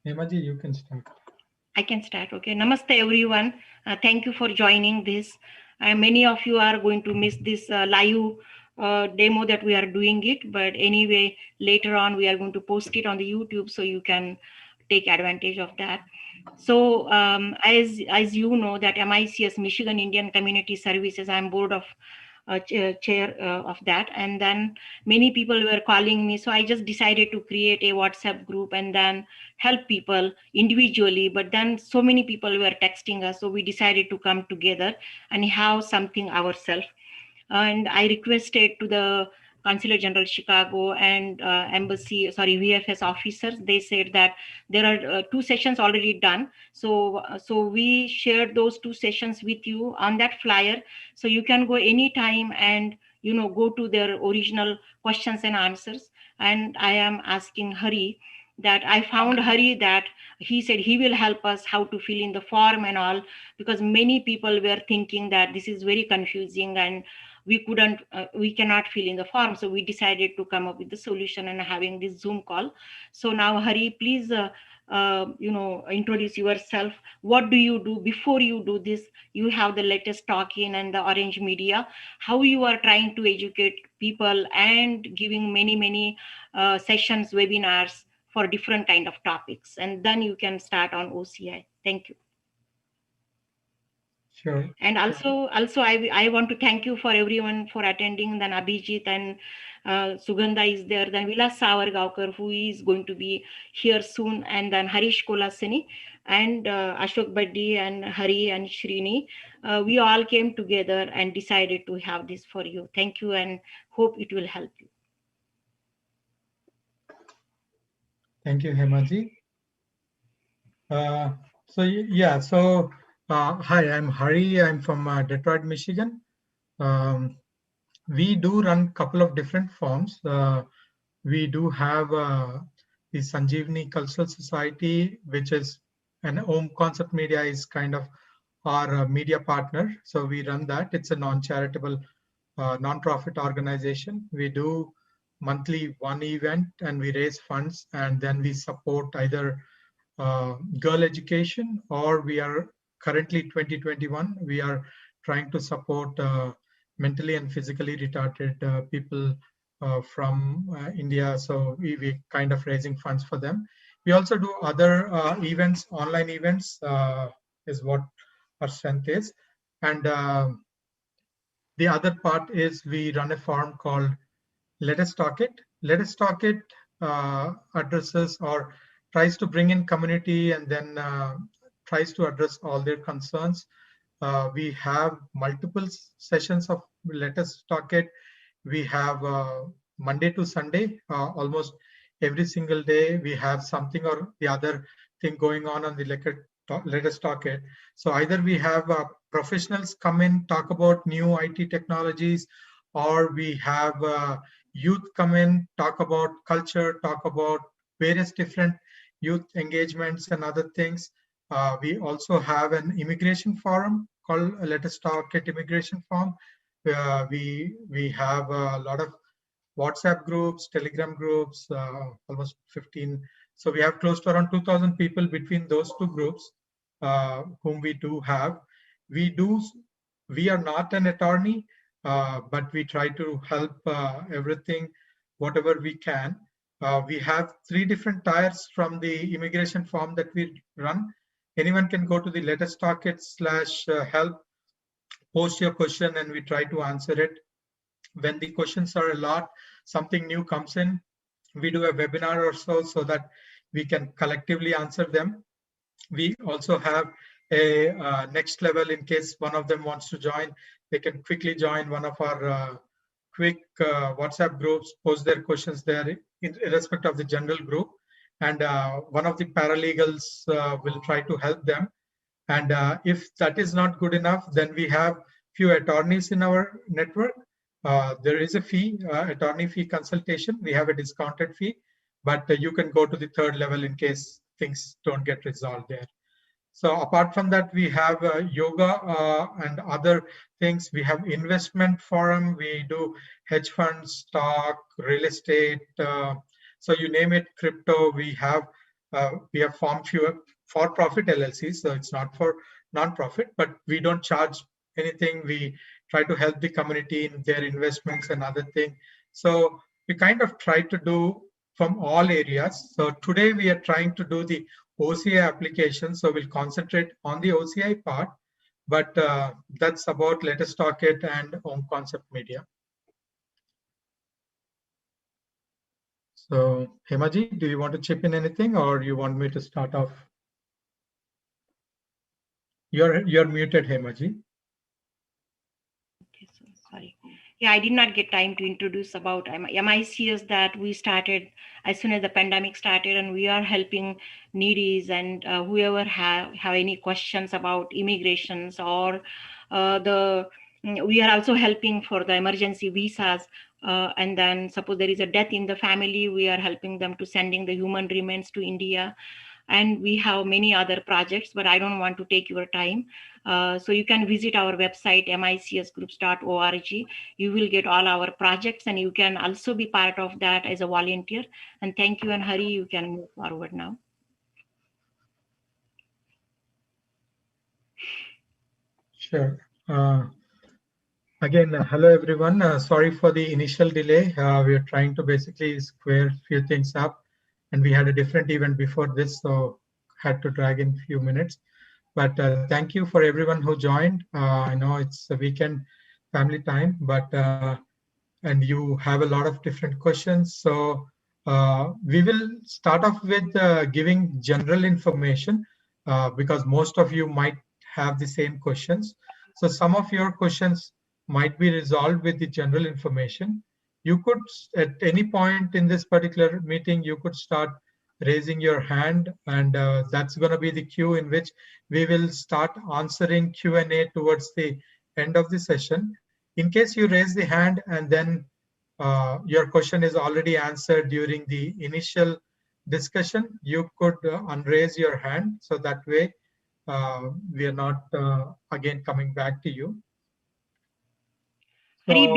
Hemaji, you can start. I can start. Okay. Namaste, everyone. Thank you for joining this. Many of you are going to miss this live demo that we are doing it, but anyway, later on we are going to post it on the YouTube so you can take advantage of that. So, as you know, that MICS, Michigan Indian Community Services, I'm board of chair of that, and then many people were calling me, so I just decided to create a WhatsApp group and then help people individually. But then so many people were texting us, so we decided to come together and have something ourselves. And I requested to the Consulate General Chicago and embassy, sorry, VFS officers. They said that there are two sessions already done. So we shared those two sessions with you on that flyer. So you can go anytime and go to their original questions and answers. And I am asking Hari that I found Hari that he said he will help us how to fill in the form and all, because many people were thinking that this is very confusing and we cannot fill in the form. So we decided to come up with the solution and having this Zoom call. So now Hari, please introduce yourself. What do you do before you do this? You have the latest talking and the orange media, how you are trying to educate people and giving many sessions, webinars for different kind of topics, and then you can start on OCI. Thank you. Sure. And also I want to thank you for everyone for attending. Then Abhijit and Sugandha is there, then Vilas Savargaonkar, who is going to be here soon, and then Harish Kolasani and Ashok Baddi and Hari and Srini. We all came together and decided to have this for you. Thank you, and hope it will help you. Thank you, Hemaji. Hi, I'm Hari. I'm from Detroit, Michigan. We do run a couple of different forms. We do have the Sanjeevani Cultural Society, which is an Om Concept Media is kind of our media partner. So we run that. It's a non-charitable, non-profit organization. We do monthly one event and we raise funds, and then we support either girl education, or we are currently 2021, we are trying to support mentally and physically retarded people from India. So we kind of raising funds for them. We also do other events, online events is what our strength is. And the other part is we run a forum called Let Us Talk It. Let Us Talk It addresses or tries to bring in community and then tries to address all their concerns. We have multiple sessions of Let Us Talk It. We have Monday to Sunday, almost every single day we have something or the other thing going on the Let Us Talk It. So either we have professionals come in, talk about new IT technologies, or we have youth come in, talk about culture, talk about various different youth engagements and other things. We also have an immigration forum called Let Us Talk It Immigration Forum. We have a lot of WhatsApp groups, Telegram groups, almost 15. So we have close to around 2,000 people between those two groups whom we do have. We are not an attorney, but we try to help everything, whatever we can. We have 3 different tiers from the immigration form that we run. Anyone can go to the Let Us Talk It /help, post your question, and we try to answer it. When the questions are a lot, something new comes in, we do a webinar or so that we can collectively answer them. We also have a next level in case one of them wants to join. They can quickly join one of our quick WhatsApp groups, post their questions there irrespective of the general group, and one of the paralegals will try to help them. And if that is not good enough, then we have few attorneys in our network. There is a fee, attorney fee consultation. We have a discounted fee, but you can go to the 3rd level in case things don't get resolved there. So apart from that, we have yoga and other things. We have investment forum. We do hedge funds, stock, real estate. So you name it, crypto. We have we have formed fewer for-profit LLCs, so it's not for non-profit, but we don't charge anything. We try to help the community in their investments and other things. So we kind of try to do from all areas. So today we are trying to do the OCI application. So we'll concentrate on the OCI part, but that's about Let Us Talk It and Home Concept Media. So Hemaji, do you want to chip in anything, or you want me to start off? You're muted, Hemaji. Okay, so sorry. Yeah, I did not get time to introduce about MICS that we started as soon as the pandemic started, and we are helping needies and whoever have any questions about immigrations or we are also helping for the emergency visas. And then suppose there is a death in the family, we are helping them to sending the human remains to India. And we have many other projects, but I don't want to take your time. So you can visit our website, micsgroups.org. You will get all our projects, and you can also be part of that as a volunteer. And thank you, and Hari, you can move forward now. Sure. Again, hello everyone. Sorry for the initial delay. We are trying to basically square a few things up, and we had a different event before this, so had to drag in a few minutes. But thank you for everyone who joined. I know it's a weekend family time, but and you have a lot of different questions. So we will start off with giving general information because most of you might have the same questions. So some of your questions might be resolved with the general information. You could, at any point in this particular meeting, you could start raising your hand, and that's going to be the queue in which we will start answering Q&A towards the end of the session. In case you raise the hand and then your question is already answered during the initial discussion, you could unraise your hand, so that way we are not again coming back to you. Hari,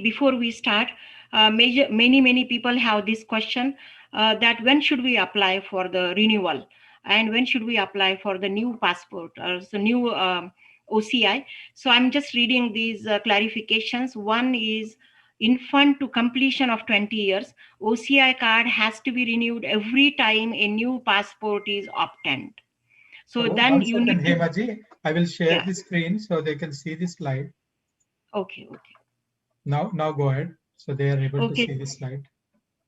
before we start, many people have this question that when should we apply for the renewal, and when should we apply for the new passport or the new OCI? So I'm just reading these clarifications. One is infant to completion of 20 years, OCI card has to be renewed every time a new passport is obtained. So then you need to, Hemaji, I will share yeah. the screen so they can see the slide. Okay. Now go ahead. So they are able to see the slide.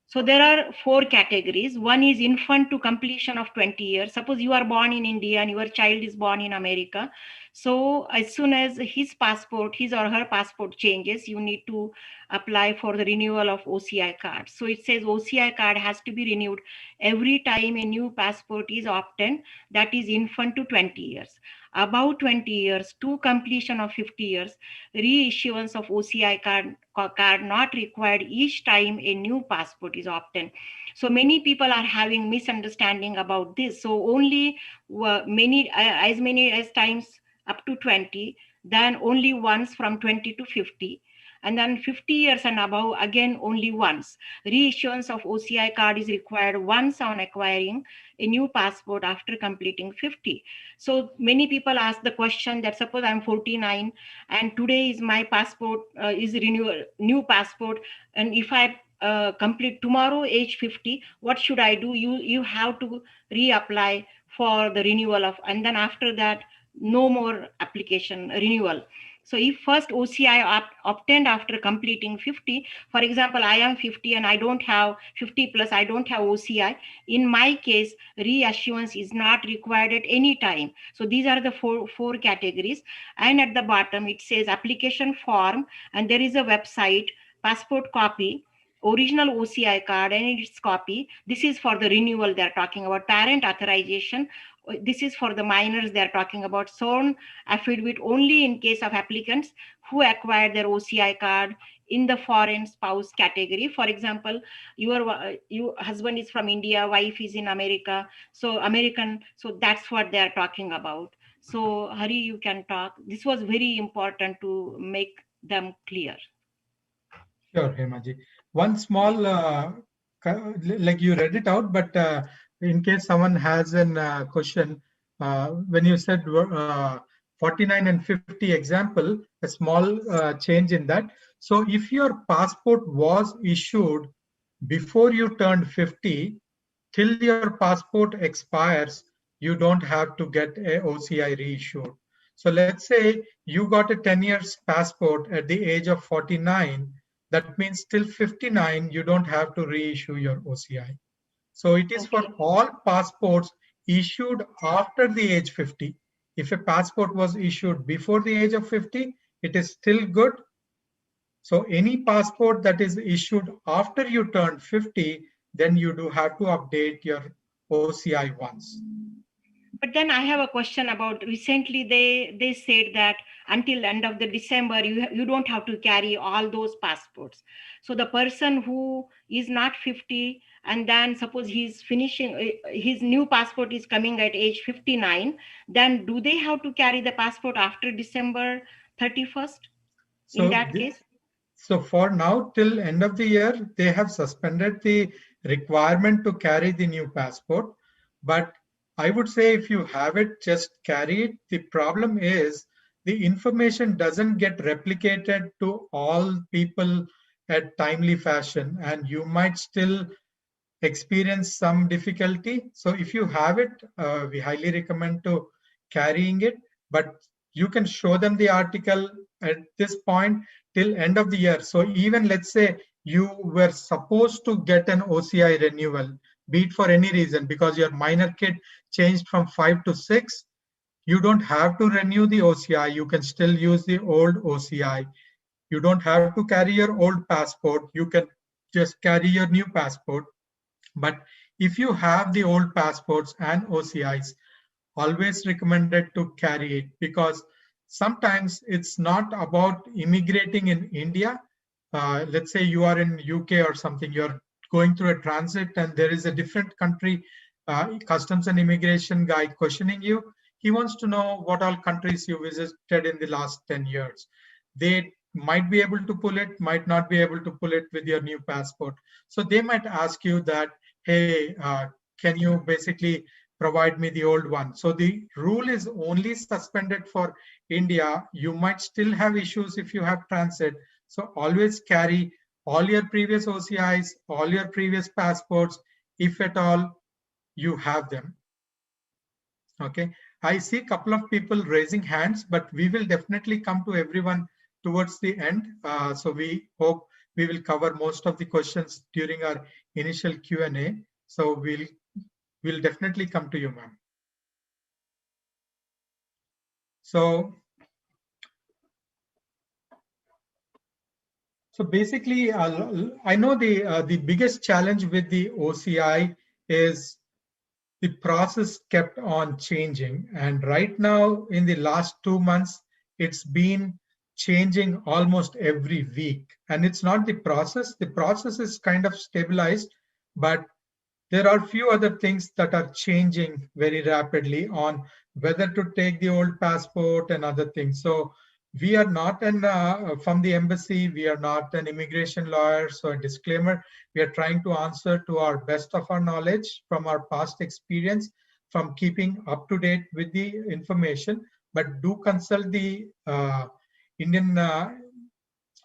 So there are 4 categories. One is infant to completion of 20 years. Suppose you are born in India and your child is born in America. So as soon as his or her passport changes, you need to apply for the renewal of OCI card. So it says OCI card has to be renewed every time a new passport is obtained, that is infant to 20 years. Above 20 years to completion of 50 years, reissuance of OCI card not required each time a new passport is obtained. So many people are having misunderstanding about this. So only as many as times up to 20, then only once from 20 to 50. And then 50 years and above, again, only once. Reissuance of OCI card is required once on acquiring a new passport after completing 50. So many people ask the question that suppose I'm 49 and today is my passport is renewal, new passport. And if I complete tomorrow age 50, what should I do? You have to reapply for the renewal of, and then after that, no more application renewal. So if first OCI obtained after completing 50, for example, I am 50 and I don't have 50 plus, I don't have OCI. In my case, reissuance is not required at any time. So these are the four categories. And at the bottom, it says application form, and there is a website, passport copy, original OCI card and its copy. This is for the renewal. They're talking about parent authorization. This is for the minors. They're talking about sworn affidavit only in case of applicants who acquired their OCI card in the foreign spouse category. For example, your husband is from India, wife is in America, so American. So that's what they're talking about. So Hari, you can talk. This was very important to make them clear. Sure, Hemaji. One small, like you read it out, but in case someone has a question, when you said 49 and 50 example, a small change in that. So if your passport was issued before you turned 50, till your passport expires, you don't have to get a OCI reissued. So let's say you got a 10 years passport at the age of 49, that means till 59, you don't have to reissue your OCI. So it is for Okay. all passports issued after the age 50. If a passport was issued before the age of 50, it is still good. So any passport that is issued after you turn 50, then you do have to update your OCI once. But then I have a question about recently they said that until end of the December you don't have to carry all those passports. So the person who is not 50 and then suppose he's finishing his new passport is coming at age 59, then do they have to carry the passport after December 31st in So that case? So for now, till end of the year, they have suspended the requirement to carry the new passport. But I would say if you have it, just carry it. The problem is the information doesn't get replicated to all people at timely fashion, and you might still experience some difficulty. So if you have it, we highly recommend to carrying it, but you can show them the article at this point till end of the year. So even let's say you were supposed to get an OCI renewal, be it for any reason, because your minor kid changed from 5 to 6, you don't have to renew the OCI. You can still use the old OCI. You don't have to carry your old passport. You can just carry your new passport. But if you have the old passports and OCIs, always recommended to carry it, because sometimes it's not about immigrating in India. Let's say you are in UK or something, you're going through a transit and there is a different country customs and immigration guy questioning you. He wants to know what all countries you visited in the last 10 years. They might be able to pull it, might not be able to pull it with your new passport. So they might ask you that, hey, can you basically provide me the old one? So the rule is only suspended for India. You might still have issues if you have transit. So always carry all your previous OCIs, all your previous passports, if at all you have them. Okay, I see a couple of people raising hands, but we will definitely come to everyone towards the end. So we hope we will cover most of the questions during our initial Q&A. So we'll definitely come to you, ma'am. So basically, I know the biggest challenge with the OCI is the process kept on changing. And right now, in the last 2 months, it's been changing almost every week. And it's not the process is kind of stabilized, but there are few other things that are changing very rapidly on whether to take the old passport and other things. So we are not from the embassy, we are not an immigration lawyer. So a disclaimer, we are trying to answer to our best of our knowledge from our past experience, from keeping up to date with the information, but do consult the Indian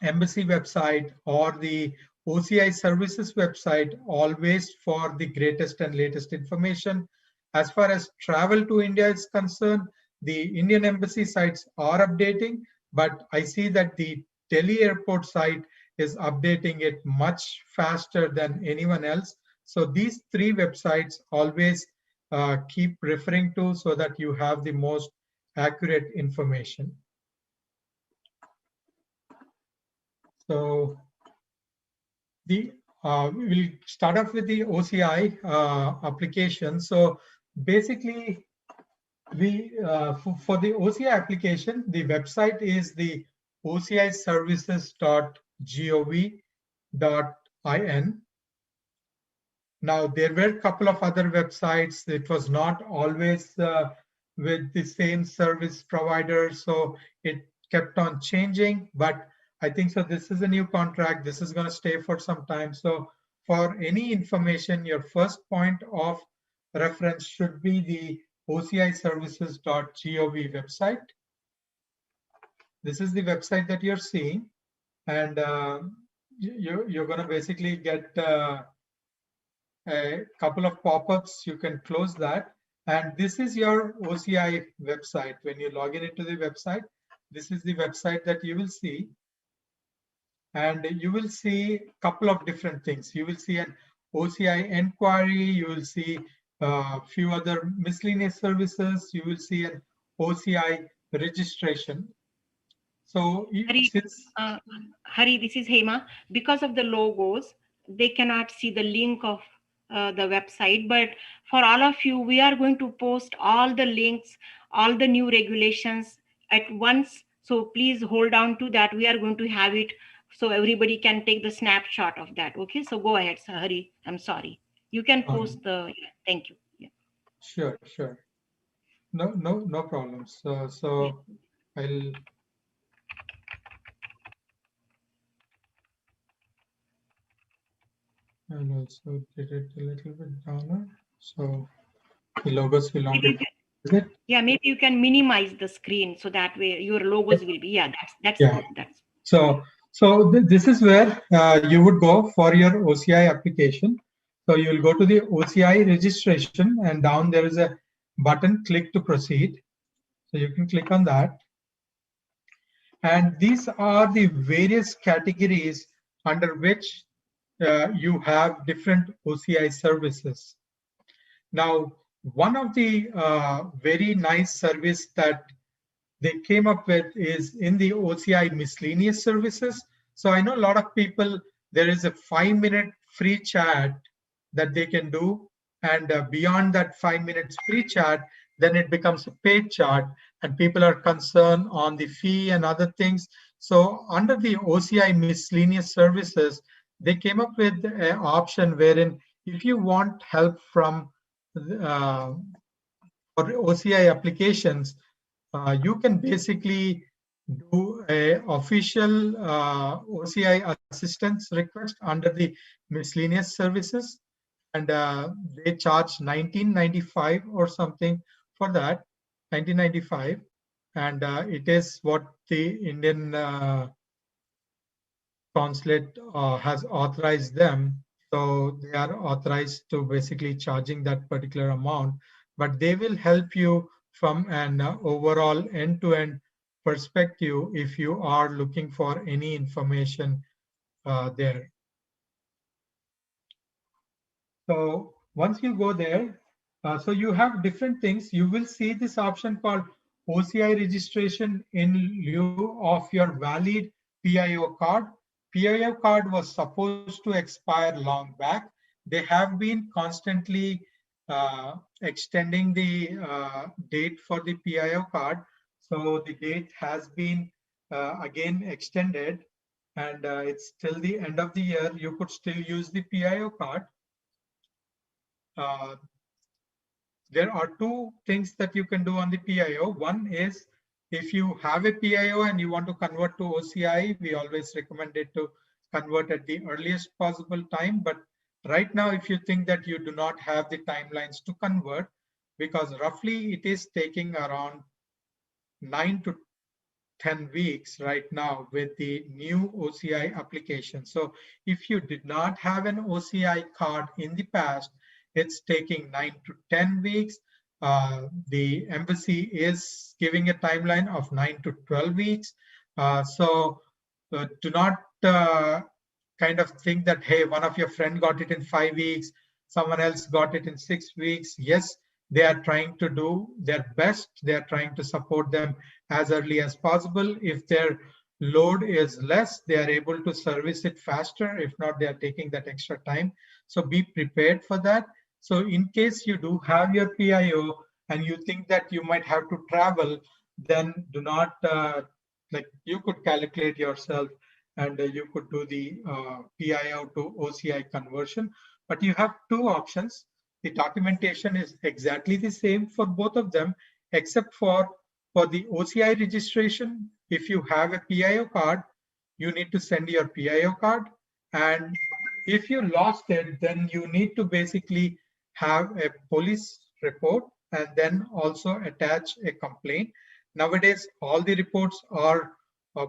embassy website or the OCI services website always for the greatest and latest information. As far as travel to India is concerned, the Indian embassy sites are updating, but I see that the Delhi airport site is updating it much faster than anyone else. So these three websites always keep referring to so that you have the most accurate information. So we will start off with the OCI application. So basically, for the OCI application, the website is the ociservices.gov.in. Now, there were a couple of other websites. It was not always with the same service provider, so it kept on changing. But I think so. This is a new contract. This is going to stay for some time. So, for any information, your first point of reference should be the ociservices.gov website. This is the website that you're seeing, and you're going to basically get a couple of pop-ups. You can close that, and this is your OCI website. When you log in into the website, this is the website that you will see, and you will see a couple of different things. You will see an OCI inquiry, you will see a few other miscellaneous services, you will see an OCI registration. So Hari, this is Hema. Because of the logos, they cannot see the link of the website. But for all of you, we are going to post all the links, all the new regulations at once. So please hold on to that. We are going to have it so everybody can take the snapshot of that. Okay, so go ahead, Hari. I'm sorry. You can post the. Thank you. Yeah. Sure. No problems. So I'll also did it a little bit down, so the logos will not be. Yeah, maybe you can minimize the screen so that way your logos will be. Yeah, that's good. That's so. This is where you would go for your OCI application. So you will go to the OCI registration, and down there is a button, click to proceed. So you can click on that. And these are the various categories under which you have different OCI services. Now, one of the very nice service that they came up with is in the OCI miscellaneous services. So I know a lot of people, there is a 5-minute free chat that they can do. And beyond that 5 minutes free chat, then it becomes a paid chat, and people are concerned on the fee and other things. So under the OCI miscellaneous services, they came up with an option wherein if you want help from for OCI applications, you can basically do a official OCI assistance request under the miscellaneous services, and they charge $19.95 or something for that, $19.95, and it is what the Indian consulate has authorized them. So they are authorized to basically charging that particular amount, but they will help you from an overall end-to-end perspective if you are looking for any information there. So once you go there, so you have different things. You will see this option called OCI registration in lieu of your valid PIO card. PIO card was supposed to expire long back. They have been constantly extending the date for the PIO card. So the date has been again extended, and it's till the end of the year. You could still use the PIO card. There are two things that you can do on the PIO. One is if you have a PIO and you want to convert to OCI, we always recommend it to convert at the earliest possible time. But right now, if you think that you do not have the timelines to convert, because roughly it is taking around 9 to 10 weeks right now with the new OCI application. So if you did not have an OCI card in the past, it's taking 9 to 10 weeks. The embassy is giving a timeline of 9 to 12 weeks. So do not kind of think that, hey, one of your friend got it in 5 weeks, someone else got it in 6 weeks. Yes, they are trying to do their best. They are trying to support them as early as possible. If their load is less, they are able to service it faster. If not, they are taking that extra time. So be prepared for that. So in case you do have your PIO and you think that you might have to travel, then do not, like you could calculate yourself and you could do the PIO to OCI conversion. But you have two options. The documentation is exactly the same for both of them, except for the OCI registration. If you have a PIO card, you need to send your PIO card. And if you lost it, then you need to basically have a police report and then also attach a complaint. Nowadays, all the reports are,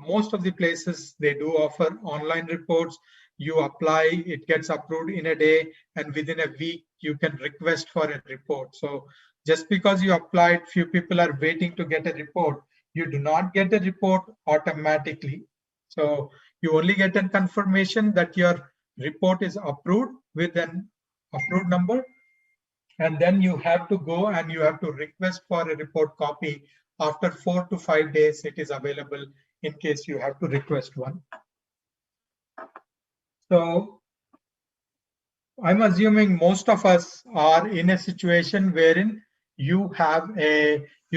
most of the places, they do offer online reports. You apply, it gets approved in a day, and within a week, you can request for a report. So just because you applied, few people are waiting to get a report, you do not get a report automatically. So you only get a confirmation that your report is approved with an approved number, and then you have to go and you have to request for a report copy. After 4 to 5 days, it is available in case you have to request one. So I'm assuming most of us are in a situation wherein you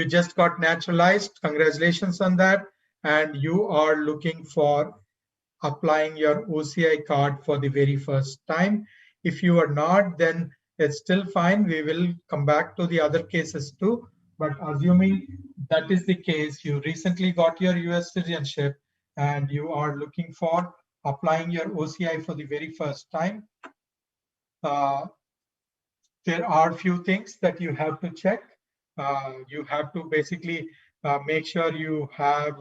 just got naturalized. Congratulations on that. And you are looking for applying your OCI card for the very first time. If you are not, then it's still fine. We will come back to the other cases too. But assuming that is the case, you recently got your US citizenship and you are looking for applying your OCI for the very first time, there are few things that you have to check. You have to basically make sure you have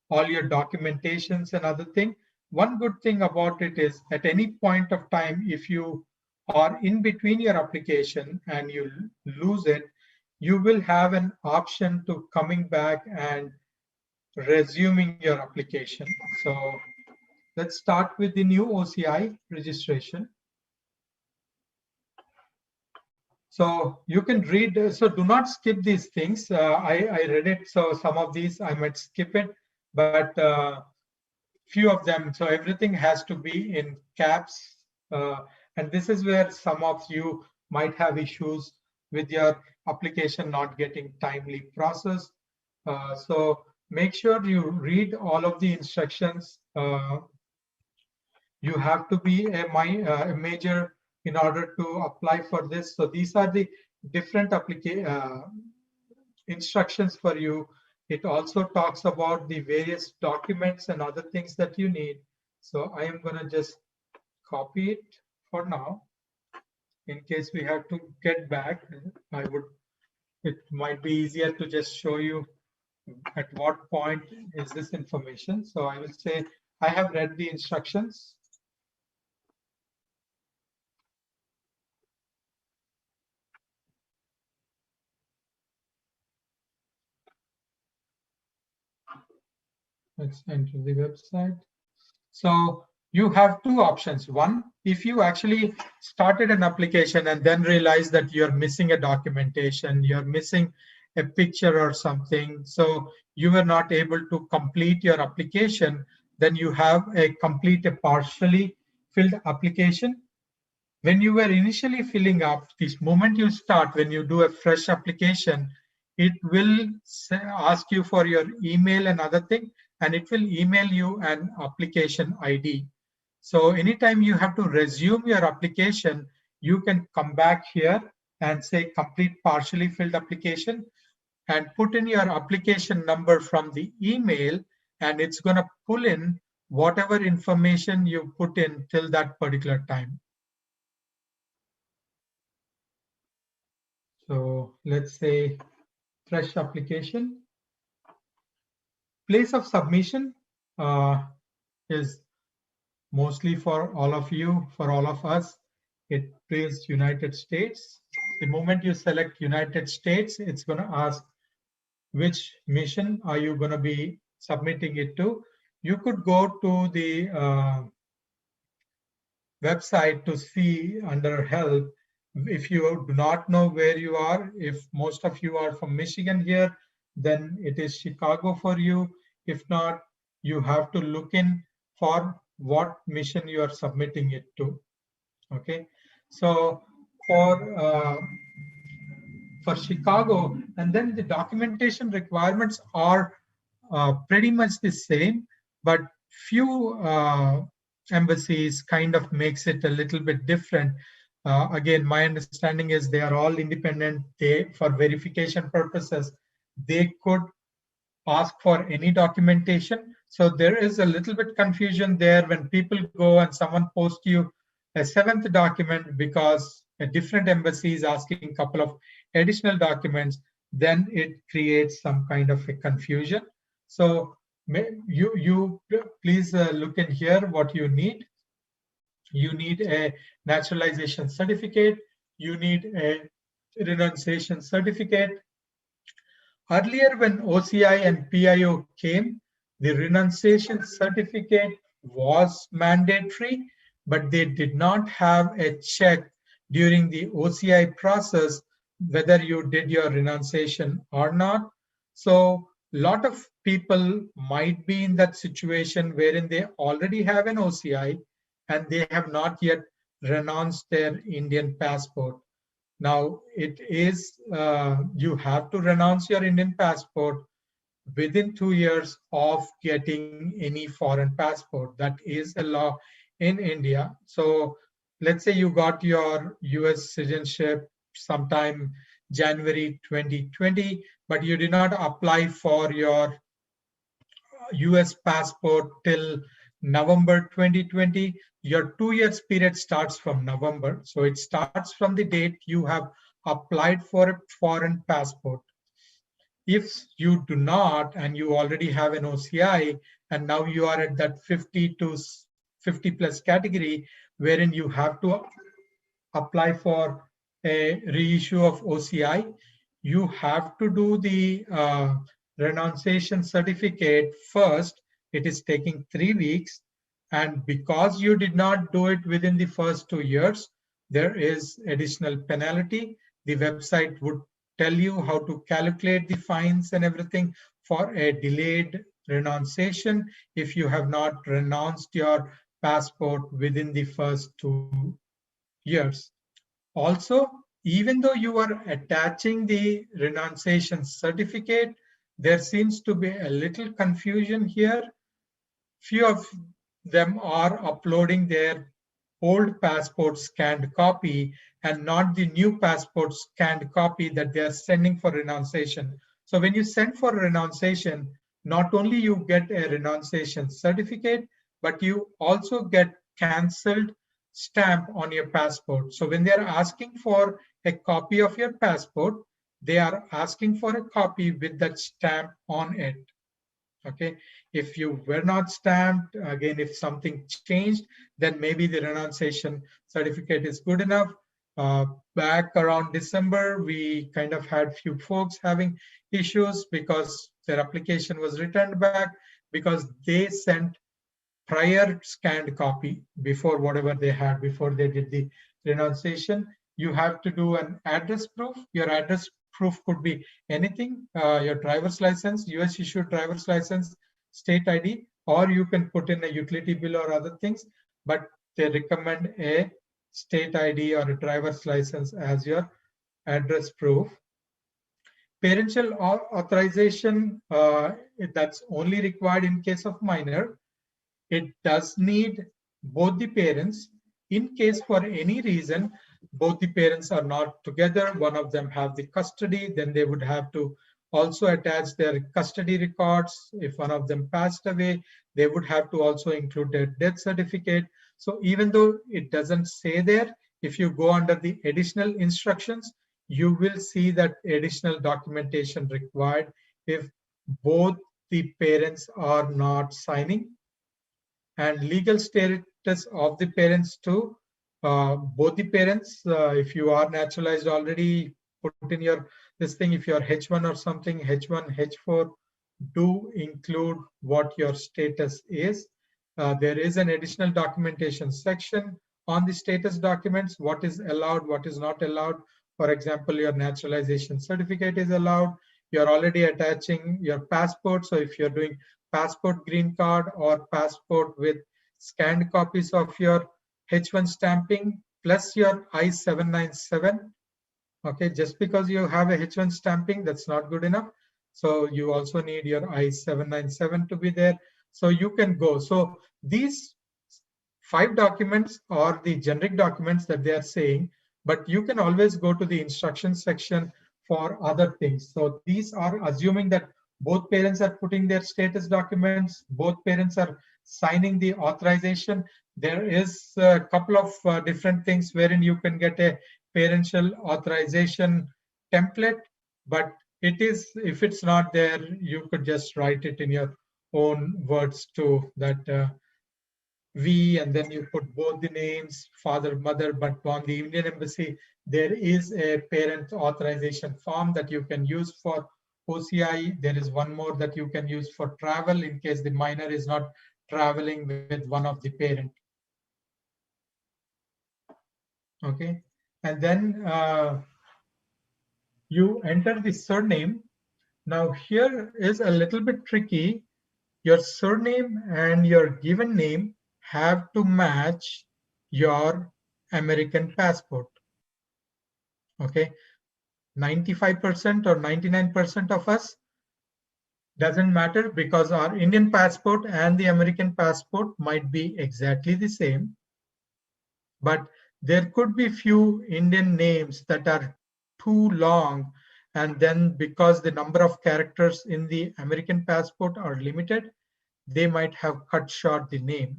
all your documentations and other thing. One good thing about it is at any point of time, if you are in between your application and you lose it, you will have an option to coming back and resuming your application. So let's start with the new OCI registration. So you can read, so do not skip these things. I read it, so some of these I might skip it, but few of them, so everything has to be in caps. And this is where some of you might have issues with your application not getting timely processed. So make sure you read all of the instructions. You have to be a major in order to apply for this. So these are the different instructions for you. It also talks about the various documents and other things that you need. So I am going to just copy it for now. In case we have to get back, it might be easier to just show you at what point is this information. So I will say I have read the instructions. Let's enter the website. So you have two options. One, if you actually started an application and then realize that you're missing a documentation, you're missing a picture or something, so you were not able to complete your application, then you have a partially filled application. When you were initially filling up, this moment you start, when you do a fresh application, it will ask you for your email and other thing, and it will email you an application ID. So anytime you have to resume your application, you can come back here and say complete partially filled application and put in your application number from the email, and it's going to pull in whatever information you put in till that particular time. So let's say fresh application. Place of submission is mostly for all of you, for all of us. It is United States. The moment you select United States, it's going to ask which mission are you going to be submitting it to. You could go to the website to see under help. If you do not know where you are, if most of you are from Michigan here, then it is Chicago for you. If not, you have to look in for what mission you are submitting it to. Okay, so for Chicago, and then the documentation requirements are pretty much the same, but few embassies kind of makes it a little bit different. Again, my understanding is they are all independent. They, for verification purposes, they could ask for any documentation. So there is a little bit confusion there when people go and someone posts you a 7th document because a different embassy is asking a couple of additional documents, then it creates some kind of a confusion. So you please look in here what you need. You need a naturalization certificate. You need a renunciation certificate. Earlier, when OCI and PIO came, the renunciation certificate was mandatory, but they did not have a check during the OCI process whether you did your renunciation or not. So, a lot of people might be in that situation wherein they already have an OCI and they have not yet renounced their Indian passport. Now, it is, you have to renounce your Indian passport within 2 years of getting any foreign passport. That is a law in India. So, let's say you got your US citizenship sometime January 2020, but you did not apply for your US passport till November 2020. Your 2 years period starts from November. So it starts from the date you have applied for a foreign passport. If you do not and you already have an OCI and now you are at that 50 to 50 plus category wherein you have to apply for a reissue of OCI, you have to do the renunciation certificate first. It is taking 3 weeks. And because you did not do it within the first 2 years, there is additional penalty. The website would tell you how to calculate the fines and everything for a delayed renunciation if you have not renounced your passport within the first 2 years. Also, even though you are attaching the renunciation certificate, there seems to be a little confusion here. Few of them are uploading their old passport scanned copy and not the new passport scanned copy that they are sending for renunciation. So when you send for renunciation, not only you get a renunciation certificate, but you also get cancelled stamp on your passport. So when they are asking for a copy of your passport, they are asking for a copy with that stamp on it. Okay, if you were not stamped, again, if something changed, then maybe the renunciation certificate is good enough. Back around December, we kind of had few folks having issues because their application was returned back because they sent prior scanned copy before whatever they had before they did the renunciation. You have to do an address proof. Your address proof could be anything, your driver's license, US issued driver's license, state ID, or you can put in a utility bill or other things, but they recommend a state ID or a driver's license as your address proof. Parental authorization, that's only required in case of minor. It does need both the parents. In case for any reason, both the parents are not together, one of them have the custody, then they would have to also attach their custody records. If one of them passed away, they would have to also include their death certificate. So even though it doesn't say there, if you go under the additional instructions, you will see that additional documentation required if both the parents are not signing. And legal status of the parents too. Both the parents, if you are naturalized already, put in your this thing. If you're H1 or something, H1, H4, do include what your status is. There is an additional documentation section on the status documents, what is allowed, what is not allowed. For example, your naturalization certificate is allowed. You're already attaching your passport. So if you're doing passport green card or passport with scanned copies of your H1 stamping plus your I-797. Okay, just because you have a H1 stamping, that's not good enough. So you also need your I-797 to be there. So you can go. So these 5 documents are the generic documents that they are saying, but you can always go to the instructions section for other things. So these are assuming that both parents are putting their status documents, both parents are signing the authorization. There is a couple of different things wherein you can get a parental authorization template, but it is, if it's not there, you could just write it in your own words too, that we, and then you put both the names, father, mother. But on the Indian Embassy, there is a parent authorization form that you can use for OCI. There is one more that you can use for travel in case the minor is not traveling with one of the parent. Okay, and then you enter the surname. Now here is a little bit tricky. Your surname and your given name have to match your American passport. Okay, 95% or 99% of us, doesn't matter, because our Indian passport and the American passport might be exactly the same, but there could be few Indian names that are too long, and then because the number of characters in the American passport are limited, they might have cut short the name.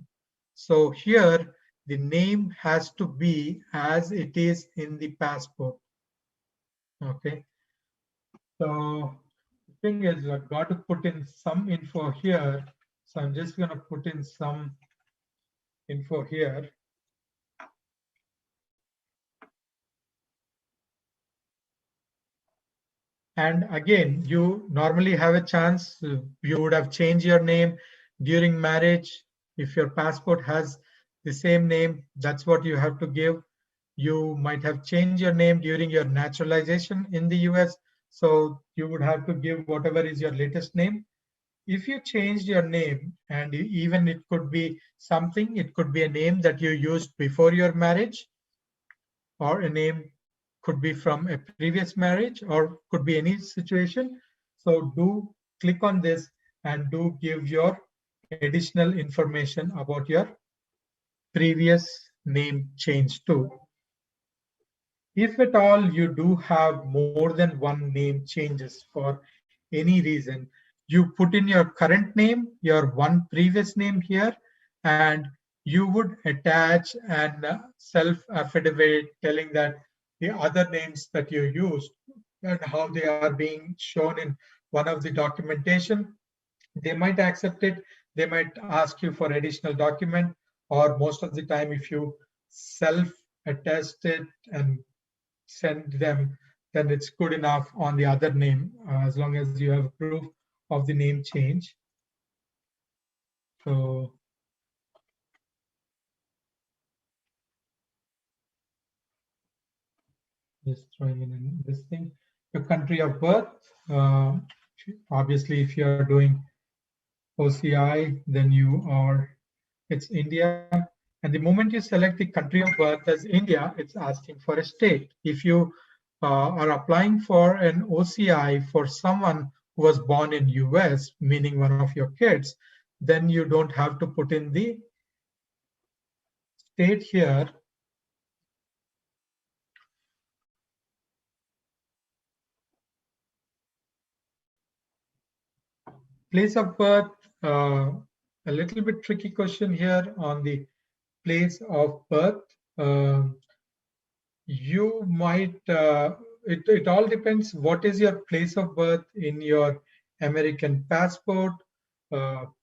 So here the name has to be as it is in the passport. Okay, so the thing is, I've got to put in some info here. So I'm just going to put in some info here. And again, you normally have a chance, you would have changed your name during marriage. If your passport has the same name, that's what you have to give. You might have changed your name during your naturalization in the US. So you would have to give whatever is your latest name. If you changed your name, and even it could be something, it could be a name that you used before your marriage, or a name could be from a previous marriage, or could be any situation. So do click on this and do give your additional information about your previous name change too. If at all you do have more than one name changes for any reason, you put in your current name, your one previous name here, and you would attach an self-affidavit telling that the other names that you used and how they are being shown in one of the documentation. They might accept it, they might ask you for additional document, or most of the time if you self-attest it and send them, then it's good enough on the other name, as long as you have proof of the name change. So just throwing in this thing, your country of birth. Obviously, if you are doing OCI, then it's India. And the moment you select the country of birth as India, it's asking for a state. If you are applying for an OCI for someone who was born in US, meaning one of your kids, then you don't have to put in the state here. Place of birth, a little bit tricky question here on the place of birth. You might, it all depends what is your place of birth in your American passport.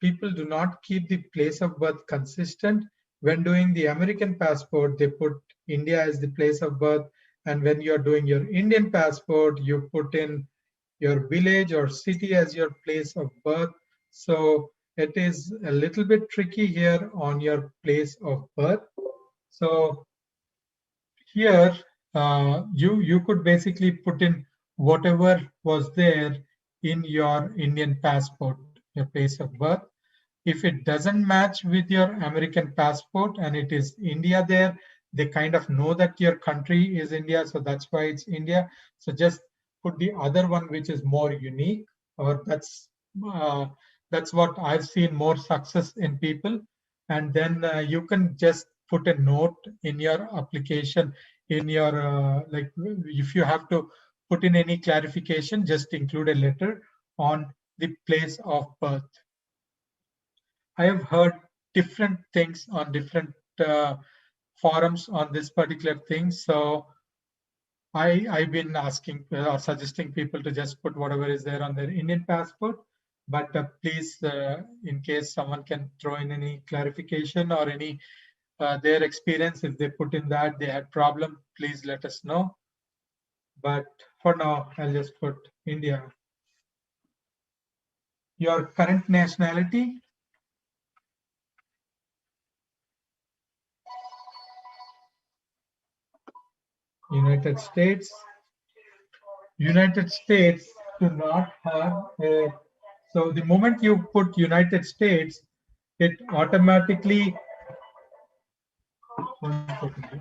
People do not keep the place of birth consistent. When doing the American passport, they put India as the place of birth. And when you're doing your Indian passport, you put in your village or city as your place of birth. So it is a little bit tricky here on your place of birth. So here, you could basically put in whatever was there in your Indian passport, your place of birth. If it doesn't match with your American passport and it is India there, they kind of know that your country is India, so that's why it's India. So just put the other one which is more unique, or uh, that's what I've seen more success in people. And then you can just put a note in your application, in your like, if you have to put in any clarification, just include a letter on the place of birth. I have heard different things on different forums on this particular thing. So I've been asking or suggesting people to just put whatever is there on their Indian passport. But please, in case someone can throw in any clarification or any their experience, if they put in that they had problem, please let us know. But for now, I'll just put India. Your current nationality? United States. United States do not have a, so the moment you put United States, it automatically, one second.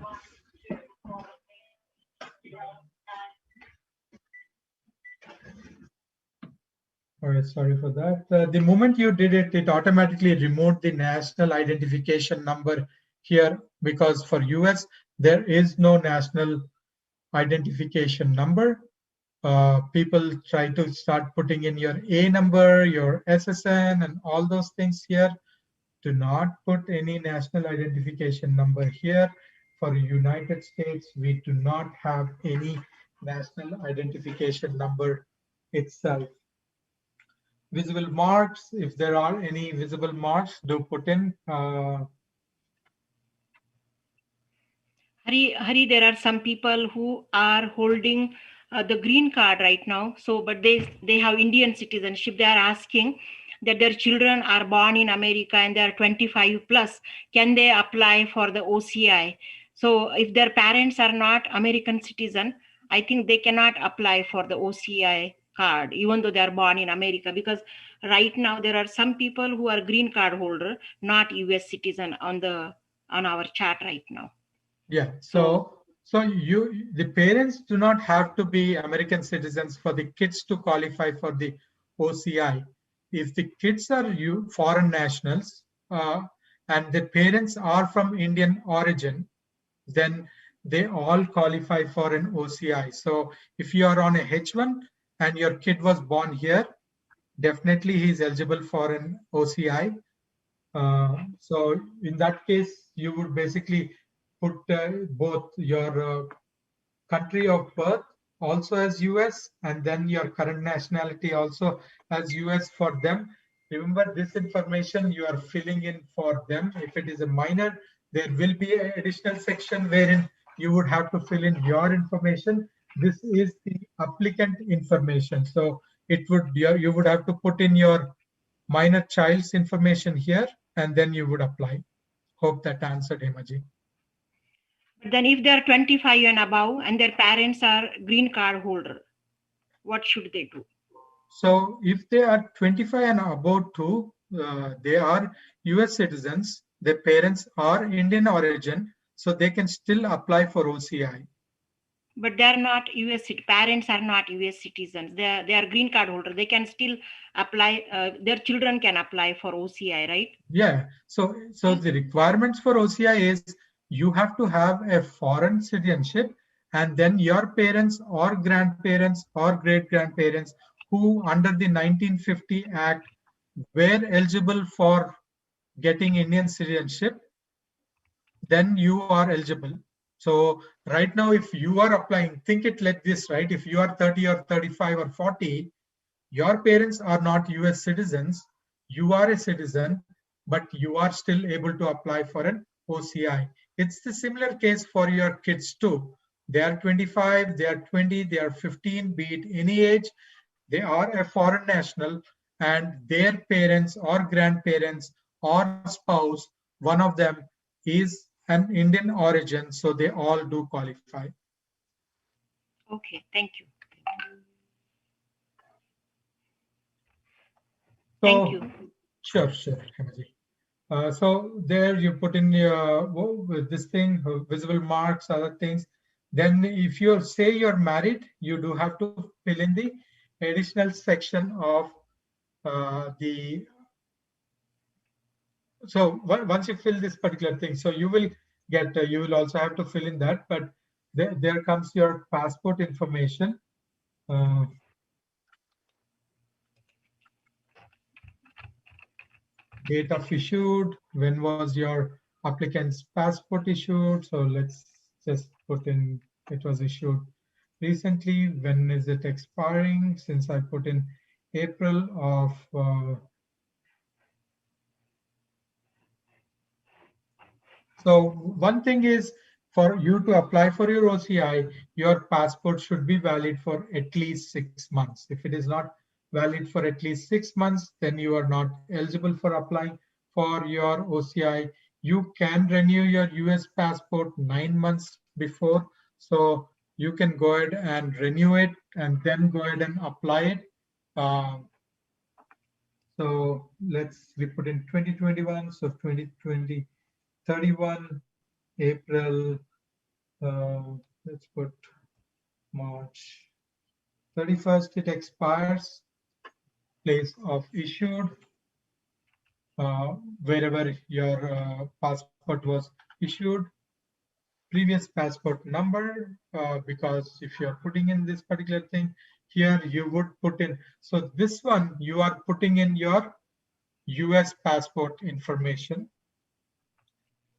All right, sorry for that. The moment you did it, it automatically removed the national identification number here, because for US, there is no national identification number. People try to start putting in your A number, your SSN, and all those things here. Do not put any national identification number here. For United States, we do not have any national identification number itself. Visible marks, if there are any visible marks, do put in. Hari, there are some people who are holding the green card right now. So, but they have Indian citizenship. They are asking that their children are born in America and they are 25 plus. Can they apply for the OCI? So, if their parents are not American citizen, I think they cannot apply for the OCI card, even though they are born in America, because right now there are some people who are green card holder, not US citizen on our chat right now. Yeah, so the parents do not have to be American citizens for the kids to qualify for the OCI. If the kids are foreign nationals and the parents are from Indian origin, then they all qualify for an OCI. So if you are on a H1 and your kid was born here, definitely he is eligible for an OCI. So in that case, you would basically put both your country of birth also as US, and then your current nationality also as US for them. Remember, this information you are filling in for them. If it is a minor, there will be an additional section wherein you would have to fill in your information. This is the applicant information. So it would, you would have to put in your minor child's information here, and then you would apply. Hope that answered, Hemaji. Then if they are 25 and above and their parents are green card holder, what should they do? So if they are 25 and above too, they are US citizens, their parents are Indian origin, so they can still apply for OCI. But they are not US parents are not US citizens. They are green card holder. They can still apply. Their children can apply for OCI, right? Yeah. So the requirements for OCI is you have to have a foreign citizenship, and then your parents or grandparents or great grandparents who under the 1950 Act were eligible for getting Indian citizenship, then you are eligible. So right now, if you are applying, think it like this, right? If you are 30 or 35 or 40, your parents are not US citizens, you are a citizen, but you are still able to apply for an OCI. It's the similar case for your kids too. They are 25, they are 20, they are 15, be it any age, they are a foreign national, and their parents or grandparents or spouse, one of them is an Indian origin, so they all do qualify. Okay, thank you. So, thank you. Sure, Hemaji. So there you put in your this thing, visible marks, other things. Then if you say you're married, you do have to fill in the additional section of the. So once you fill this particular thing, so you will get, you will also have to fill in that, but there comes your passport information. Date of issued, when was your applicant's passport issued? So let's just put in, it was issued recently. When is it expiring? Since I put in April of so one thing is, for you to apply for your OCI, your passport should be valid for at least 6 months. If it is not valid for at least 6 months, then you are not eligible for applying for your OCI. You can renew your US passport 9 months before. So you can go ahead and renew it and then go ahead and apply it. Um, so we put in 2021. So 2020, 31 April, let's put March 31st, it expires, place of issued, wherever your passport was issued, previous passport number, because if you're putting in this particular thing, here you would put in, so this one you are putting in your US passport information.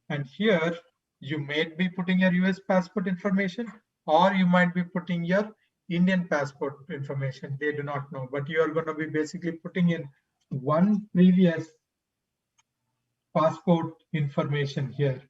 And here you may be putting your US passport information, or you might be putting your Indian passport information. They do not know, but you are going to be basically putting in one previous passport information here.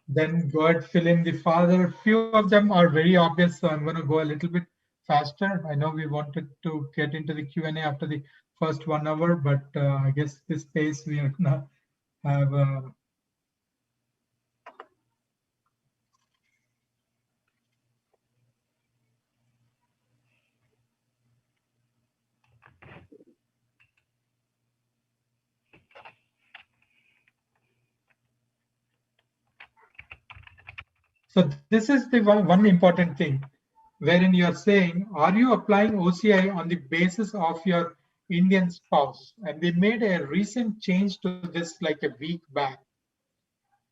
Then go ahead, fill in the father. Few of them are very obvious, so I'm going to go a little bit faster. I know we wanted to get into the Q&A after the first 1 hour, but I guess this pace we are going to have so this is the one important thing, wherein you are saying, are you applying OCI on the basis of your Indian spouse? And they made a recent change to this like a week back.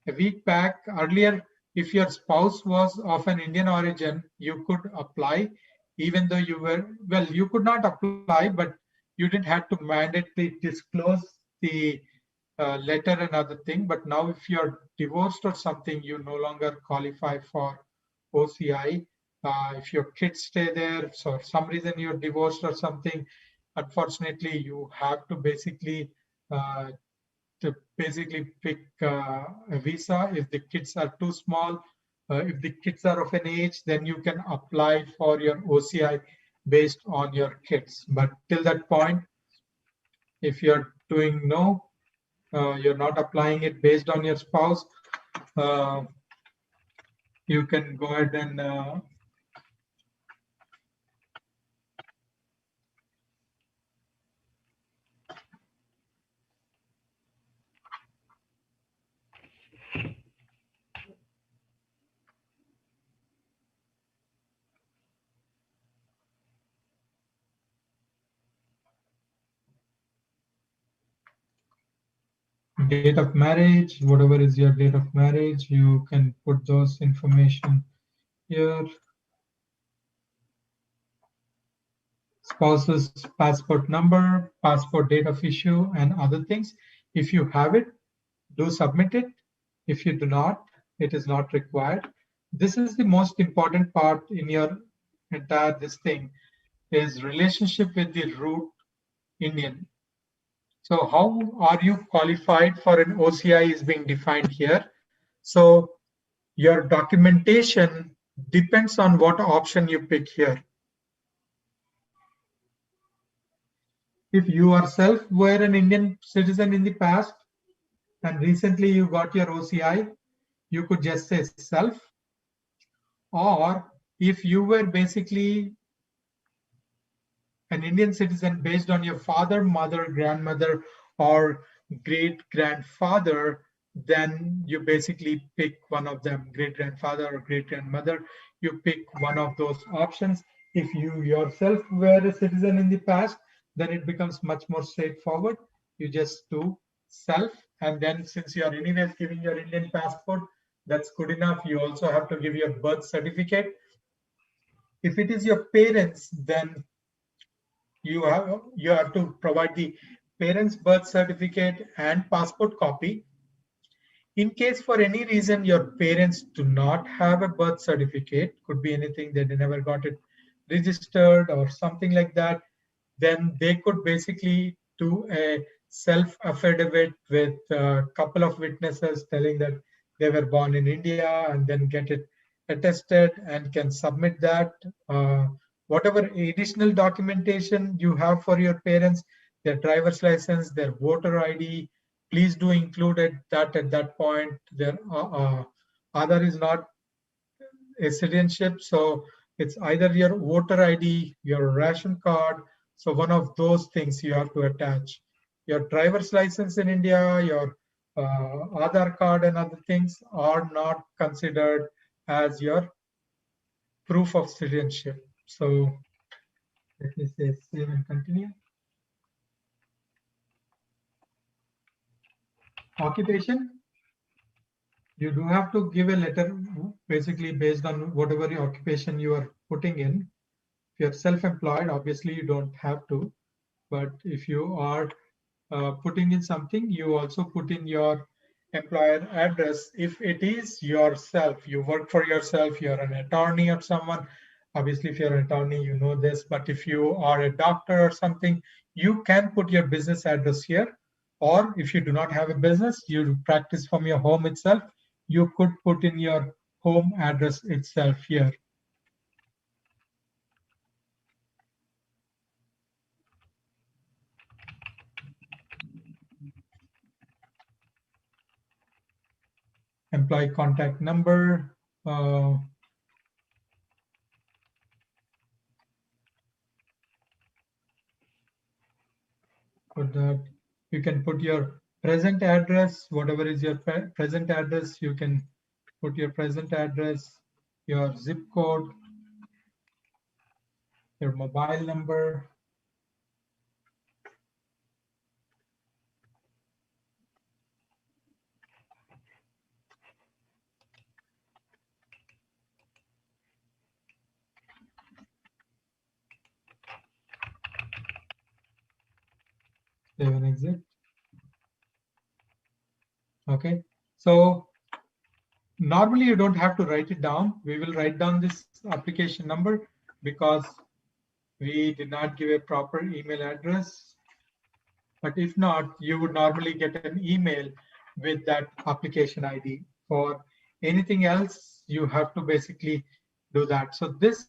A week back, earlier, if your spouse was of an Indian origin, you could apply, even though you were, well, you could not apply, but you didn't have to mandatorily disclose the letter and other thing. But now if you're divorced or something, you no longer qualify for OCI. If your kids stay there, so for some reason you're divorced or something, unfortunately you have to basically pick a visa. If the kids are too small, if the kids are of an age, then you can apply for your OCI based on your kids. But till that point, if you're doing no, you're not applying it based on your spouse, uh, you can go ahead and date of marriage, whatever is your date of marriage, you can put those information here. Spouse's passport number, passport date of issue, and other things. If you have it, do submit it. If you do not, it is not required. This is the most important part in your entire this thing, is relationship with the root Indian. So how are you qualified for an OCI is being defined here. So your documentation depends on what option you pick here. If you yourself were an Indian citizen in the past and recently you got your OCI, you could just say self. Or if you were basically an Indian citizen based on your father, mother, grandmother, or great grandfather, then you basically pick one of them, great grandfather or great grandmother. You pick one of those options. If you yourself were a citizen in the past, then it becomes much more straightforward. You just do self, and then since you are anyways giving your Indian passport, that's good enough. You also have to give your birth certificate. If it is your parents, then you have to provide the parents' birth certificate and passport copy. In case for any reason your parents do not have a birth certificate, could be anything, they never got it registered or something like that, then they could basically do a self affidavit with a couple of witnesses telling that they were born in India, and then get it attested and can submit that. Whatever additional documentation you have for your parents, their driver's license, their voter ID, please do include that at that point. Their Aadhaar is not a citizenship, so it's either your voter ID, your ration card. So one of those things you have to attach. Your driver's license in India, your Aadhaar card and other things are not considered as your proof of citizenship. So let me say save and continue. Occupation, you do have to give a letter basically based on whatever your occupation you are putting in. If you're self-employed, obviously you don't have to, but if you are putting in something, you also put in your employer address. If it is yourself, you work for yourself, you're an attorney or someone, obviously if you're an attorney, you know this, but if you are a doctor or something, you can put your business address here. Or if you do not have a business, you practice from your home itself, you could put in your home address itself here. Employee contact number, for that you can put your present address, whatever is your present address, you can put your present address, your zip code, your mobile number. Save and exit. Okay, so normally you don't have to write it down. We will write down this application number because we did not give a proper email address. But if not, you would normally get an email with that application ID. For anything else, you have to basically do that. So this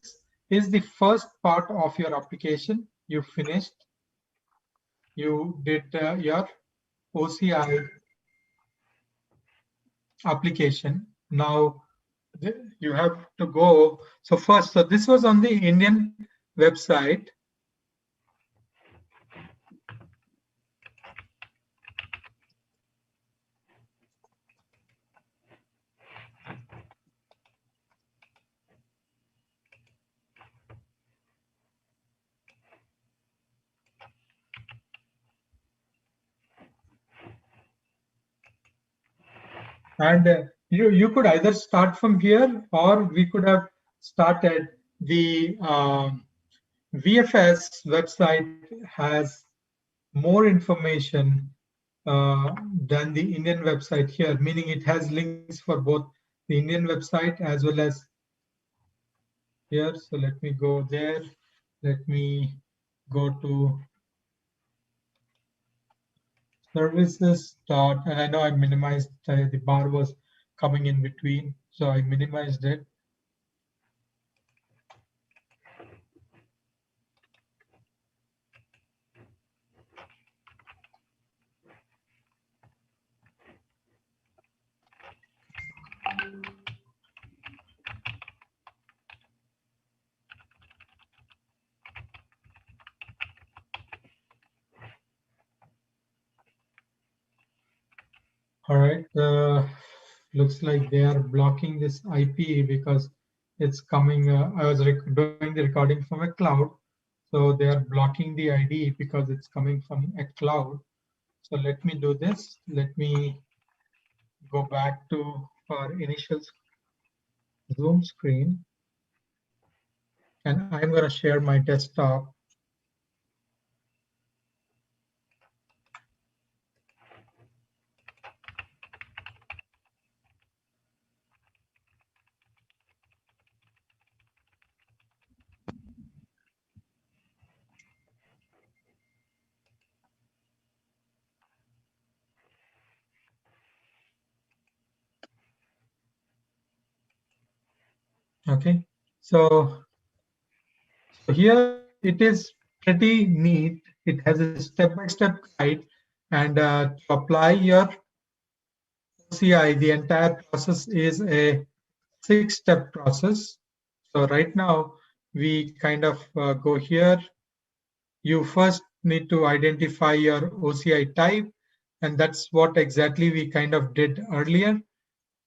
is the first part of your application. You finished. You did your OCI application. Now you have to go. So first, so this was on the Indian website. And you could either start from here, or we could have started the VFS website has more information than the Indian website here, meaning it has links for both the Indian website as well as here. So let me go there. Let me go to services dot, and I know I minimized, the bar was coming in between, so I minimized it. All right, looks like they are blocking this IP because it's coming. I was doing the recording from a cloud, so they are blocking the ID because it's coming from a cloud. So let me do this. Let me go back to our initial Zoom screen, and I'm going to share my desktop. Okay, so here it is pretty neat. It has a step-by-step guide, and to apply your OCI, the entire process is a 6-step process. So right now we kind of go here. You first need to identify your OCI type, and that's what exactly we kind of did earlier.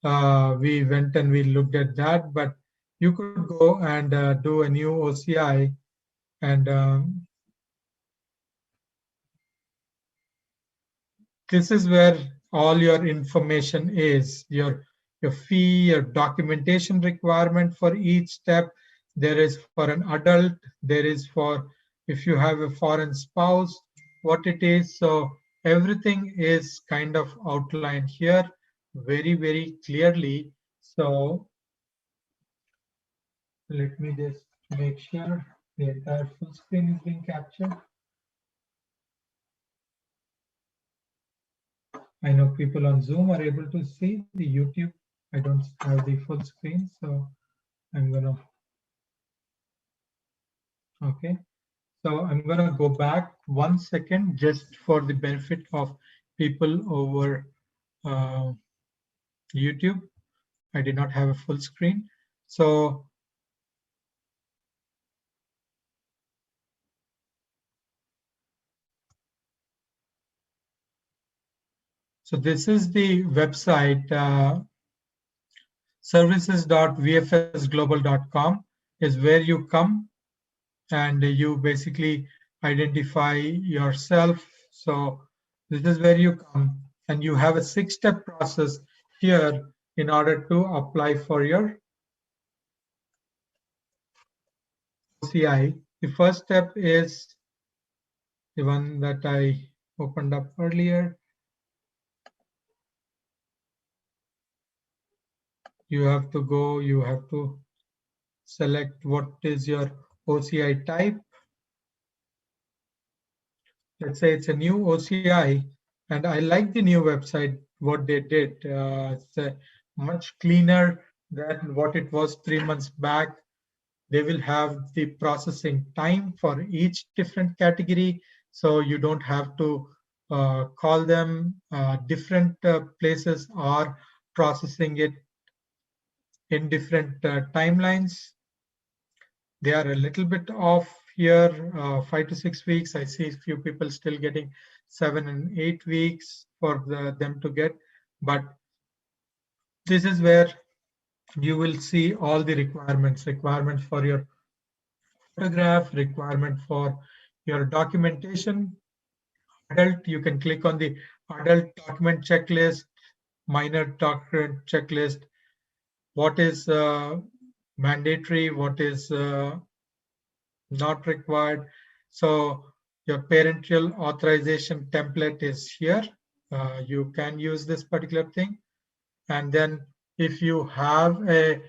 We went and we looked at that, but you could go and do a new OCI, and this is where all your information is, your fee, your documentation requirement for each step. There is for an adult, there is for if you have a foreign spouse, what it is. So everything is kind of outlined here very clearly. So let me just make sure the entire full screen is being captured. I know people on Zoom are able to see the YouTube. I don't have the full screen, so I'm gonna, okay. So I'm gonna go back 1 second just for the benefit of people over YouTube. I did not have a full screen. So this is the website, services.vfsglobal.com is where you come and you basically identify yourself. So this is where you come and you have a 6-step process here in order to apply for your OCI. The first step is the one that I opened up earlier. You have to go, you have to select what is your OCI type. Let's say it's a new OCI, and I like the new website, what they did. It's much cleaner than what it was 3 months back. They will have the processing time for each different category, so you don't have to call them. Different places are processing it in different timelines. They are a little bit off here, 5 to 6 weeks. I see a few people still getting 7 and 8 weeks for them to get, but this is where you will see all the requirements for your photograph, requirement for your documentation. Adult, you can click on the adult document checklist, minor document checklist, what is mandatory, what is not required. So your parental authorization template is here. You can use this particular thing. And then if you have a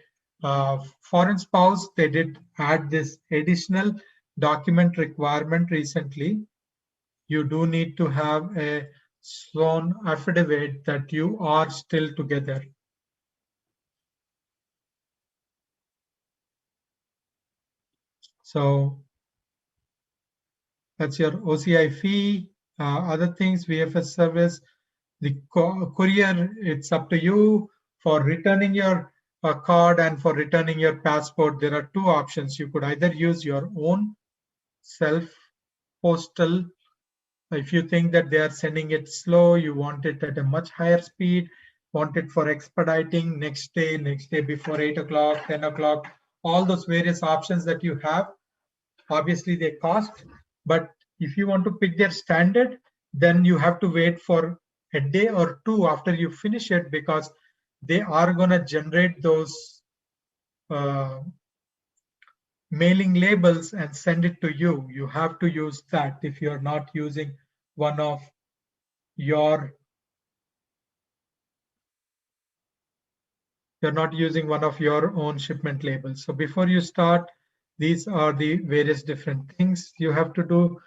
foreign spouse, they did add this additional document requirement recently. You do need to have a sworn affidavit that you are still together. So that's your OCI fee. Other things, VFS service, the courier, it's up to you. For returning your card and for returning your passport, there are 2 options. You could either use your own self postal. If you think that they are sending it slow, you want it at a much higher speed, want it for expediting next day before 8 o'clock, 10 o'clock, all those various options that you have. Obviously they cost, but if you want to pick their standard, then you have to wait for a day or 2 after you finish it, because they are going to generate those uh, mailing labels and send it to you. You have to use that if you're not using one of your own shipment labels. So before you start, these are the various different things you have to do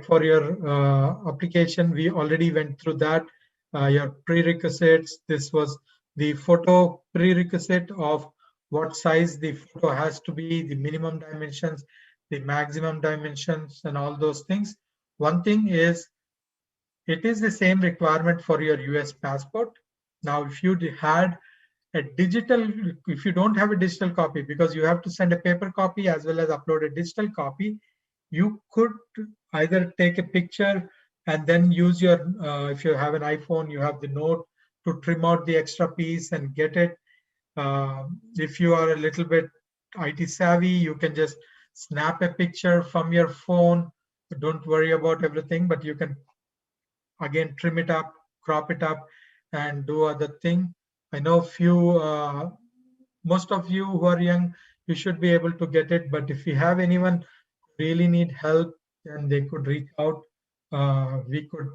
for your application. We already went through that. Your prerequisites, this was the photo prerequisite of what size the photo has to be, the minimum dimensions, the maximum dimensions, and all those things. One thing is, it is the same requirement for your US passport. Now, if you had a digital, if you don't have a digital copy, because you have to send a paper copy as well as upload a digital copy, you could either take a picture and then use your, if you have an iPhone, you have the note to trim out the extra piece and get it. If you are a little bit IT savvy, you can just snap a picture from your phone. Don't worry about everything, but you can again trim it up, crop it up, and do other thing. I know few, most of you who are young, you should be able to get it. But if you have anyone who really need help, then they could reach out. We could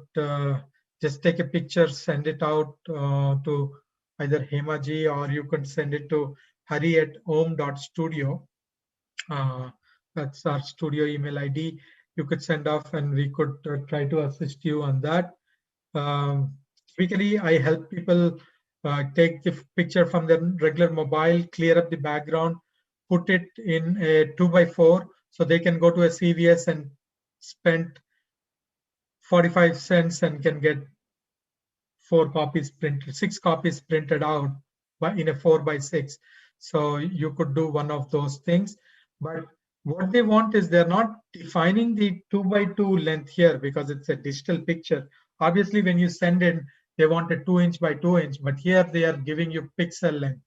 just take a picture, send it out to either Hemaji, or you could send it to hari@om.studio. Uh, that's our studio email ID. You could send off, and we could try to assist you on that. Typically, I help people take the picture from their regular mobile, clear up the background, put it in a 2x4, so they can go to a CVS and spend 45 cents and can get 6 copies printed out in a 4x6. So you could do one of those things. But what they want is, they're not defining the 2x2 length here because it's a digital picture. Obviously, when you send in, they want a 2" by 2", but here they are giving you pixel length.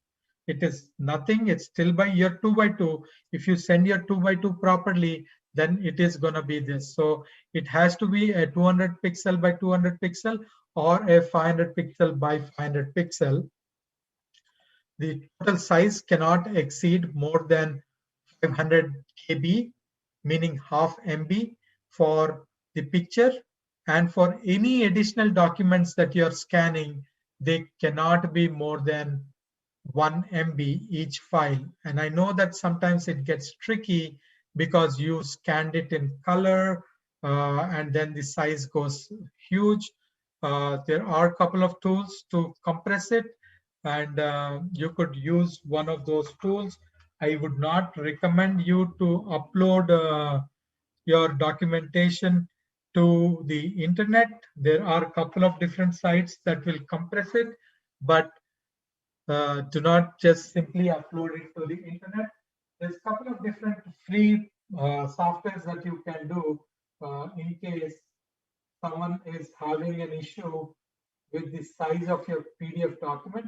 It is nothing. It's still by your 2x2. If you send your 2x2 properly, then it is going to be this. So it has to be a 200 pixel by 200 pixel or a 500 pixel by 500 pixel. The total size cannot exceed more than 500 KB, meaning half MB for the picture. And for any additional documents that you're scanning, they cannot be more than 1 MB each file. And I know that sometimes it gets tricky because you scanned it in color and then the size goes huge. There are a couple of tools to compress it, and you could use one of those tools. I would not recommend you to upload your documentation to the internet. There are a couple of different sites that will compress it, but do not just simply upload it to the internet. There's a couple of different free softwares that you can do in case someone is having an issue with the size of your PDF document.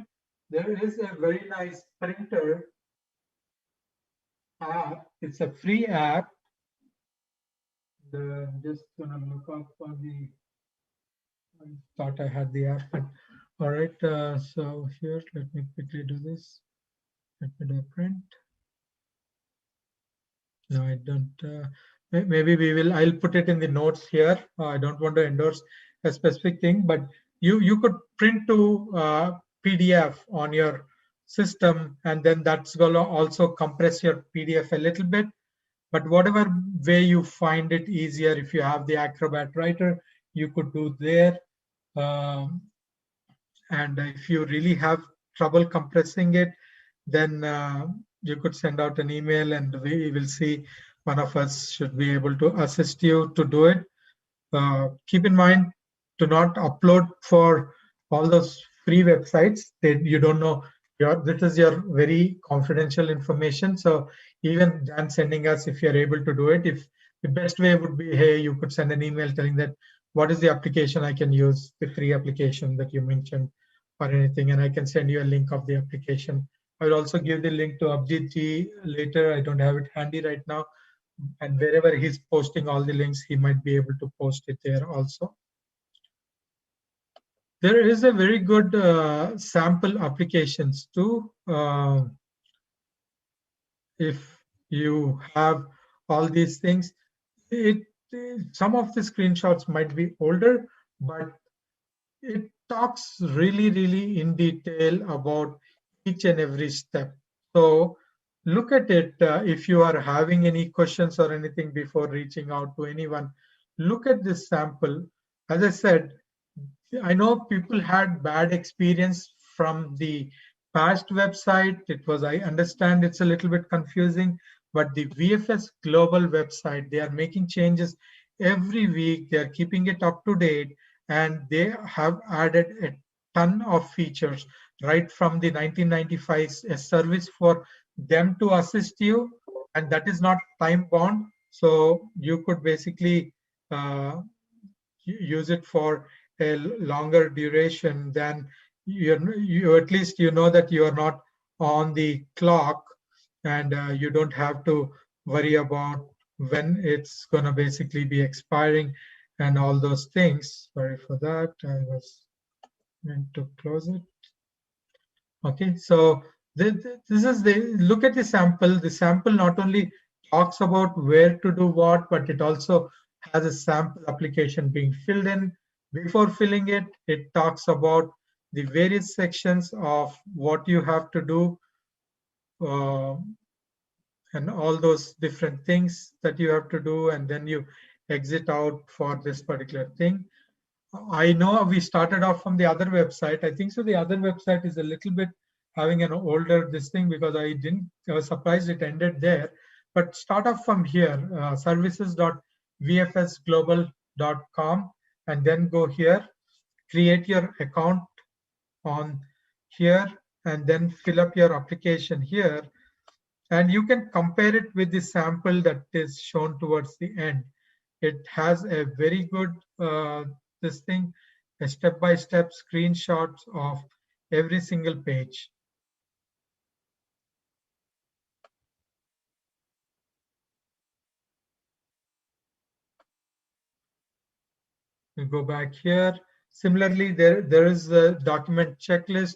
There is a very nice printer app. It's a free app. I'm just gonna look up on the. I thought I had the app, but all right. So here, let me quickly do this. Let me do a print. No, I don't. Maybe we will. I'll put it in the notes here. I don't want to endorse a specific thing, but you could print to PDF on your system, and then that's gonna also compress your PDF a little bit. But whatever way you find it easier, if you have the Acrobat Writer, you could do there. And if you really have trouble compressing it, then you could send out an email, and we will see. One of us should be able to assist you to do it. Keep in mind to not upload for all those free websites that you don't know. This is your very confidential information. So even than sending us, if you're able to do it, if the best way would be, hey, you could send an email telling that what is the application I can use, the free application that you mentioned or anything, and I can send you a link of the application. I will also give the link to Abhijit ji later. I don't have it handy right now. And wherever he's posting all the links, he might be able to post it there also. There is a very good sample applications too. If you have all these things, some of the screenshots might be older, but it talks really in detail about each and every step. So look at it. If you are having any questions or anything before reaching out to anyone, look at this sample. As I said, I know people had bad experience from the past website, I understand it's a little bit confusing, but the VFS Global website, they are making changes every week. They are keeping it up to date, and they have added a ton of features right from the 1995 a service for them to assist you, and that is not time bound. So you could basically uh, use it for a longer duration than you at least you know that you are not on the clock, and you don't have to worry about when it's going to basically be expiring and all those things. Sorry for that, I was meant to close it. Okay, so this is the look at the sample. The sample not only talks about where to do what, but it also has a sample application being filled in. Before filling it, it talks about the various sections of what you have to do, uh, and all those different things that you have to do, and then you exit out for this particular thing. I know we started off from the other website. I think so. The other website is a little bit having an older this thing because I was surprised it ended there. But start off from here, services.vfsglobal.com, and then go here, create your account on here, and then fill up your application here. And you can compare it with the sample that is shown towards the end. It has a very good this thing, a step-by-step screenshots of every single page. We go back here. Similarly, there is a document checklist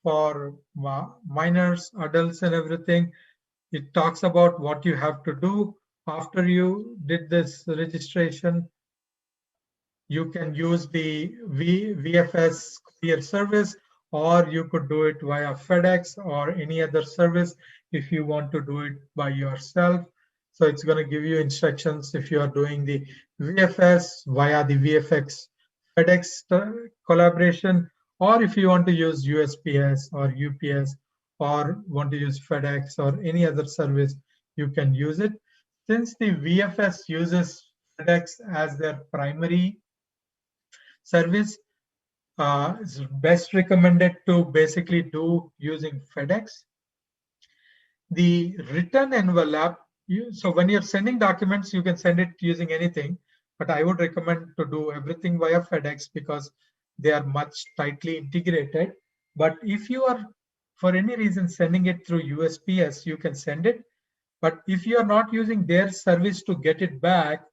for minors, adults, and everything. It talks about what you have to do after you did this registration. You can use the VFS courier service, or you could do it via FedEx or any other service if you want to do it by yourself. So it's going to give you instructions if you are doing the VFS via the VFX FedEx collaboration, or if you want to use USPS or UPS, or want to use FedEx or any other service, you can use it. Since the VFS uses FedEx as their primary service, is best recommended to basically do using FedEx. The return envelope, so when you're sending documents, you can send it using anything, but I would recommend to do everything via FedEx because they are much tightly integrated. But if you are, for any reason, sending it through USPS, you can send it. But if you are not using their service to get it back,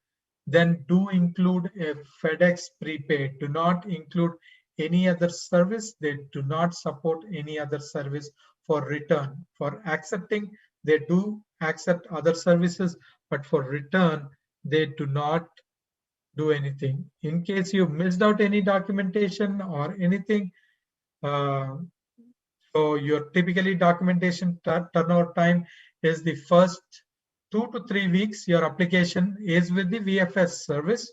then do include a FedEx prepaid. Do not include any other service. They do not support any other service for return. For accepting, they do accept other services, but for return, they do not do anything. In case you missed out any documentation or anything, uh, so your typically documentation turnover time is the first 2 to 3 weeks. Your application is with the VFS service,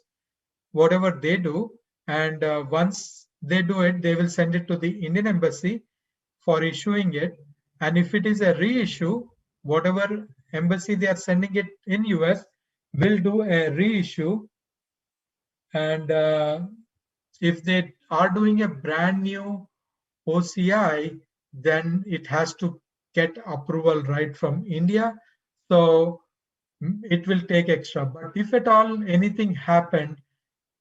whatever they do. And once they do it, they will send it to the Indian Embassy for issuing it. And if it is a reissue, whatever embassy they are sending it in US will do a reissue. And if they are doing a brand new OCI, then it has to get approval right from India. So it will take extra. But if at all anything happened,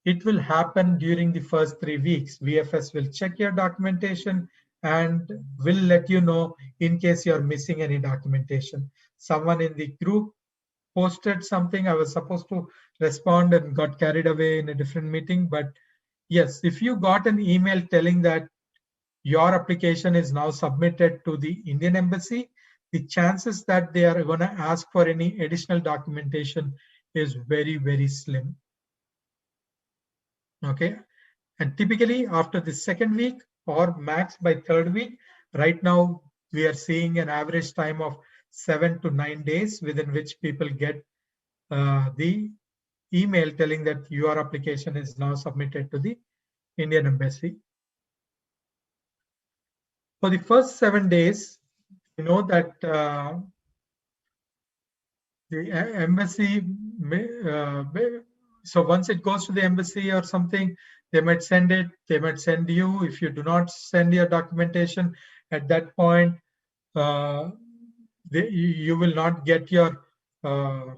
it will happen during the first 3 weeks. VFS will check your documentation and will let you know in case you're missing any documentation. Someone in the group posted something. I was supposed to respond and got carried away in a different meeting. But yes, if you got an email telling that your application is now submitted to the Indian Embassy, the chances that they are going to ask for any additional documentation is very, very slim. Okay. And typically after the second week or max by third week, right now we are seeing an average time of 7 to 9 days within which people get the email telling that your application is now submitted to the Indian Embassy. For the first 7 days, you know that the embassy so once it goes to the embassy or something, they might send it, they might send you. If you do not send your documentation at that point, uh, you will not get your uh,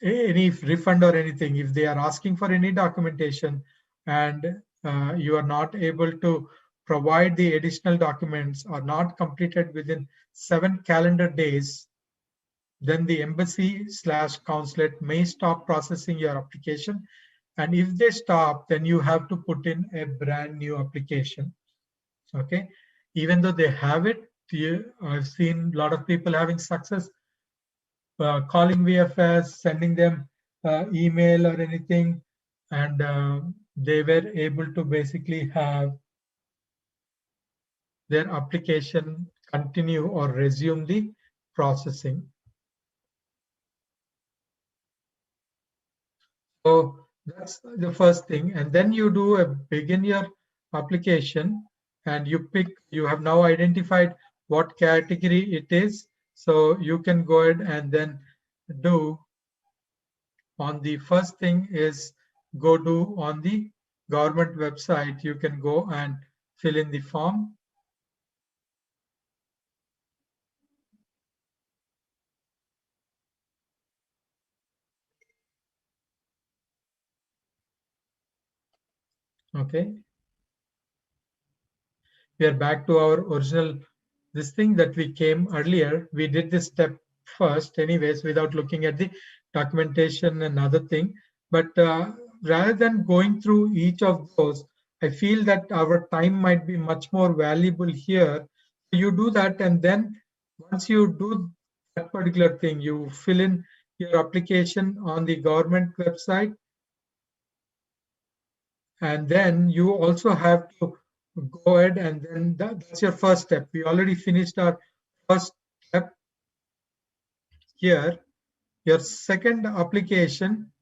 any refund or anything. If they are asking for any documentation and you are not able to provide the additional documents or not completed within 7 calendar days, then the embassy/consulate may stop processing your application. And if they stop, then you have to put in a brand new application. Okay. Even though they have it, I've seen a lot of people having success calling VFS, sending them email or anything, and they were able to basically have their application continue or resume the processing. So that's the first thing. And then you do a begin your application and you have now identified what category it is. So you can go ahead and then do on the first thing is go to on the government website. You can go and fill in the form. Okay. We are back to our original this thing that we came earlier. We did this step first anyways without looking at the documentation and other thing. But rather than going through each of those, I feel that our time might be much more valuable here. You do that, and then once you do that particular thing, you fill in your application on the government website, and then you also have to go ahead and then that's your first step. We already finished our first step here. Your second application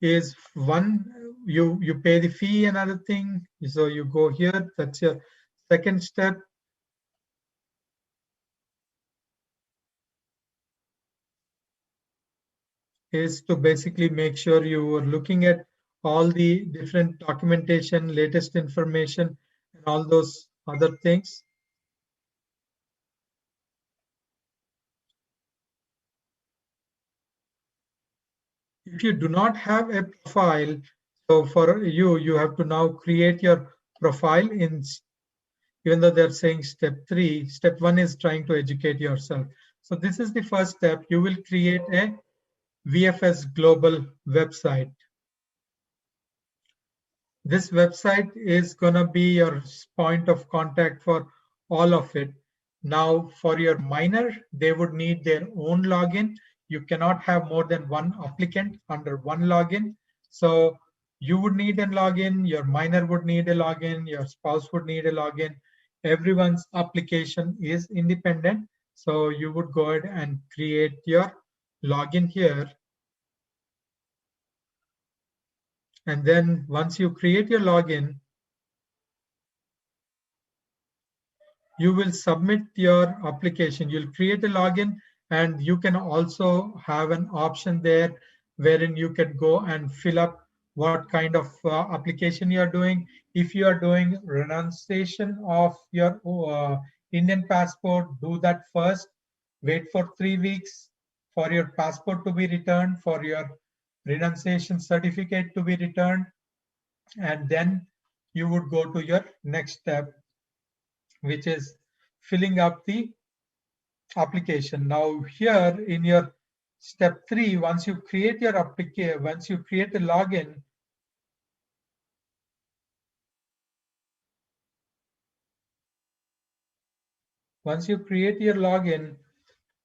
is one, you pay the fee and other thing. So you go here, that's your second step. Is to basically make sure you are looking at all the different documentation, latest information, and all those other things. If you do not have a profile, so for you, you have to now create your profile in, even though they're saying step 3, step 1 is trying to educate yourself. So this is the first step. You will create a VFS Global website. This website is going to be your point of contact for all of it. Now, for your minor, they would need their own login. You cannot have more than one applicant under one login. So you would need a login, your minor would need a login, your spouse would need a login. Everyone's application is independent. So you would go ahead and create your login here. And then once you create your login, you will submit your application. You'll create a login, and you can also have an option there wherein you can go and fill up what kind of application you are doing. If you are doing renunciation of your Indian passport, do that first. Wait for 3 weeks for your passport to be returned, for your renunciation certificate to be returned, and then you would go to your next step, which is filling up the application. Now here in your step 3, once you create your application, once you create a login,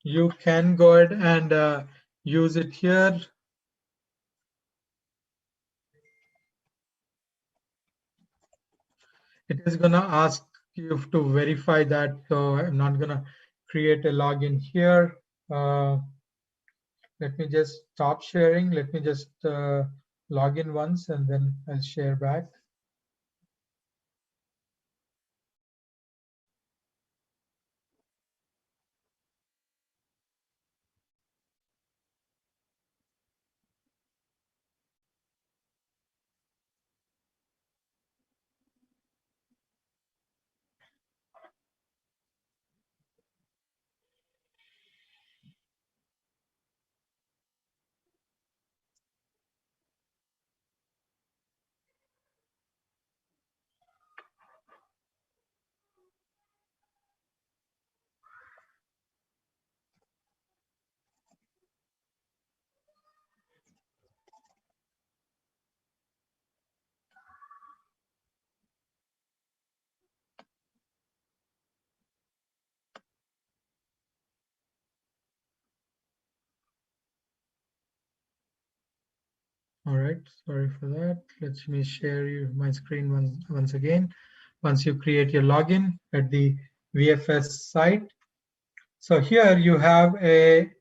you can go ahead and use it here. It is going to ask you to verify that. So I'm not going to create a login here. Let me just stop sharing. Let me just log in once and then I'll share back. All right, sorry for that. Let me share you my screen once again. Once you create your login at the VFS site, so here you have a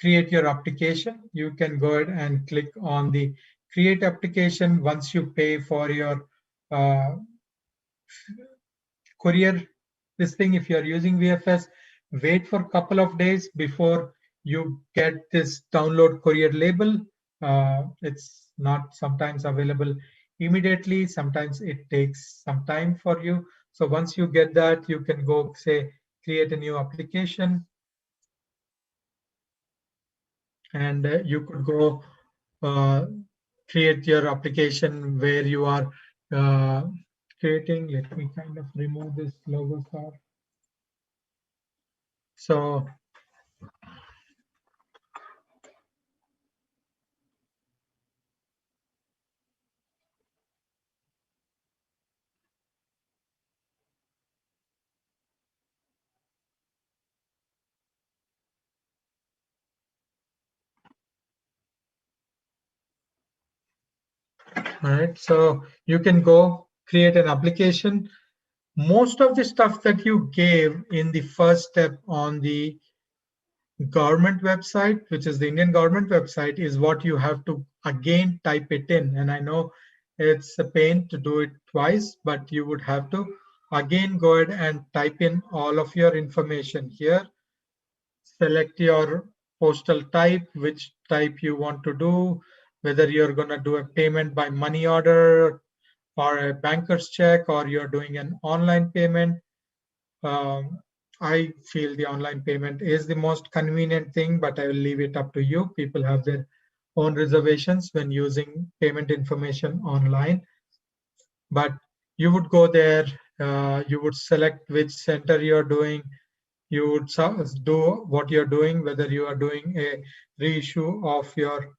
create your application. You can go ahead and click on the create application once you pay for your uh, courier. This thing, if you're using VFS, wait for a couple of days before you get this download courier label. It's not sometimes available immediately. Sometimes it takes some time for you. So once you get that, you can go say create a new application, and you could go uh, create your application where you are uh, creating. Let me kind of remove this logo star. So, all right, so you can go create an application. Most of the stuff that you gave in the first step on the government website, which is the Indian government website, is what you have to again type it in. And I know it's a pain to do it twice, but you would have to again go ahead and type in all of your information here. Select your postal type, which type you want to do, whether you're going to do a payment by money order or a banker's check, or you're doing an online payment. Um, I feel the online payment is the most convenient thing, but I will leave it up to you. People have their own reservations when using payment information online. But you would go there, you would select which center you're doing, you would do what you're doing, whether you are doing a reissue of your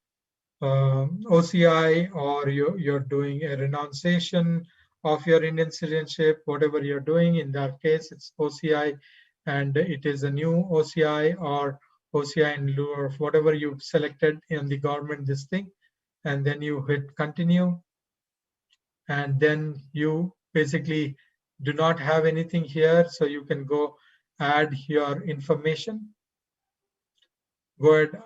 OCI, or you're doing a renunciation of your Indian citizenship, whatever you're doing. In that case, it's OCI, and it is a new OCI or OCI in lieu of whatever you've selected in the government this thing. And then you hit continue, and then you basically do not have anything here. So you can go add your information. Go ahead,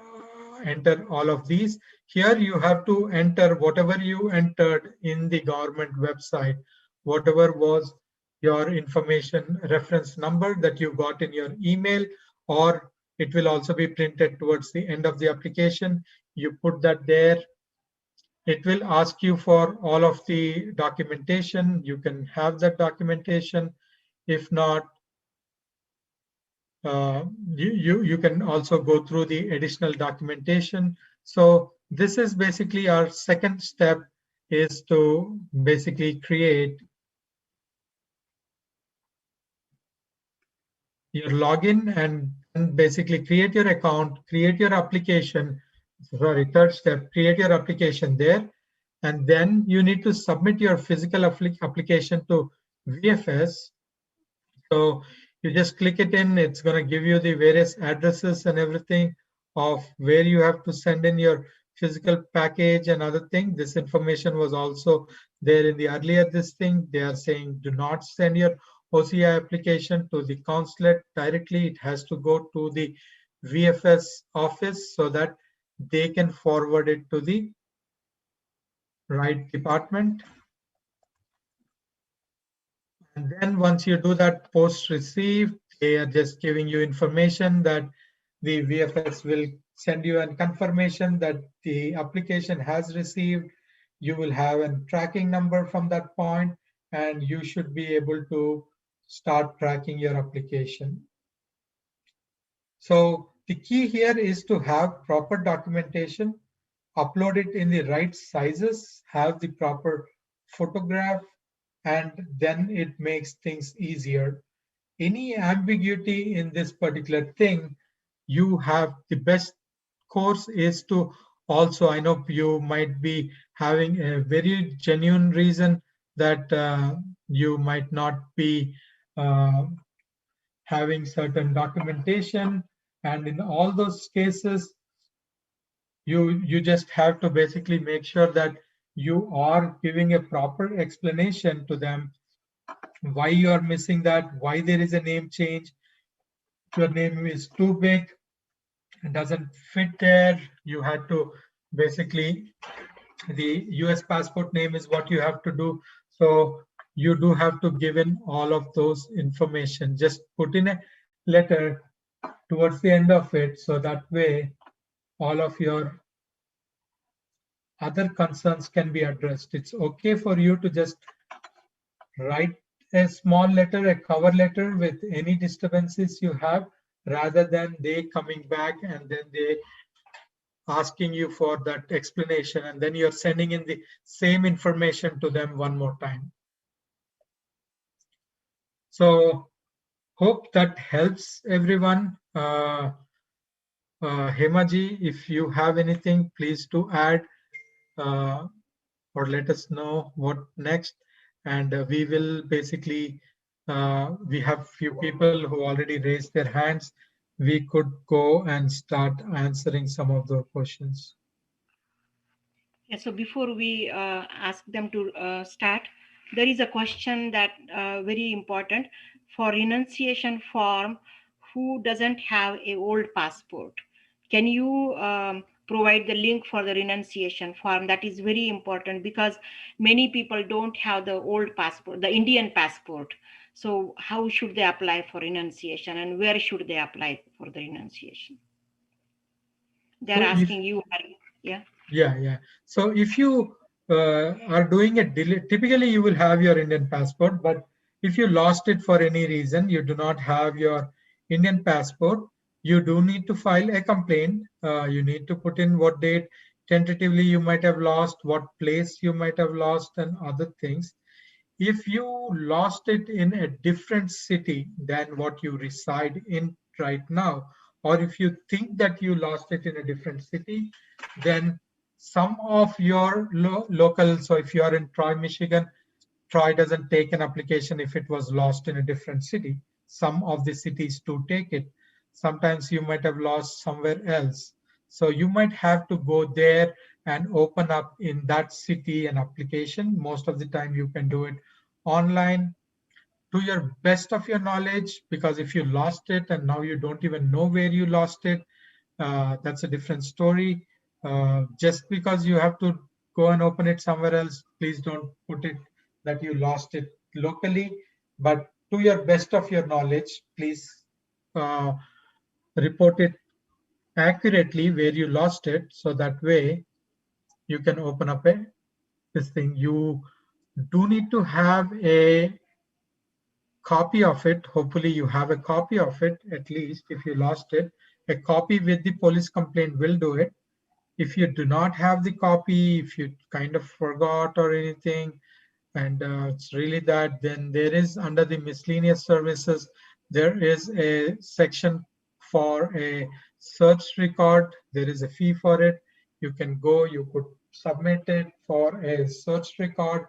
enter all of these. Here you have to enter whatever you entered in the government website, whatever was your information reference number that you got in your email, or it will also be printed towards the end of the application. You put that there. It will ask you for all of the documentation. You can have that documentation. If not, you can also go through the additional documentation. So this is basically our second step, is to basically create your login and basically create your account, create your application. Sorry, third step, create your application there. And then you need to submit your physical application to VFS. So you just click it in, it's going to give you the various addresses and everything of where you have to send in your physical package and other thing. This information was also there in the earlier this thing. They are saying do not send your OCI application to the consulate directly. It has to go to the VFS office so that they can forward it to the right department. And then once you do that post receive, they are just giving you information that the VFS will send you a confirmation that the application has received. You will have a tracking number from that point, and you should be able to start tracking your application. So the key here is to have proper documentation, upload it in the right sizes, have the proper photograph, and then it makes things easier. Any ambiguity in this particular thing, you have the best course is to also, I know you might be having a very genuine reason that you might not be uh, having certain documentation, and in all those cases You just have to basically make sure that you are giving a proper explanation to them why you are missing that, why there is a name change. Your name is too big, it doesn't fit there. You had to basically, the US passport name is what you have to do. So you do have to give in all of those information. Just put in a letter towards the end of it, so that way all of your other concerns can be addressed. It's okay for you to just write a small letter, a cover letter with any disturbances you have, rather than they coming back and then they asking you for that explanation, and then you're sending in the same information to them one more time. So hope that helps everyone. Hemaji, if you have anything, please do add, uh, or let us know what next. And we will basically, we have few people who already raised their hands. We could go and start answering some of the questions. Yeah, so before we ask them to start, there is a question that very important for renunciation form. Who doesn't have a old passport? Can you provide the link for the renunciation form? That is very important because many people don't have the old passport, the Indian passport. So how should they apply for renunciation, and where should they apply for the renunciation? They're So if asking you, yeah. Yeah. So if you are doing a delay, typically you will have your Indian passport, but if you lost it for any reason, you do not have your Indian passport, you do need to file a complaint. You need to put in what date tentatively you might have lost, what place you might have lost, and other things. If you lost it in a different city than what you reside in right now, or if you think that you lost it in a different city, then some of your local, so if you are in Troy, Michigan, Troy doesn't take an application if it was lost in a different city. Some of the cities do take it. Sometimes you might have lost somewhere else. So you might have to go there and open up in that city an application. Most of the time you can do it online to your best of your knowledge, because if you lost it and now you don't even know where you lost it, that's a different story. Just because you have to go and open it somewhere else, please don't put it that you lost it locally, but to your best of your knowledge, please uh, report it accurately where you lost it, so that way you can open up this thing. You do need to have a copy of it. Hopefully you have a copy of it, at least if you lost it. A copy with the police complaint will do it. If you do not have the copy, if you kind of forgot or anything, and it's really that, then there is, under the miscellaneous services, there is a section for a search record. There is a fee for it. You can go, you could submit it for a search record.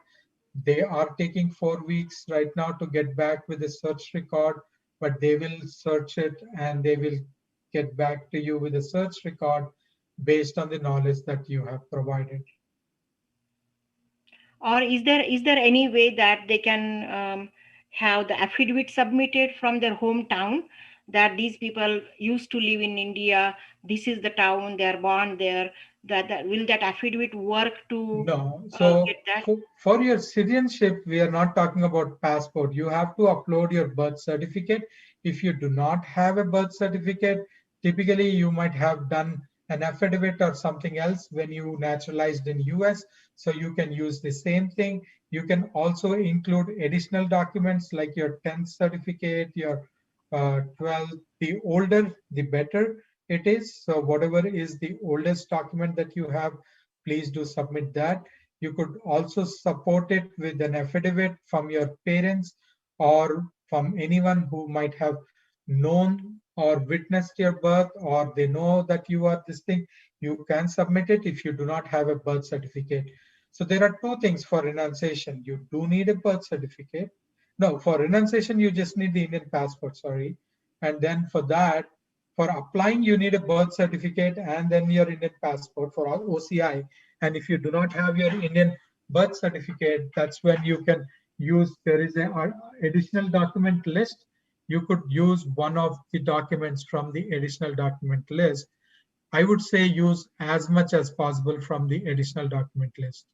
They are taking 4 weeks right now to get back with a search record, but they will search it and they will get back to you with a search record based on the knowledge that you have provided. Or is there any way that they can have the affidavit submitted from their hometown that these people used to live in India, this is the town, they are born there, that will that affidavit work to No. get So that? for your citizenship, we are not talking about passport. You have to upload your birth certificate. If you do not have a birth certificate, typically you might have done an affidavit or something else when you naturalized in US. So you can use the same thing. You can also include additional documents like your 10th certificate, your 12th. The older, the better it is. So whatever is the oldest document that you have, please do submit that. You could also support it with an affidavit from your parents or from anyone who might have known or witnessed your birth, or they know that you are this thing. You can submit it if you do not have a birth certificate. So there are two things for renunciation. You do need a birth certificate. No, for renunciation, you just need the Indian passport, sorry. And then for that, for applying, you need a birth certificate and then your Indian passport for OCI. And if you do not have your Indian birth certificate, that's when you can use, there is a additional document list. You could use one of the documents from the additional document list. I would say use as much as possible from the additional document list.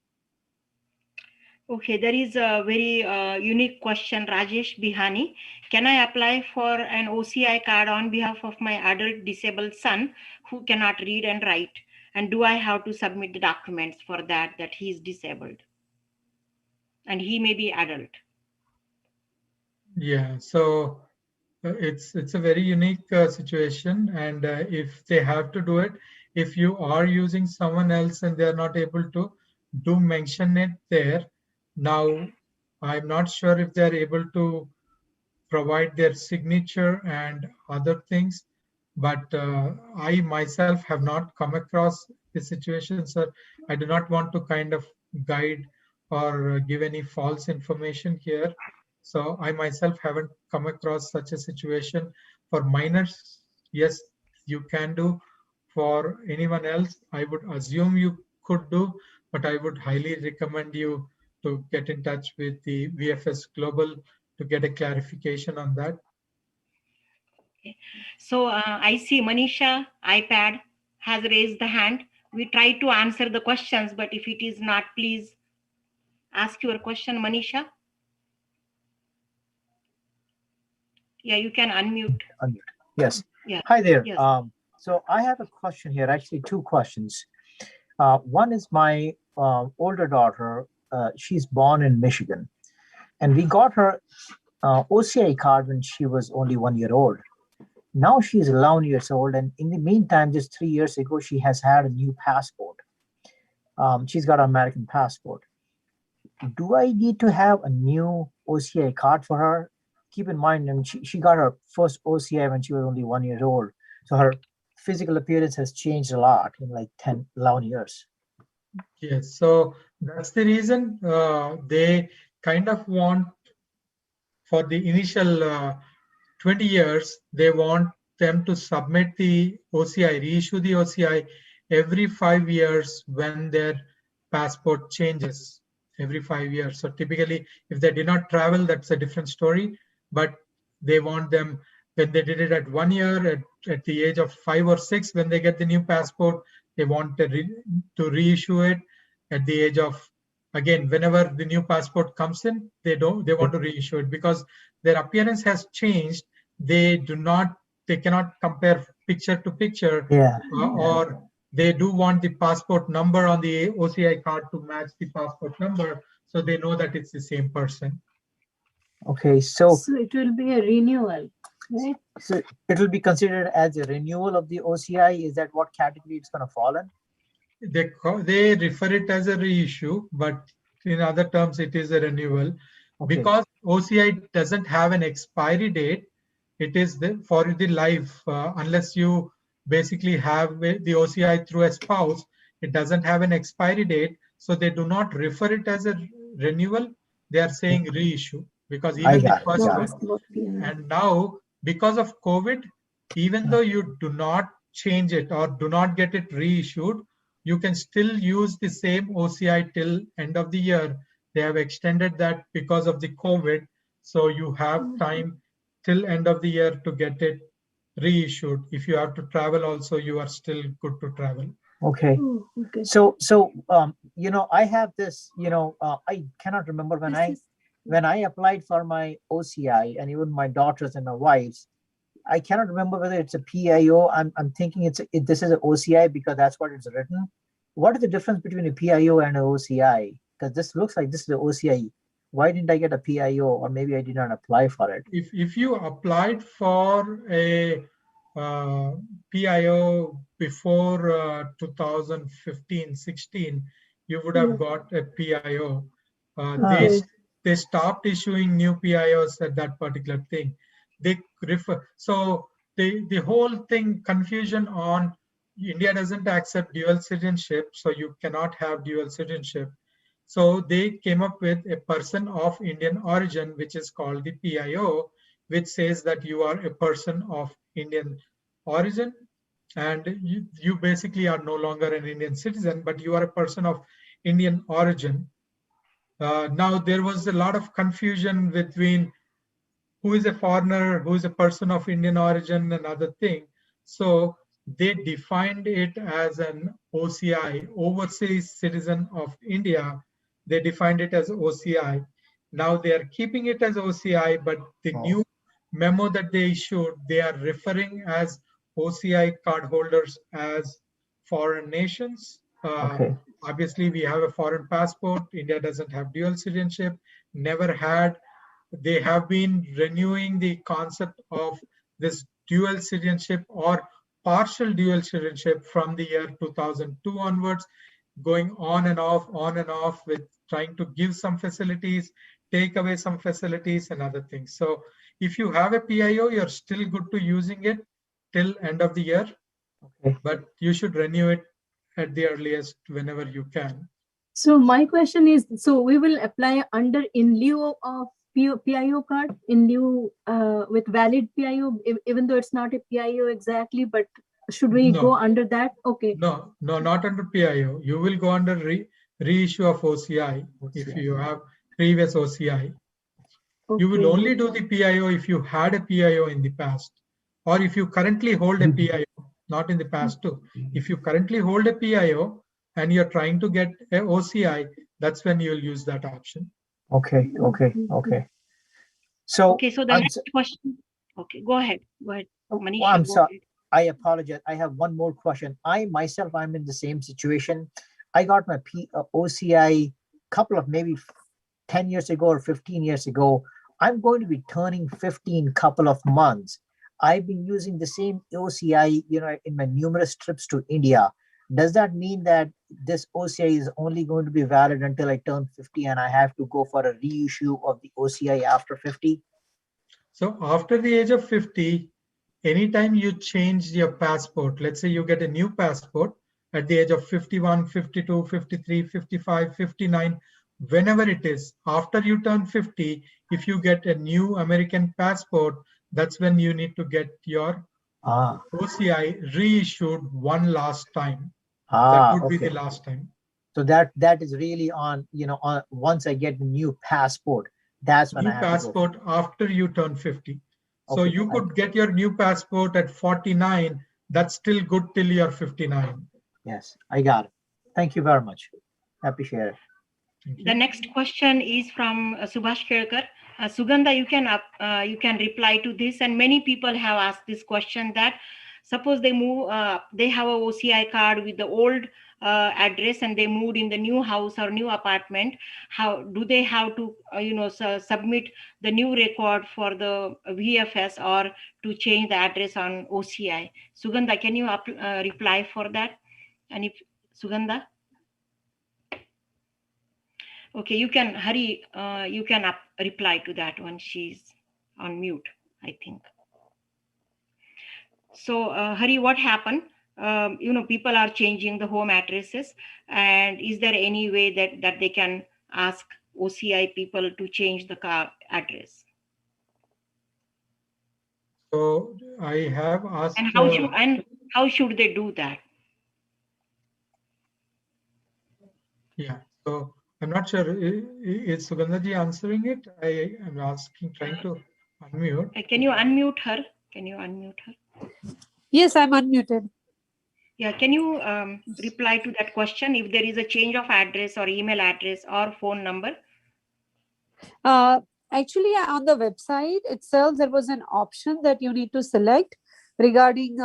Okay, there is a very unique question, Rajesh Bihani. Can I apply for an OCI card on behalf of my adult disabled son who cannot read and write? And do I have to submit the documents for that he is disabled? And he may be adult. Yeah, so it's a very unique situation, and if they have to do it, if you are using someone else and they're not able to, do mention it there. Now, I'm not sure if they're able to provide their signature and other things, but I myself have not come across the situation, so I do not want to kind of guide or give any false information here. So I myself haven't come across such a situation. For minors, yes, you can do. For anyone else, I would assume you could do, but I would highly recommend you to get in touch with the VFS Global to get a clarification on that. Okay. So I see Manisha iPad has raised the hand. We try to answer the questions, but if it is not, please ask your question, Manisha. Yeah, you can unmute. Yes. Yeah. Hi there. Yes. So I have a question here, actually two questions. One is my older daughter, she's born in Michigan, and we got her OCI card when she was only 1 year old. Now she's 11 years old, and in the meantime, just 3 years ago, she has had a new passport. She's got an American passport. Do I need to have a new OCI card for her? Keep in mind, she got her first OCI when she was only 1 year old. So her physical appearance has changed a lot in like 10, 11 years. Yes, so that's the reason they kind of want, for the initial 20 years, they want them to submit the OCI, reissue the OCI every 5 years when their passport changes, every 5 years. So typically, if they did not travel, that's a different story. But they want them, when they did it at 1 year, at the age of 5 or 6, when they get the new passport, they want to reissue it at the age of, again, whenever the new passport comes in, they want to reissue it because their appearance has changed. They cannot compare picture to picture, or they do want the passport number on the OCI card to match the passport number, so they know that it's the same person. Okay, so it will be a renewal, right? So it will be considered as a renewal of the OCI. Is that what category it's going to fall in? They refer it as a reissue, but in other terms, it is a renewal. Okay. Because OCI doesn't have an expiry date. It is for the life, unless you basically have the OCI through a spouse, it doesn't have an expiry date. So they do not refer it as a renewal. They are saying reissue, because even the first one. And now, because of COVID, even though you do not change it or do not get it reissued, you can still use the same OCI till end of the year. They have extended that because of the COVID. So you have time till end of the year to get it reissued. If you have to travel also, you are still good to travel. Okay. Okay. So I have this, I cannot remember when I applied for my OCI, and even my daughters and my wife's, I cannot remember whether it's a PIO. I'm thinking this is an OCI because that's what it's written. What is the difference between a PIO and an OCI? Because this looks like this is an OCI. Why didn't I get a PIO, or maybe I did not apply for it? If you applied for a PIO before 2015-16, you would have got a PIO. They stopped issuing new PIOs at that particular thing. They refer, so the whole thing, confusion on India doesn't accept dual citizenship, so you cannot have dual citizenship. So they came up with a person of Indian origin, which is called the PIO, which says that you are a person of Indian origin, and you basically are no longer an Indian citizen, but you are a person of Indian origin. Now, there was a lot of confusion between who is a foreigner, who is a person of Indian origin, and other thing. So they defined it as an OCI, overseas citizen of India. They defined it as OCI. Now they are keeping it as OCI, but the new memo that they issued, they are referring as OCI cardholders as foreign nations. Obviously, we have a foreign passport. India doesn't have dual citizenship, never had. They have been renewing the concept of this dual citizenship or partial dual citizenship from the year 2002 onwards, going on and off with trying to give some facilities, take away some facilities and other things. So if you have a PIO, you're still good to using it till end of the year, but you should renew it at the earliest whenever you can. So my question is, so we will apply under in lieu of PIO card, in lieu with valid PIO, even though it's not a PIO exactly, but should we go under that? Okay. No, not under PIO. You will go under reissue of OCI if you have previous OCI. Okay. You will only do the PIO if you had a PIO in the past, or if you currently hold a PIO, not in the past too. If you currently hold a PIO and you're trying to get a OCI, that's when you'll use that option. Okay. So the next question. Okay, go ahead. Manisha, I'm sorry. I apologize. I have one more question. I'm in the same situation. I got my OCI couple of maybe 10 years ago or 15 years ago. I'm going to be turning 50 in a couple of months. I've been using the same OCI, in my numerous trips to India. Does that mean that this OCI is only going to be valid until I turn 50 and I have to go for a reissue of the OCI after 50? So after the age of 50, anytime you change your passport, let's say you get a new passport at the age of 51, 52, 53, 55, 59, whenever it is, after you turn 50, if you get a new American passport, that's when you need to get your OCI reissued one last time. That would be the last time. So that is really on, on once I get the new passport, that's when I have passport to go. After you turn 50. So you could get your new passport at 49. That's still good till you're 59. Yes, I got it. Thank you very much. I appreciate it. The next question is from Subhash Kelkar. Sugandha, you can reply to this, and many people have asked this question that suppose they move, they have a OCI card with the old address and they moved in the new house or new apartment. How do they have to, submit the new record for the VFS or to change the address on OCI? Sugandha, can you reply for that? And if Sugandha? Okay, you can, Hari, you can reply to that when she's on mute, I think. So, Hari, what happened? People are changing the home addresses, and is there any way that they can ask OCI people to change the car address? So I have asked. And how should they do that? Yeah. So I'm not sure. Is Sugandhaji answering it? I am trying to unmute. Can you unmute her? Yes, I'm unmuted. Yeah, can you reply to that question if there is a change of address or email address or phone number? Actually, on the website itself, there was an option that you need to select regarding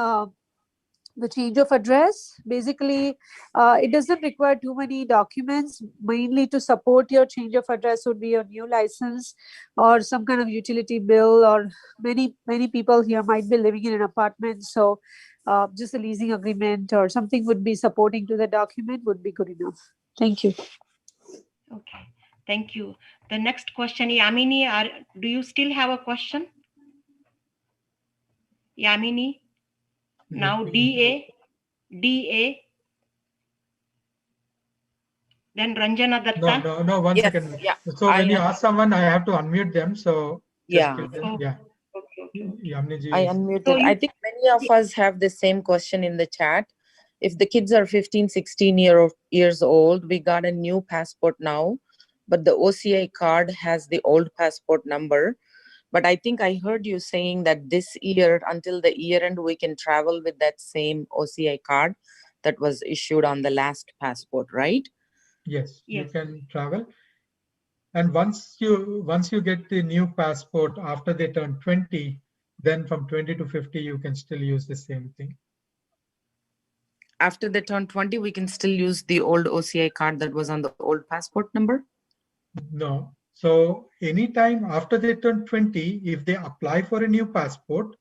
the change of address. Basically, it doesn't require too many documents. Mainly to support your change of address would be your new license or some kind of utility bill, or many people here might be living in an apartment. So just a leasing agreement or something would be supporting to the document would be good enough. Thank you. Okay, thank you. The next question, Yamini, do you still have a question? Yamini? Now DA, then Ranjana Datta. No, one second. Yeah. So when you ask someone, I have to unmute them. So yeah. Yamini ji I is- unmuted. So I think many of us have the same question in the chat. If the kids are 15, 16 years old, we got a new passport now, but the OCI card has the old passport number. But I think I heard you saying that this year, until the year end, we can travel with that same OCI card that was issued on the last passport, right? Yes, you Yes. can travel. And once you get the new passport after they turn 20, then from 20 to 50, you can still use the same thing. After they turn 20, we can still use the old OCI card that was on the old passport number? No. So anytime after they turn 20, if they apply for a new passport,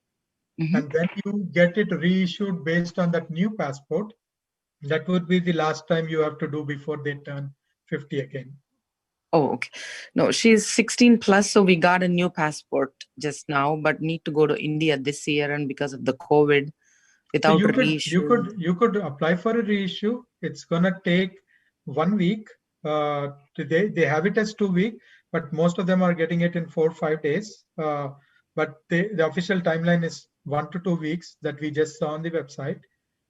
and then you get it reissued based on that new passport, that would be the last time you have to do before they turn 50 again. Oh, okay. No, she's 16 plus, so we got a new passport just now, but need to go to India this year, and because of the COVID, So without you could apply for a reissue. It's gonna take 1 week. They have it as 2 week, but most of them are getting it in 4 or 5 days. But the official timeline is 1 to 2 weeks that we just saw on the website.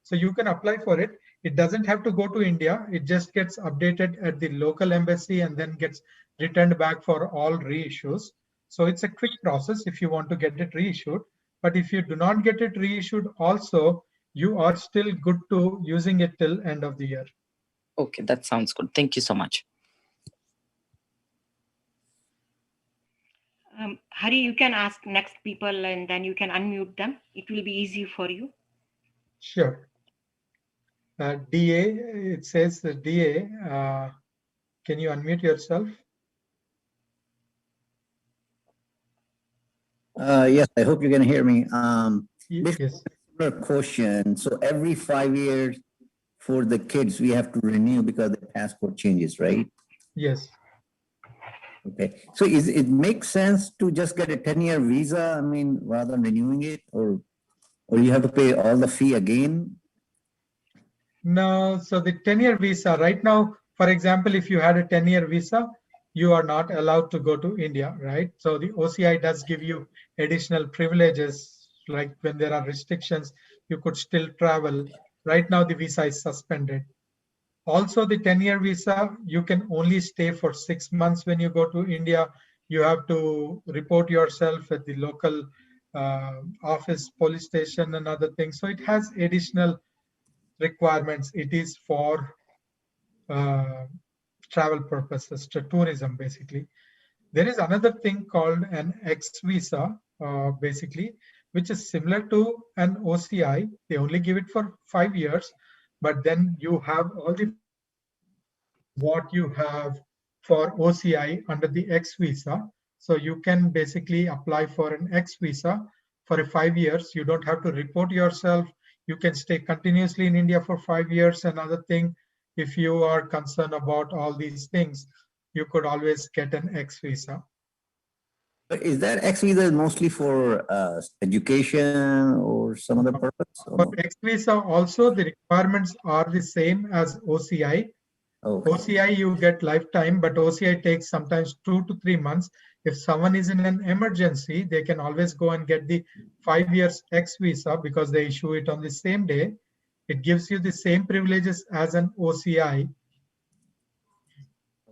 So you can apply for it. It doesn't have to go to India. It just gets updated at the local embassy and then gets returned back for all reissues. So it's a quick process if you want to get it reissued. But if you do not get it reissued also, you are still good to using it till end of the year. Okay, that sounds good. Thank you so much. Hari, you can ask next people and then you can unmute them. It will be easy for you. Sure. DA, it says DA, can you unmute yourself? Yes, I hope you can hear me. Yes. Similar question. So every 5 years for the kids, we have to renew because the passport changes, right? Yes. Okay. So it makes sense to just get a 10-year visa, I mean, rather than renewing it, or you have to pay all the fee again? No, so the 10-year visa right now, for example, if you had a 10-year visa, you are not allowed to go to India, right? So the OCI does give you additional privileges, like when there are restrictions, you could still travel. Right now, the visa is suspended. Also, the 10-year visa, you can only stay for 6 months when you go to India. You have to report yourself at the local office, police station, and other things. So it has additional requirements. It is for travel purposes, to tourism, basically. There is another thing called an X visa, basically, which is similar to an OCI. They only give it for 5 years, but then you have all the what you have for OCI under the X visa. So you can basically apply for an X visa for 5 years. You don't have to report yourself. You can stay continuously in India for 5 years. Another thing, if you are concerned about all these things, you could always get an X visa. But is that X visa mostly for education or some other purpose? Or For no? X visa also, the requirements are the same as OCI. Okay. OCI you get lifetime, but OCI takes sometimes 2 to 3 months. If someone is in an emergency, they can always go and get the 5 years X visa because they issue it on the same day. It gives you the same privileges as an OCI,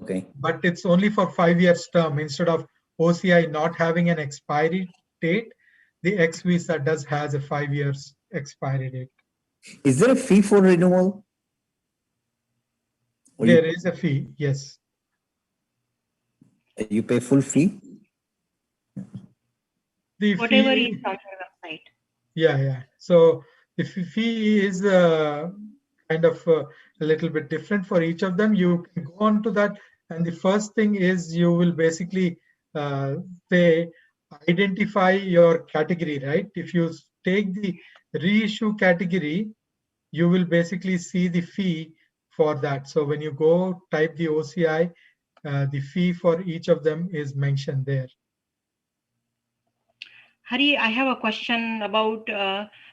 Okay. but it's only for 5 years term. Instead of OCI not having an expiry date, the X visa does has a 5 years expiry date. Is there a fee for renewal? Or There is a fee, yes. you pay full fee? The Whatever fee, is on your website. yeah. So the fee is kind of a little bit different for each of them. You can go on to that, and the first thing is you will basically say identify your category, right? If you take the reissue category, you will basically see the fee for that. So when you go type the OCI, the fee for each of them is mentioned there. Hari, I have a question about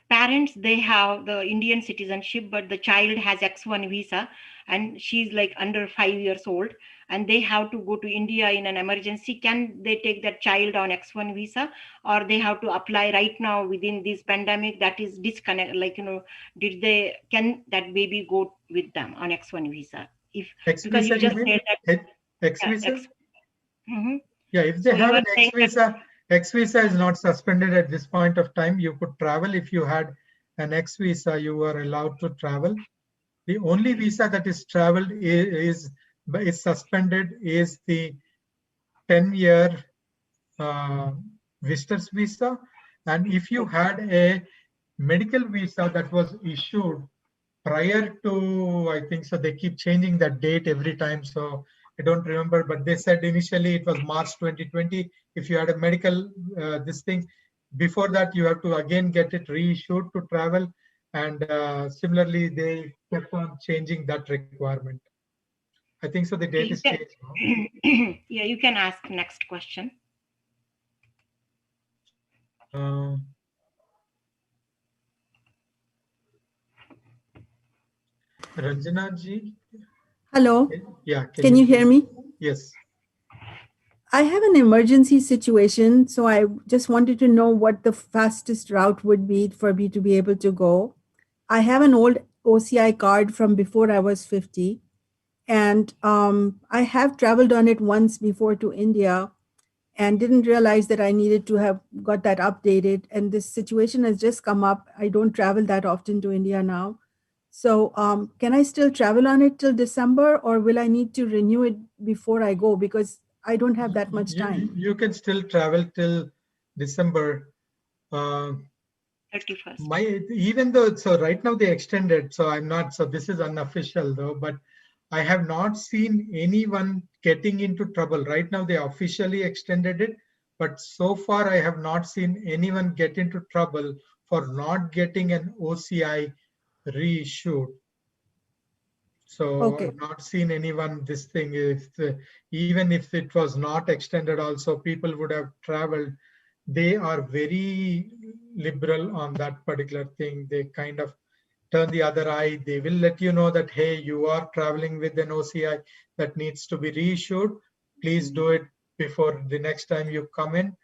parents. They have the Indian citizenship, but the child has X1 visa. and she's like under 5 years old, and they have to go to India in an emergency, can they take that child on X1 visa, or they have to apply right now within this pandemic that is disconnect, like, can that baby go with them on X1 visa? If X because you visa, you just mean? said that. X Yeah, visa? Mhm. Yeah, if they So you have are an saying that, X visa is not suspended at this point of time. You could travel if you had an X visa, you were allowed to travel. The only visa that is traveled is suspended is the 10-year visitor's visa. And if you had a medical visa that was issued prior to, I think so, they keep changing that date every time. So I don't remember, but they said initially it was March 2020. If you had a medical this thing, before that you have to again get it reissued to travel. And similarly, they kept on changing that requirement. I think so the date okay, is changed now. yeah, you can ask next question. Uh, Ranjana ji, Hello, yeah, can you hear me? Yes. I have an emergency situation, so I just wanted to know what the fastest route would be for me to be able to go. I have an old OCI card from before I was 50, and I have traveled on it once before to India and didn't realize that I needed to have got that updated. And this situation has just come up. I don't travel that often to India now. So can I still travel on it till December, or will I need to renew it before I go? Because I don't have that much time. You can still travel till December. Uh, 31st. Even though, so right now they extended, so I'm not, so this is unofficial though, but I have not seen anyone getting into trouble. Right now they officially extended it, but so far I have not seen anyone get into trouble for not getting an OCI reissued. So Okay. I've not seen anyone, this thing, even if it was not extended also, people would have traveled. They are very liberal on that particular thing. They kind of turn the other eye. They will let you know that, hey, you are traveling with an OCI that needs to be reissued. Please do it before the next time you come in.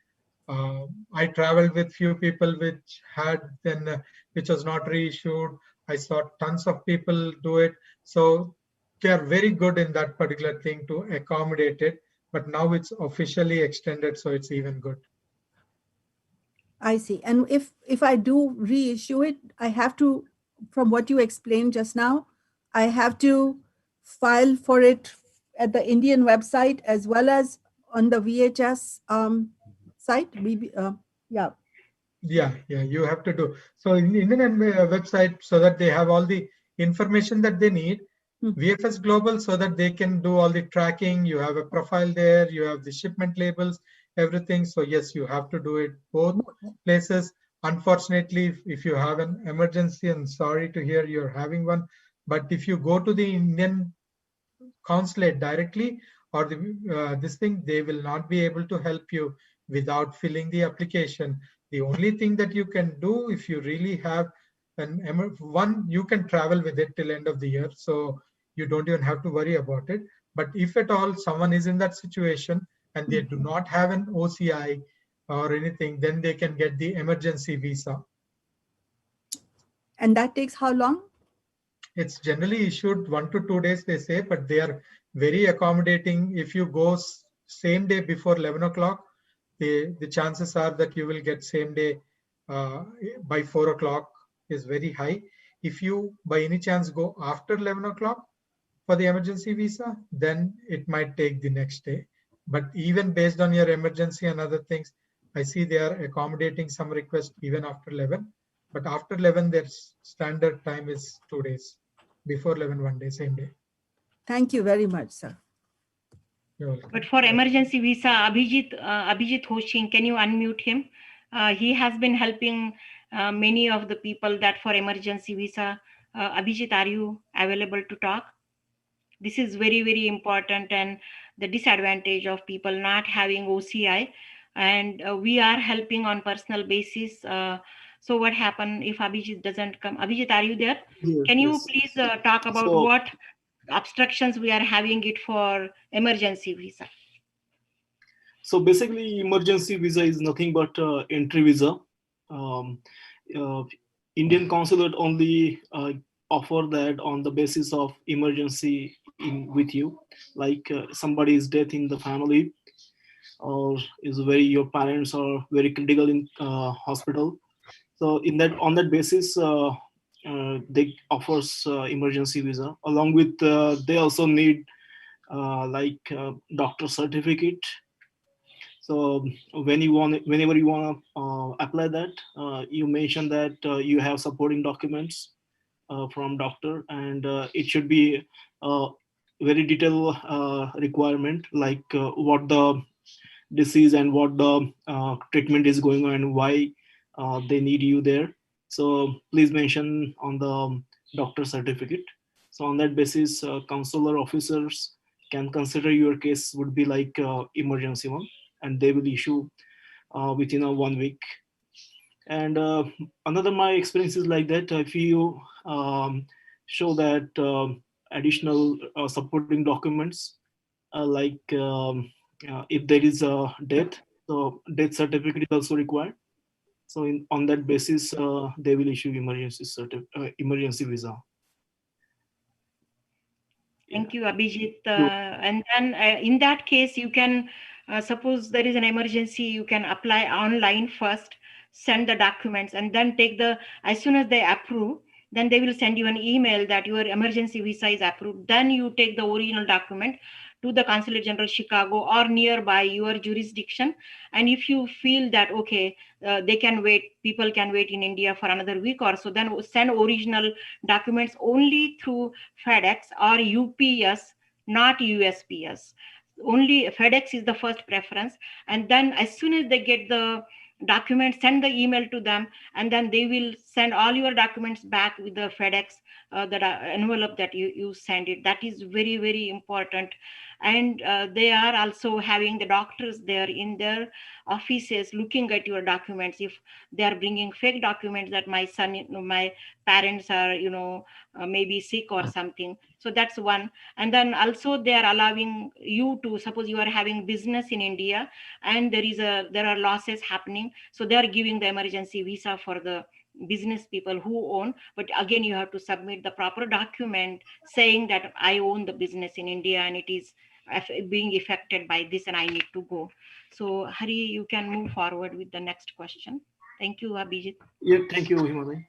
I traveled with few people which had then which was not reissued. I saw tons of people do it. So they are very good in that particular thing to accommodate it. But now it's officially extended, so it's even good. I see. And if I do reissue it, I have to, from what you explained just now, I have to file for it at the Indian website as well as on the VHS site. Yeah. Yeah, you have to do. So in Indian website, so that they have all the information that they need. VFS Global, so that they can do all the tracking. You have a profile there, you have the shipment labels, everything. So yes, you have to do it both places. Unfortunately, if you have an emergency, and sorry to hear you're having one, but if you go to the Indian consulate directly, or this thing, they will not be able to help you without filling the application. The only thing that you can do, if you really have one, you can travel with it till end of the year, so you don't even have to worry about it. But if at all someone is in that situation and they do not have an OCI or anything, then they can get the emergency visa. And that takes how long? It's generally issued 1 to 2 days, they say, but they are very accommodating. If you go same day before 11 o'clock, the chances are that you will get same day by 4 o'clock is very high. If you by any chance go after 11 o'clock for the emergency visa, then it might take the next day. But even based on your emergency and other things, I see they are accommodating some requests even after 11. But after 11, their standard time is 2 days. Before 11, 1 day, same day. Thank you very much, sir. You're welcome. But for emergency visa, Abhijit Hoshin, can you unmute him? He has been helping many of the people that for emergency visa. Abhijit, are you available to talk? This is very, very important, and the disadvantage of people not having OCI, and we are helping on personal basis. So what happened if Abhijit doesn't come? Abhijit, are you there? Yes, Can you yes. please talk about So, what obstructions we are having it for emergency visa? So basically, emergency visa is nothing but entry visa. Um, uh, Indian consulate only offer that on the basis of emergency with you, like somebody's death in the family, or is very your parents are very critical in hospital. So in that on that basis, they offers emergency visa. Along with they also need doctor certificate. So whenever you want to apply that, you mention that you have supporting documents from doctor, and it should be very detailed requirement, like what the disease and what the treatment is going on and why they need you there. So please mention on the doctor certificate. So on that basis, consular officers can consider your case would be like emergency one, and they will issue within a 1 week. And another my experience is like that, if you show that additional supporting documents, if there is a death, so death certificate is also required. So on that basis, they will issue emergency visa. Thank you, Abhijit. And then in that case, you can, suppose there is an emergency, you can apply online first, send the documents, and then take as soon as they approve, then they will send you an email that your emergency visa is approved. Then you take the original document to the Consulate General Chicago or nearby your jurisdiction. And if you feel that, okay, they can wait, people can wait in India for another week or so, then send original documents only through FedEx or UPS, not USPS. Only FedEx is the first preference. And then as soon as they get the document, send the email to them, and then they will send all your documents back with the FedEx, the envelope that you send it. That is very, very important. And they are also having the doctors there in their offices looking at your documents. If they are bringing fake documents that my son, my parents are, maybe sick or something. So that's one. And then also they are allowing you to, suppose you are having business in India and there are losses happening. So they are giving the emergency visa for the business people who own, but again, you have to submit the proper document saying that I own the business in India and it is being affected by this and I need to go. So Hari, you can move forward with the next question. Thank you, Abhijit. Yeah, thank you, Himalay.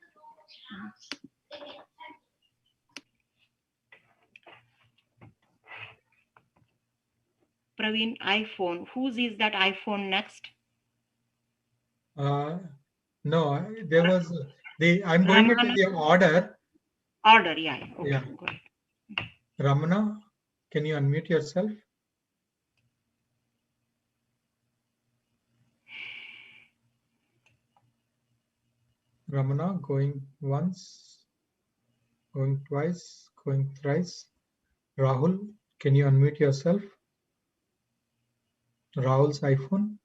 Praveen, iPhone. Whose is that iPhone next? No, there was I'm going into the order. Order, yeah. Okay, yeah. Go ahead. Ramana, can you unmute yourself? Ramana, going once, going twice, going thrice. Rahul, can you unmute yourself? Rahul's iPhone.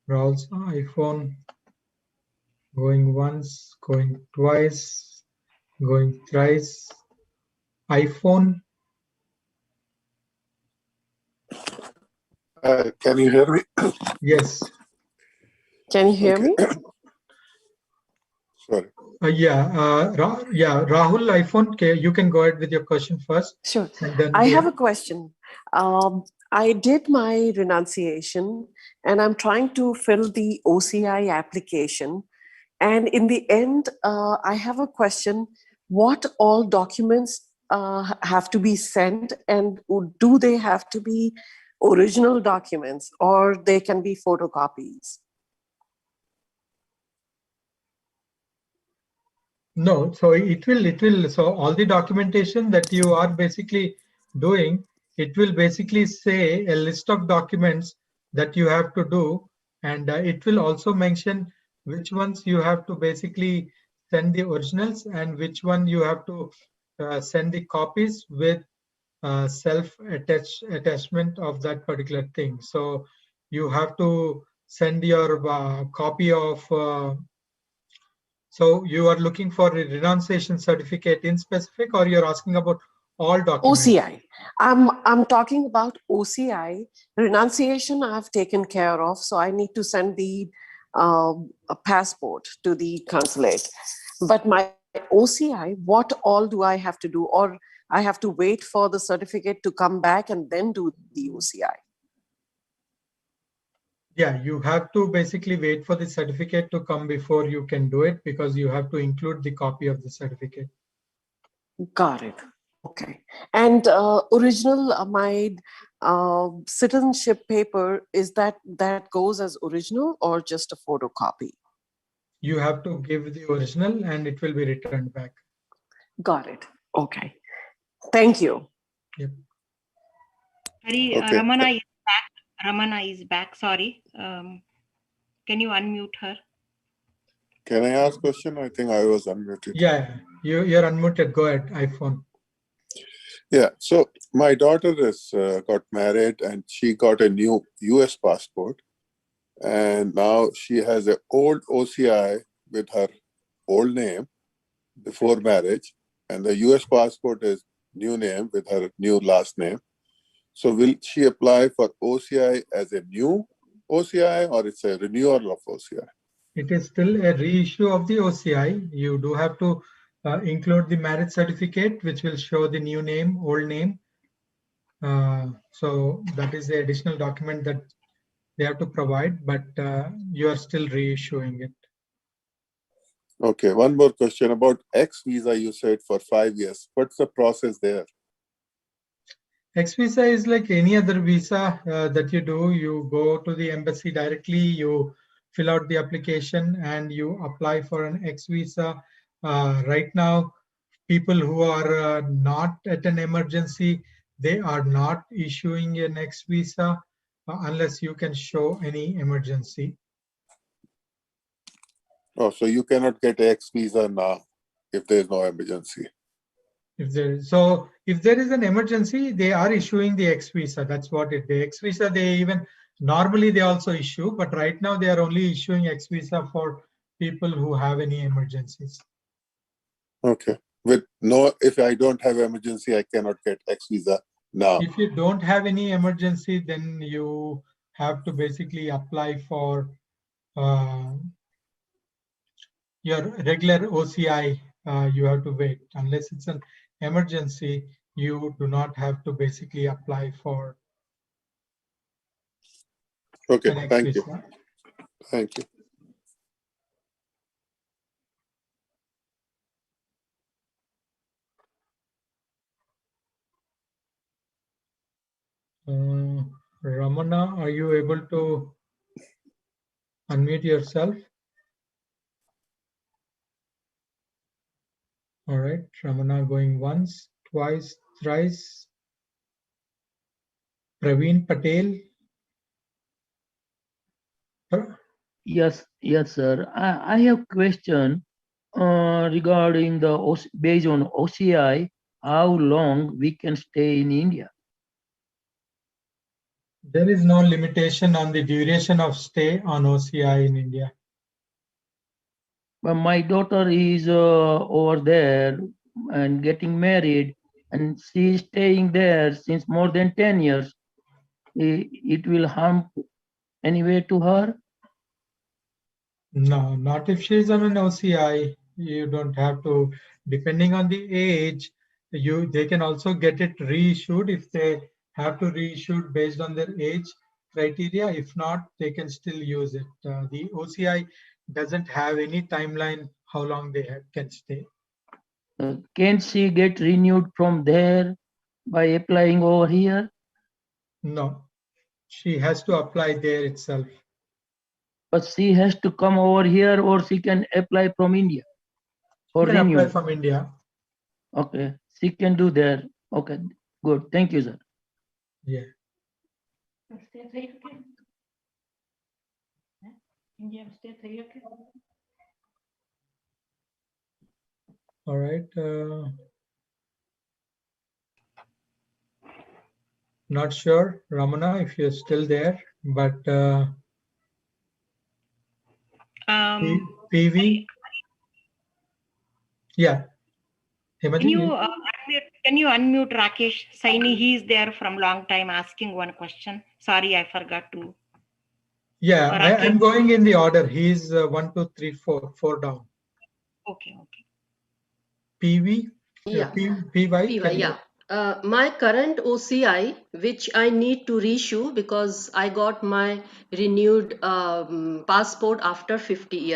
Rahul's iPhone. Going once, going twice, going thrice. iPhone. Can you hear me? Yes. Can you hear me? Sorry. Rahul, iPhone, you can go ahead with your question first. Sure. Then I have a question. I did my renunciation and I'm trying to fill the OCI application. And in the end, I have a question. What all documents have to be sent, and do they have to be original documents or they can be photocopies? No, so it will, so all the documentation that you are basically doing, it will basically say a list of documents that you have to do, and it will also mention which ones you have to basically send the originals and which one you have to send the copies with self-attachment of that particular thing. So you have to send your copy of So you are looking for a renunciation certificate in specific, or you're asking about all documents? OCI. I'm talking about OCI. Renunciation I've taken care of, so I need to send the a passport to the consulate. But my OCI, what all do I have to do? Or I have to wait for the certificate to come back and then do the OCI? Yeah, you have to basically wait for the certificate to come before you can do it, because you have to include the copy of the certificate. Got it. Okay. And original, my citizenship paper, is that goes as original or just a photocopy? You have to give the original and it will be returned back. Got it. Okay. Thank you. Yep. Hari, Okay. Ramana is back. Ramana is back. Sorry. Can you unmute her? Can I ask a question? I think I was unmuted. Yeah, you're unmuted. Go ahead, iPhone. Yeah, so my daughter has got married and she got a new US passport. And now she has an old OCI with her old name before marriage. And the US passport is new name with her new last name. So will she apply for OCI as a new OCI, or it's a renewal of OCI? It is still a reissue of the OCI. You do have to include the marriage certificate, which will show the new name, old name. So that is the additional document that they have to provide, but you are still reissuing it. Okay, one more question about X visa. You said for 5 years. What's the process there? X visa is like any other visa that you do. You go to the embassy directly, you fill out the application, and you apply for an X visa. Right now, people who are not at an emergency, they are not issuing an X visa unless you can show any emergency. Oh, so you cannot get X visa now if there is no emergency. If there is an emergency, they are issuing the X visa. That's what it. The X visa they even normally they also issue, but right now they are only issuing X visa for people who have any emergencies. Okay. With no, if I don't have emergency, I cannot get X visa now. If you don't have any emergency, then you have to basically apply for your regular OCI. You have to wait unless it's an emergency. You do not have to basically apply for. Okay, thank you. Thank you. Ramana, are you able to unmute yourself? All right, Ramana going once, twice, thrice. Praveen Patel. Yes, sir. I have question regarding based on OCI, how long we can stay in India? There is no limitation on the duration of stay on OCI in India. But my daughter is over there and getting married, and she is staying there since more than 10 years. It will harm anyway to her? No, not if she's on an OCI. You don't have to, depending on the age, they can also get it reissued if they have to reissue based on their age criteria. If not, they can still use it. The OCI doesn't have any timeline how long they can stay. Can she get renewed from there by applying over here? No, she has to apply there itself. But she has to come over here, or she can apply from India for renewal? Apply from India. Okay, she can do that. Okay, good. Thank you, sir. Yeah. All right. Not sure, Ramana, if you're still there, but PV. Yeah. Can Himaji, you unmute Rakesh Saini? He is there from long time asking one question. Sorry, I forgot to. yeah, I'm Rakesh. going in the order. He's 1, 2, 3, 4, 4 down. Okay. PV, Yeah. PY, can you? Yeah. My current OCI, which I need to reissue because I got my renewed passport after 50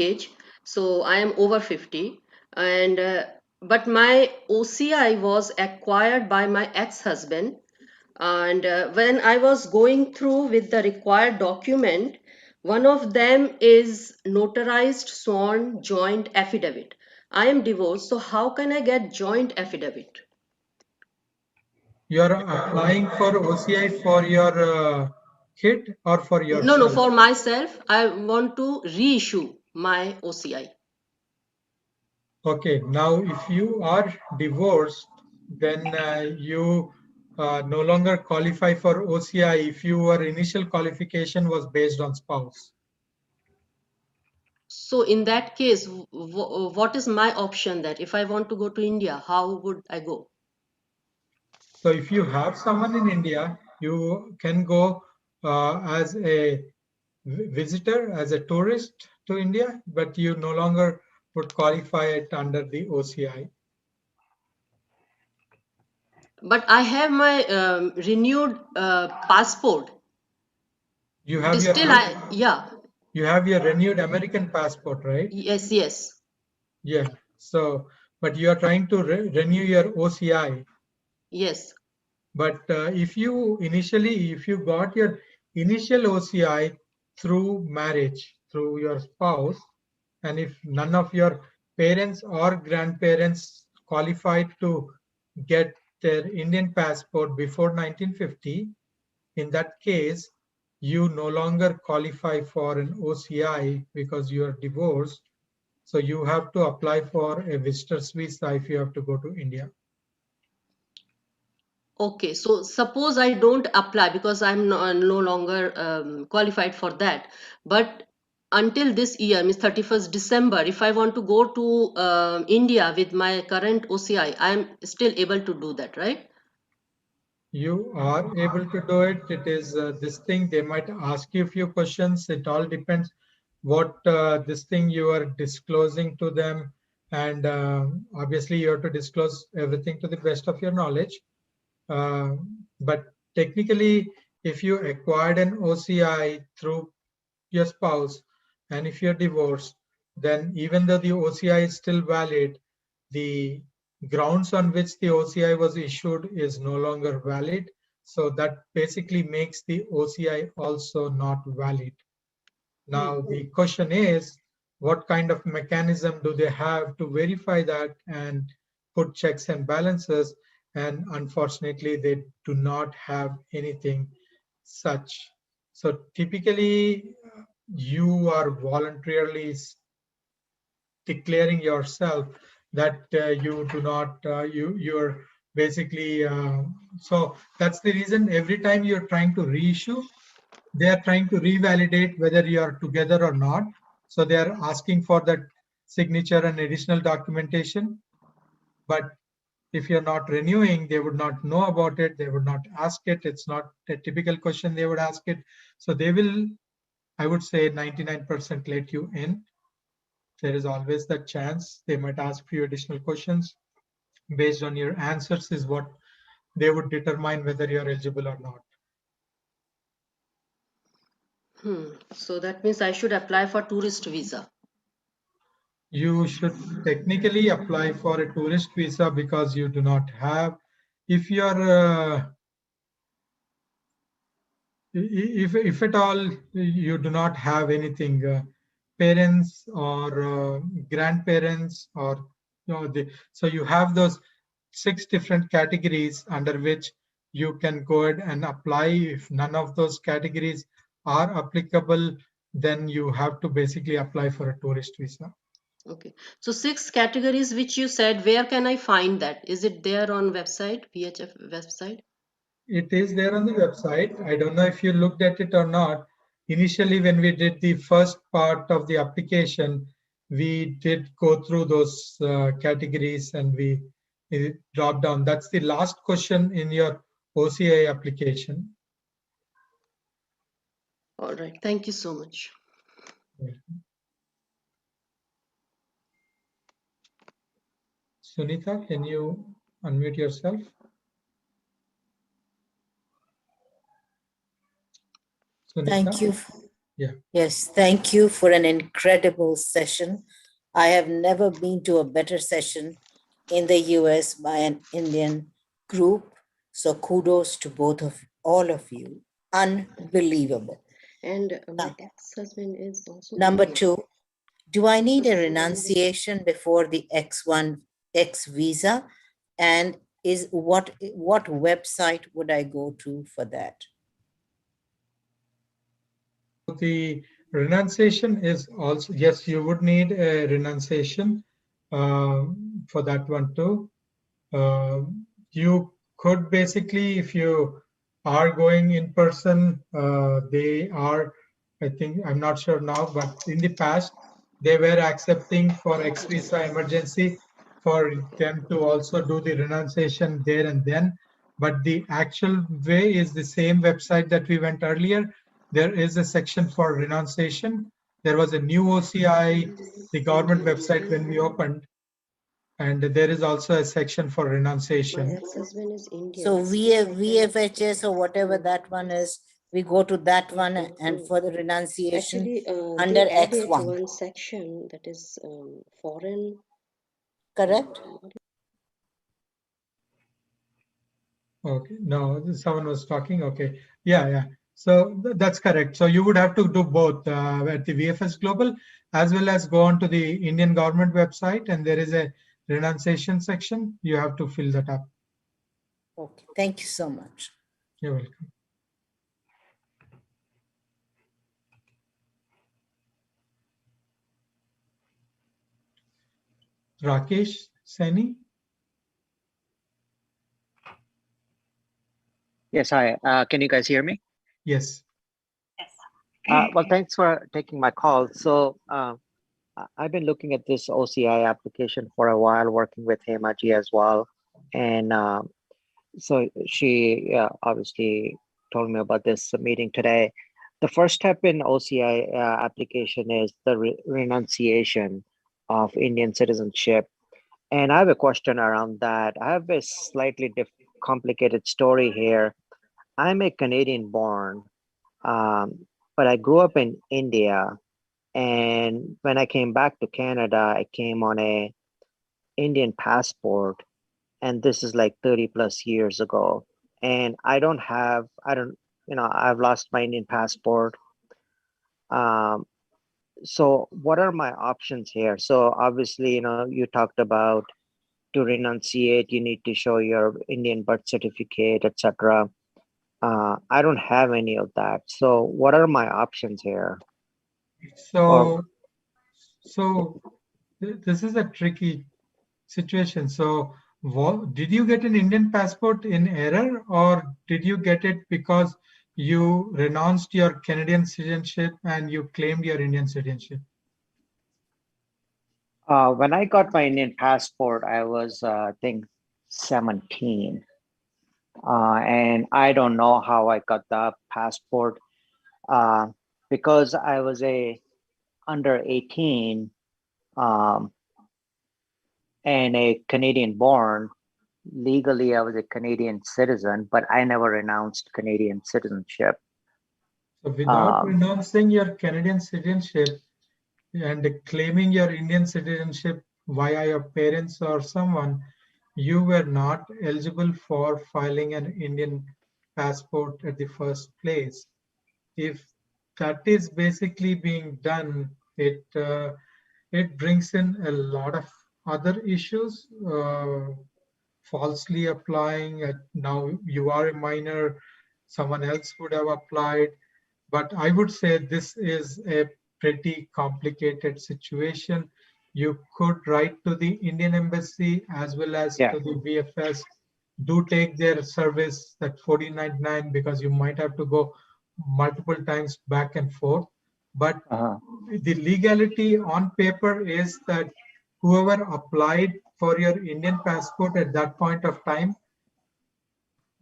age. So I am over 50. And but my OCI was acquired by my ex-husband. And when I was going through with the required document, one of them is notarized sworn joint affidavit. I am divorced, so how can I get joint affidavit? You're applying for OCI for your kid or for No, yourself? for myself, I want to reissue my OCI. Okay, now if you are divorced, then you no longer qualify for OCI if your initial qualification was based on spouse. So in that case, what is my option that if I want to go to India, how would I go? So if you have someone in India, you can go as a visitor, as a tourist to India, but you no longer would qualify it under the OCI. But I have my renewed passport. You It have is your still, yeah. you have your renewed American passport, right? Yes. Yeah. So, but you are trying to renew your OCI. Yes. But if you got your initial OCI through marriage, through your spouse, and if none of your parents or grandparents qualified to get their Indian passport before 1950, in that case, you no longer qualify for an OCI because you are divorced. So you have to apply for a visitor's visa if you have to go to India. Okay, so suppose I don't apply because I'm no longer qualified for that. But until this year, means 31st December, if I want to go to India with my current OCI, I'm still able to do that, right? You are able to do it. It is this thing. They might ask you a few questions. It all depends what this thing you are disclosing to them. And obviously, you have to disclose everything to the best of your knowledge. But technically, if you acquired an OCI through your spouse, and if you're divorced, then even though the OCI is still valid, the grounds on which the OCI was issued is no longer valid. So that basically makes the OCI also not valid. Now, the question is, what kind of mechanism do they have to verify that and put checks and balances? And unfortunately, they do not have anything such. So typically, you are voluntarily declaring yourself that you do not, you're basically, so that's the reason every time you're trying to reissue, they are trying to revalidate whether you are together or not. So they are asking for that signature and additional documentation. But if you're not renewing, they would not know about it. They would not ask it. It's not a typical question they would ask it. So they will, I would say 99% let you in. There is always that chance. They might ask few additional questions. Based on your answers is what they would determine whether you're eligible or not. So that means I should apply for tourist visa. You should technically apply for a tourist visa because you do not have, if you're, if at all you do not have anything, parents or grandparents or, so you have those 6 different categories under which you can go ahead and apply. If none of those categories are applicable, then you have to basically apply for a tourist visa. Okay, so 6 categories which you said, where can I find that? Is it there on website, VHF website? It is there on the website. I don't know if you looked at it or not. Initially, when we did the first part of the application, we did go through those categories and we dropped down. That's the last question in your OCI application. All right. Thank you so much. Sunita, can you unmute yourself? Sunita? Thank you. Yeah. Yes, thank you for an incredible session. I have never been to a better session in the US by an Indian group. So kudos to all of you. Unbelievable. And my ex-husband is also Number Indian. 2, do I need a renunciation before the X visa? And what website would I go to for that? The renunciation is also, yes, you would need a renunciation for that one too. You could basically, if you are going in person, they are, I think, I'm not sure now, but in the past, they were accepting for ex visa emergency for them to also do the renunciation there and then. But the actual way is the same website that we went earlier. There is a section for renunciation. There was a new OCI, the government website when we opened, and there is also a section for renunciation. My ex-husband is Indian. So VFHS or whatever that one is, we go to that one and for the renunciation Actually, under they added X1. one section that is foreign. Correct? Okay, no, someone was talking. Okay, yeah. So that's correct. So you would have to do both at the VFS Global as well as go on to the Indian government website, and there is a renunciation section. You have to fill that up. Okay, thank you so much. You're welcome. Rakesh Saini? Yes, hi. Can you guys hear me? Yes. Well, thanks for taking my call. So I've been looking at this OCI application for a while, working with Hemaji as well. And so she obviously told me about this meeting today. The first step in OCI application is the renunciation of Indian citizenship. And I have a question around that. I have a slightly complicated story here. I'm a Canadian born, but I grew up in India. And when I came back to Canada, I came on a Indian passport. And this is like 30 plus years ago. And I've lost my Indian passport. So what are my options here? So obviously, you talked about to renunciate, you need to show your Indian birth certificate, etc. I don't have any of that. So what are my options here? So this is a tricky situation. So did you get an Indian passport in error, or did you get it because you renounced your Canadian citizenship and you claimed your Indian citizenship? When I got my Indian passport, I was, I think, 17. And I don't know how I got the passport because I was under 18 and a Canadian born. Legally, I was a Canadian citizen, but I never renounced Canadian citizenship. So without renouncing your Canadian citizenship and claiming your Indian citizenship via your parents or someone, you were not eligible for filing an Indian passport at the first place. If that is basically being done, it brings in a lot of other issues. Falsely applying, now you are a minor, someone else would have applied. But I would say this is a pretty complicated situation. You could write to the Indian Embassy as well as to the VFS. Do take their service at $14.99 because you might have to go multiple times back and forth. But the legality on paper is that whoever applied for your Indian passport at that point of time,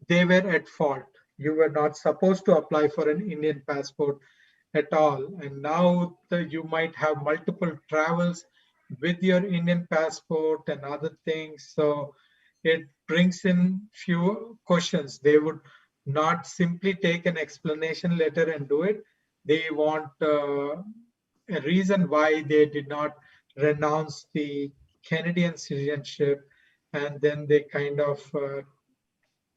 they were at fault. You were not supposed to apply for an Indian passport at all. And now you might have multiple travels with your Indian passport and other things. So it brings in few questions. They would not simply take an explanation letter and do it. They want a reason why they did not renounce the Canadian citizenship, and then they kind of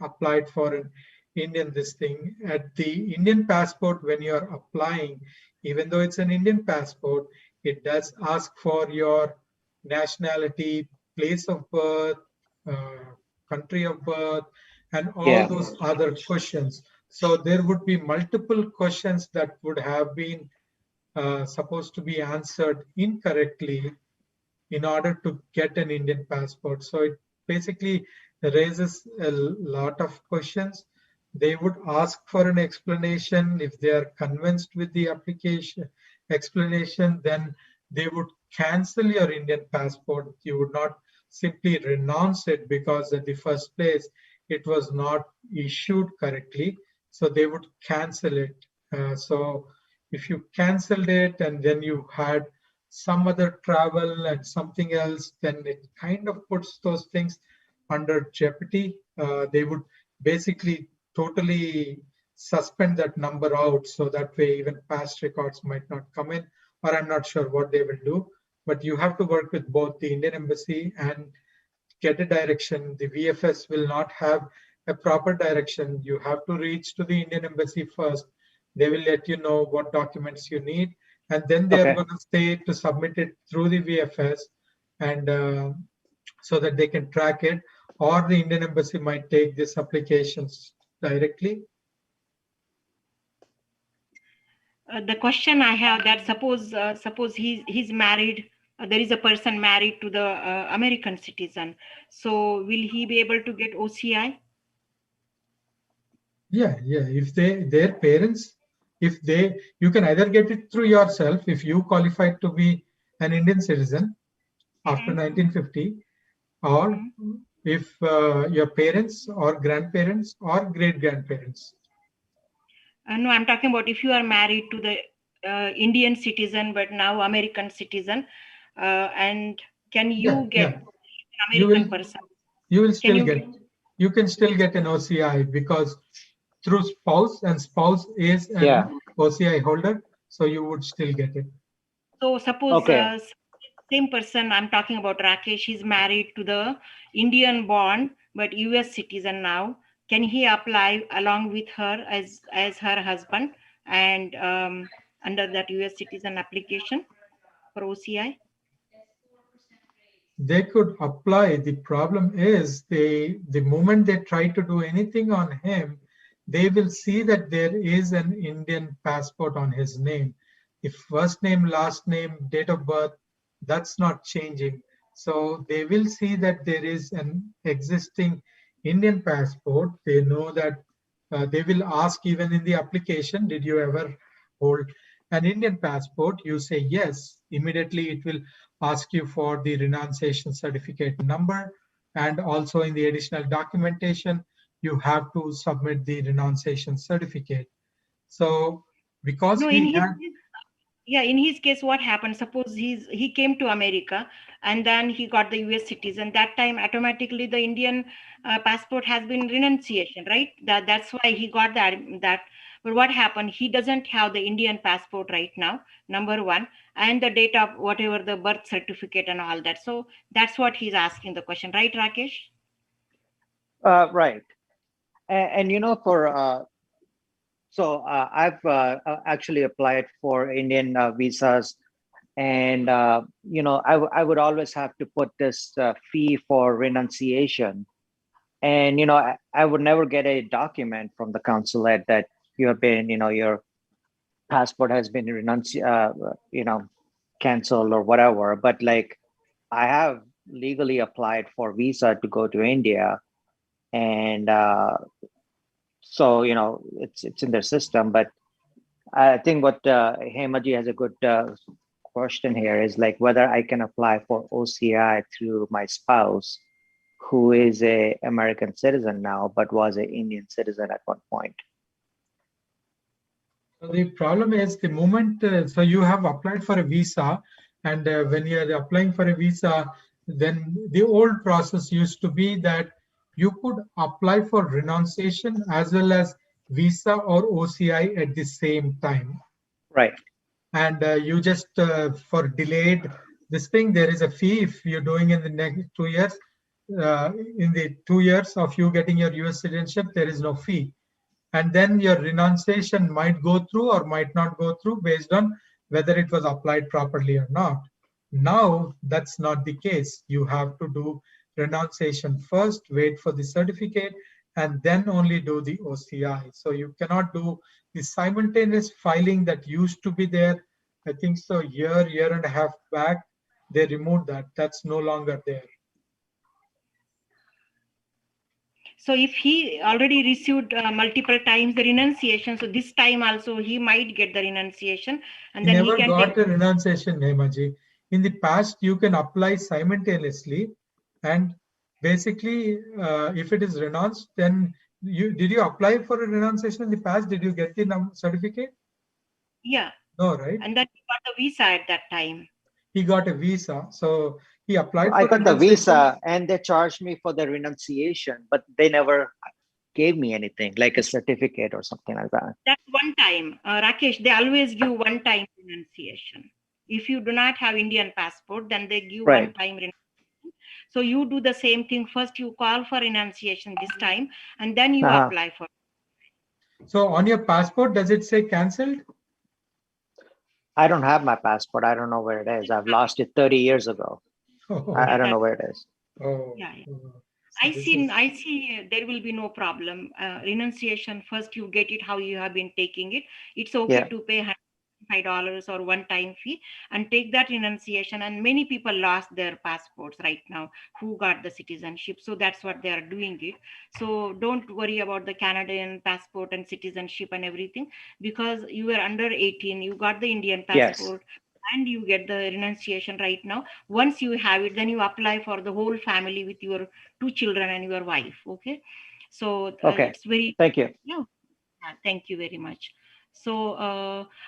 applied for an Indian this thing. At the Indian passport, when you're applying, even though it's an Indian passport, it does ask for your nationality, place of birth, country of birth, and all those other questions. So there would be multiple questions that would have been supposed to be answered incorrectly in order to get an Indian passport. So it basically raises a lot of questions. They would ask for an explanation. If they are convinced with the application explanation, then they would cancel your Indian passport. You would not simply renounce it because at the first place it was not issued correctly. So they would cancel it. So if you canceled it and then you had some other travel and something else, then it kind of puts those things under jeopardy. They would basically totally suspend that number out, so that way even past records might not come in, or I'm not sure what they will do. But you have to work with both the Indian Embassy and get a direction. The VFS will not have a proper direction. You have to reach to the Indian Embassy first. They will let you know what documents you need, and then they are going to say to submit it through the VFS, and so that they can track it, or the Indian Embassy might take these applications directly. The question I have that suppose he's married. There is a person married to the American citizen. So will he be able to get OCI? Yeah. If their parents, you can either get it through yourself if you qualified to be an Indian citizen after 1950, or if your parents or grandparents or great grandparents. No, I'm talking about if you are married to the Indian citizen, but now American citizen, and can you get American person? You will still you can still get an OCI because through spouse, and spouse is an OCI holder, so you would still get it. So suppose same person I'm talking about, Rakesh, he's married to the Indian born but US citizen now. Can he apply along with her as her husband and under that US citizen application for OCI? They could apply. The problem is the moment they try to do anything on him, they will see that there is an Indian passport on his name. If first name, last name, date of birth, that's not changing. So they will see that there is an existing Indian passport. They know that they will ask even in the application, did you ever hold an Indian passport? You say yes. Immediately it will ask you for the renunciation certificate number, and also in the additional documentation, you have to submit the renunciation certificate. So because in his case, what happened? Suppose he came to America and then he got the US citizen. That time, automatically the Indian passport has been renunciation, right? That's why he got that. But what happened? He doesn't have the Indian passport right now, number one, and the date of whatever the birth certificate and all that. So that's what he's asking the question, right, Rakesh? Right. And you know, I've actually applied for Indian visas, and you know, I would always have to put this fee for renunciation, and you know, I would never get a document from the consulate that you have been, you know, your passport has been canceled or whatever. But like, I have legally applied for visa to go to India, and so you know, it's in their system. But I think what Hemaji has a good question here is like whether I can apply for OCI through my spouse, who is a American citizen now, but was an Indian citizen at one point. So the problem is the moment, so you have applied for a visa, and when you are applying for a visa, then the old process used to be that you could apply for renunciation as well as visa or OCI at the same time. Right. And you just, for delayed this thing, there is a fee if you're doing in the next 2 years. In the 2 years of you getting your US citizenship, there is no fee. And then your renunciation might go through or might not go through based on whether it was applied properly or not. Now, that's not the case. You have to do renunciation first, wait for the certificate, and then only do the OCI. So you cannot do the simultaneous filing that used to be there. I think so, year and a half back, they removed that. That's no longer there. So if he already received multiple times the renunciation, so this time also he might get the renunciation, and He then never he can got take. a renunciation, Hemaji. In the past, you can apply simultaneously, and basically, if it is renounced, then did you apply for a renunciation in the past? Did you get the certificate? Yeah. No, right? And then he got the visa at that time. He got a visa, so he applied I for got the renunciation. visa and they charged me for the renunciation, but they never gave me anything like a certificate or something like that. That's one time, Rakesh. They always give one time renunciation. If you do not have Indian passport, then they give Right. one time renunciation. So you do the same thing. First, you call for renunciation this time, and then you apply for. So on your passport, does it say cancelled? I don't have my passport. I don't know where it is. I've lost it 30 years ago. I don't know where it is. Oh. Yeah. I see there will be no problem. Renunciation, first you get it how you have been taking it. It's okay Yeah. to pay $5 or one-time fee and take that renunciation. And many people lost their passports right now who got the citizenship. So that's what they are doing it. So don't worry about the Canadian passport and citizenship and everything, because you were under 18, you got the Indian passport. Yes. And you get the renunciation right now. Once you have it, then you apply for the whole family with your 2 children and your wife. Okay. So Okay. it's very. Thank you. Yeah. Thank you very much. So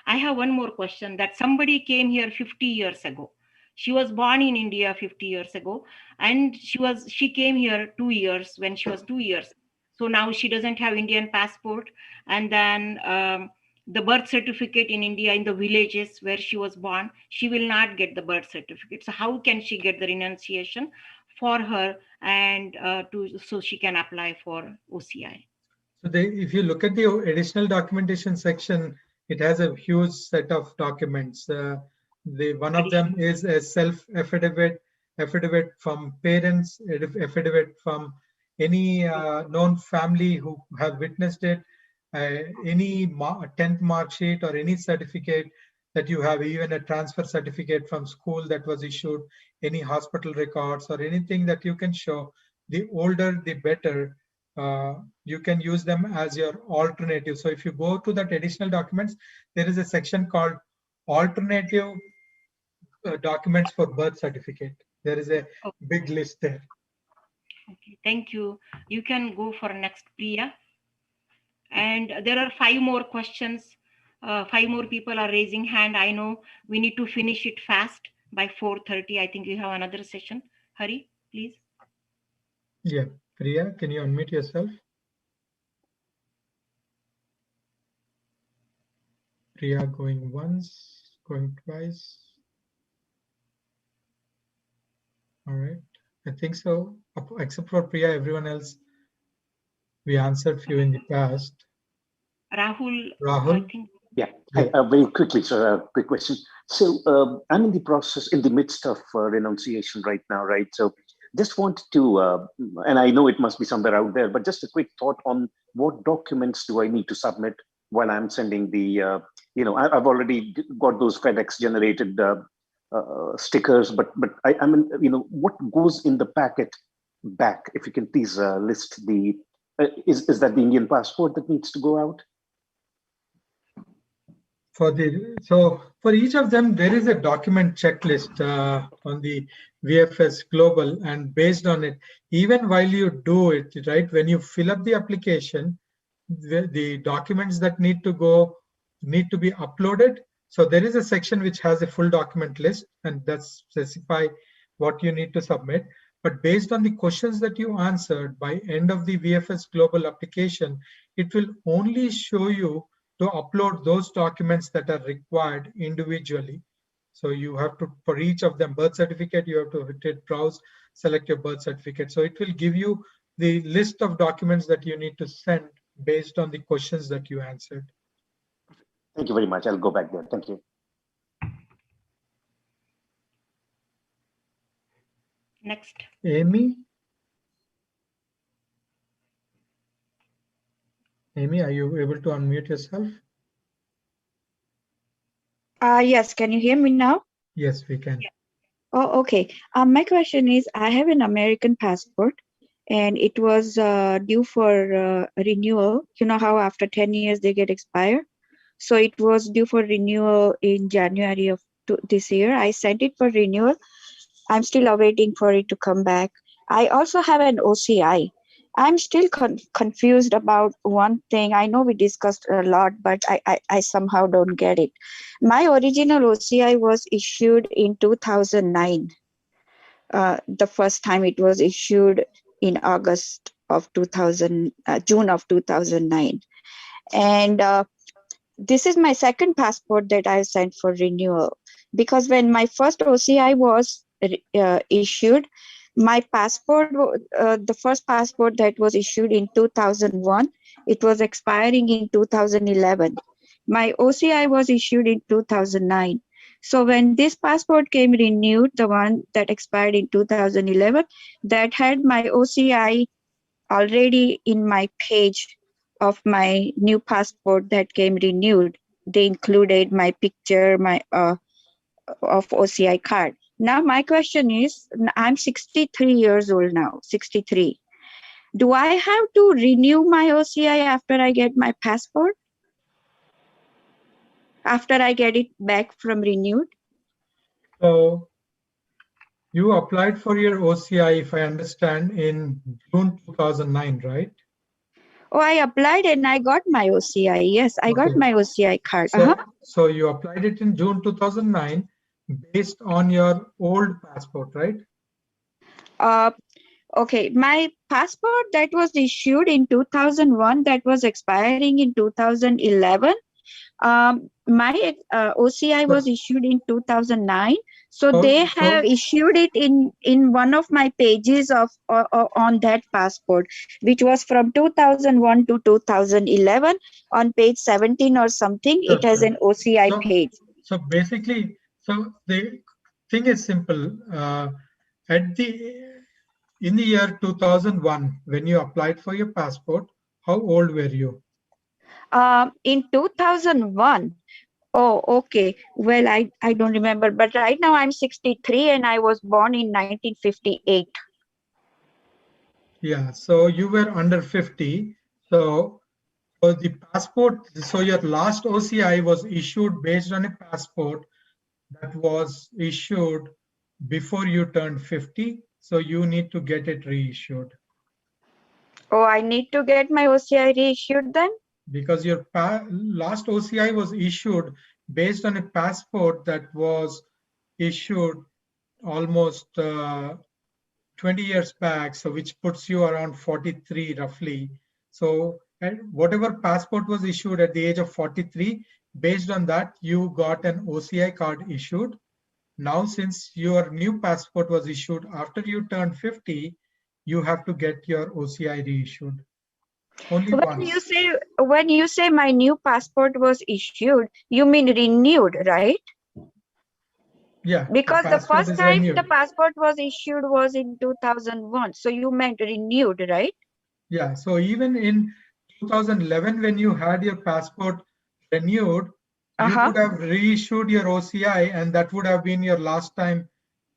I have one more question, that somebody came here 50 years ago. She was born in India 50 years ago, and she came here 2 years when she was 2 years. So now she doesn't have Indian passport, and then the birth certificate in India in the villages where she was born, she will not get the birth certificate. So how can she get the renunciation for her and so she can apply for OCI? So if you look at the additional documentation section, it has a huge set of documents. One of them is a self-affidavit, affidavit from parents, affidavit from any known family who have witnessed it, any 10th mark sheet or any certificate that you have, even a transfer certificate from school that was issued, any hospital records or anything that you can show. The older, the better. You can use them as your alternative. So if you go to that additional documents, there is a section called alternative documents for birth certificate. There is a big list there. Okay, thank you. You can go for next, Priya. And there are 5 more questions. 5 more people are raising hand. I know we need to finish it fast by 4:30. I think you have another session. Hari, please. Yeah, Priya, can you unmute yourself? Priya going once, going twice. All right, I think so. Except for Priya, everyone else, we answered few in the past. Rahul. Rahul? I think. Yeah, very quickly, sir, a quick question. So I'm in the midst of renunciation right now, right? So just wanted to, and I know it must be somewhere out there, but just a quick thought on what documents do I need to submit while I'm sending the, I've already got those FedEx generated stickers, but I mean, what goes in the packet back? If you can please list the, is that the Indian passport that needs to go out? For each of them, there is a document checklist on the VFS Global, and based on it, even while you do it, right, when you fill up the application, the documents that need to be uploaded. So there is a section which has a full document list, and that specify what you need to submit. But based on the questions that you answered, by end of the VFS Global application, it will only show you to upload those documents that are required individually. So you have to, for each of them, birth certificate, you have to hit browse, select your birth certificate. So it will give you the list of documents that you need to send based on the questions that you answered. Thank you very much. I'll go back there. Thank you. Next. Amy? Amy, are you able to unmute yourself? Yes, can you hear me now? Yes, we can. Oh, okay. My question is, I have an American passport and it was due for renewal. You know how after 10 years they get expired? So it was due for renewal in January of this year. I sent it for renewal. I'm still awaiting for it to come back. I also have an OCI. I'm still confused about one thing. I know we discussed a lot, but I somehow don't get it. My original OCI was issued in 2009. The first time it was issued in August of 2000, June of 2009. And this is my second passport that I sent for renewal, because when my first OCI was issued, my passport, the first passport that was issued in 2001, it was expiring in 2011. My OCI was issued in 2009. So when this passport came renewed, the one that expired in 2011, that had my OCI already in my page of my new passport that came renewed. They included my picture, my of OCI card. Now my question is, I'm 63 years old now, 63. Do I have to renew my OCI after I get my passport? After I get it back from renewed? So you applied for your OCI, if I understand, in June 2009, right? Oh, I applied and I got my OCI. Yes, I got my OCI card. So you applied it in June 2009 based on your old passport, right? Okay, my passport that was issued in 2001, that was expiring in 2011. My OCI was issued in 2009. So they have issued it in one of my pages of on that passport, which was from 2001 to 2011. On page 17 or something, it has an OCI page. So basically, so the thing is simple. In the year 2001, when you applied for your passport, how old were you? In 2001. Oh, okay. Well, I don't remember, but right now I'm 63 and I was born in 1958. Yeah, so you were under 50. So the passport, so your last OCI was issued based on a passport that was issued before you turned 50. So you need to get it reissued. Oh, I need to get my OCI reissued then? Because your last OCI was issued based on a passport that was issued almost 20 years back, so which puts you around 43 roughly. So whatever passport was issued at the age of 43, based on that, you got an OCI card issued. Now, since your new passport was issued after you turned 50, you have to get your OCI reissued. Only once. When you say my new passport was issued, you mean renewed, right? Yeah. Because the first time the passport was issued was in 2001. So you meant renewed, right? Yeah. So even in 2011, when you had your passport renewed, you would have reissued your OCI, and that would have been your last time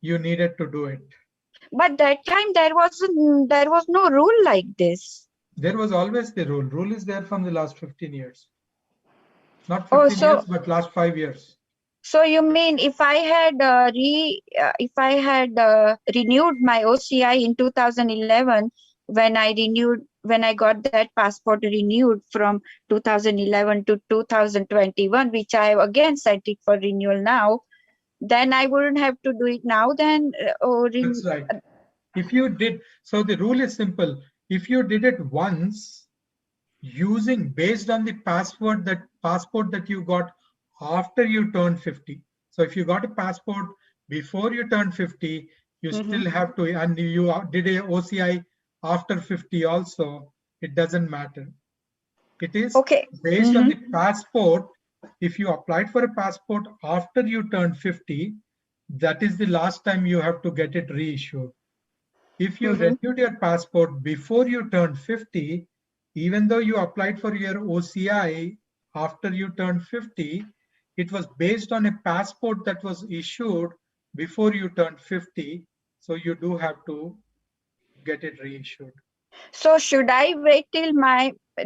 you needed to do it. But that time there was no rule like this. There was always the rule. Rule is there from the last 15 years. Not 15 Oh, so years, but last 5 years. so you mean if I had renewed my OCI in 2011, when I got that passport renewed from 2011 to 2021, which I have again sent it for renewal now, then I wouldn't have to do it now then? That's right. If you did, so the rule is simple. If you did it once, based on the passport that you got after you turned 50. So if you got a passport before you turned 50, you still have to, and you did a OCI after 50 also, it doesn't matter. It is based on the passport. If you applied for a passport after you turned 50, that is the last time you have to get it reissued. If you renewed your passport before you turned 50, even though you applied for your OCI after you turned 50, it was based on a passport that was issued before you turned 50. So you do have to get it reissued. So should I wait till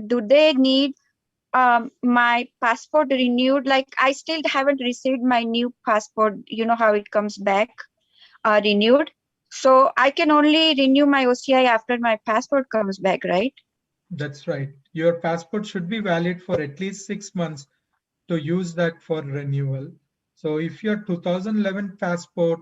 do they need my passport renewed? Like I still haven't received my new passport. You know how it comes back renewed. So I can only renew my OCI after my passport comes back, right? That's right. Your passport should be valid for at least 6 months to use that for renewal. So if your 2011 passport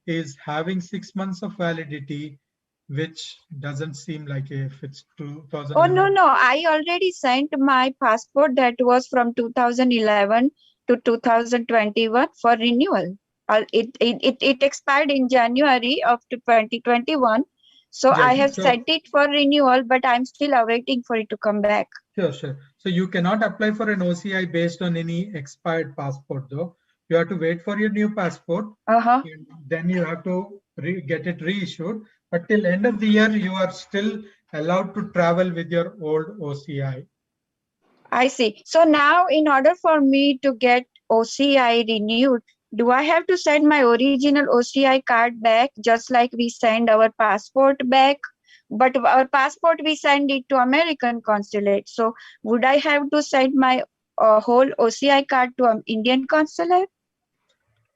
is having 6 months of validity, which doesn't seem like if it's 2011. Oh, no. I already sent my passport that was from 2011 to 2021 for renewal. It expired in January of 2021. So Yeah, I have so, sent it for renewal, but I'm still awaiting for it to come back. Sure. So you cannot apply for an OCI based on any expired passport though. You have to wait for your new passport. Then you have to get it reissued. But till end of the year, you are still allowed to travel with your old OCI. I see. So now in order for me to get OCI renewed, do I have to send my original OCI card back just like we send our passport back? But our passport, we send it to American consulate. So would I have to send my whole OCI card to an Indian consulate?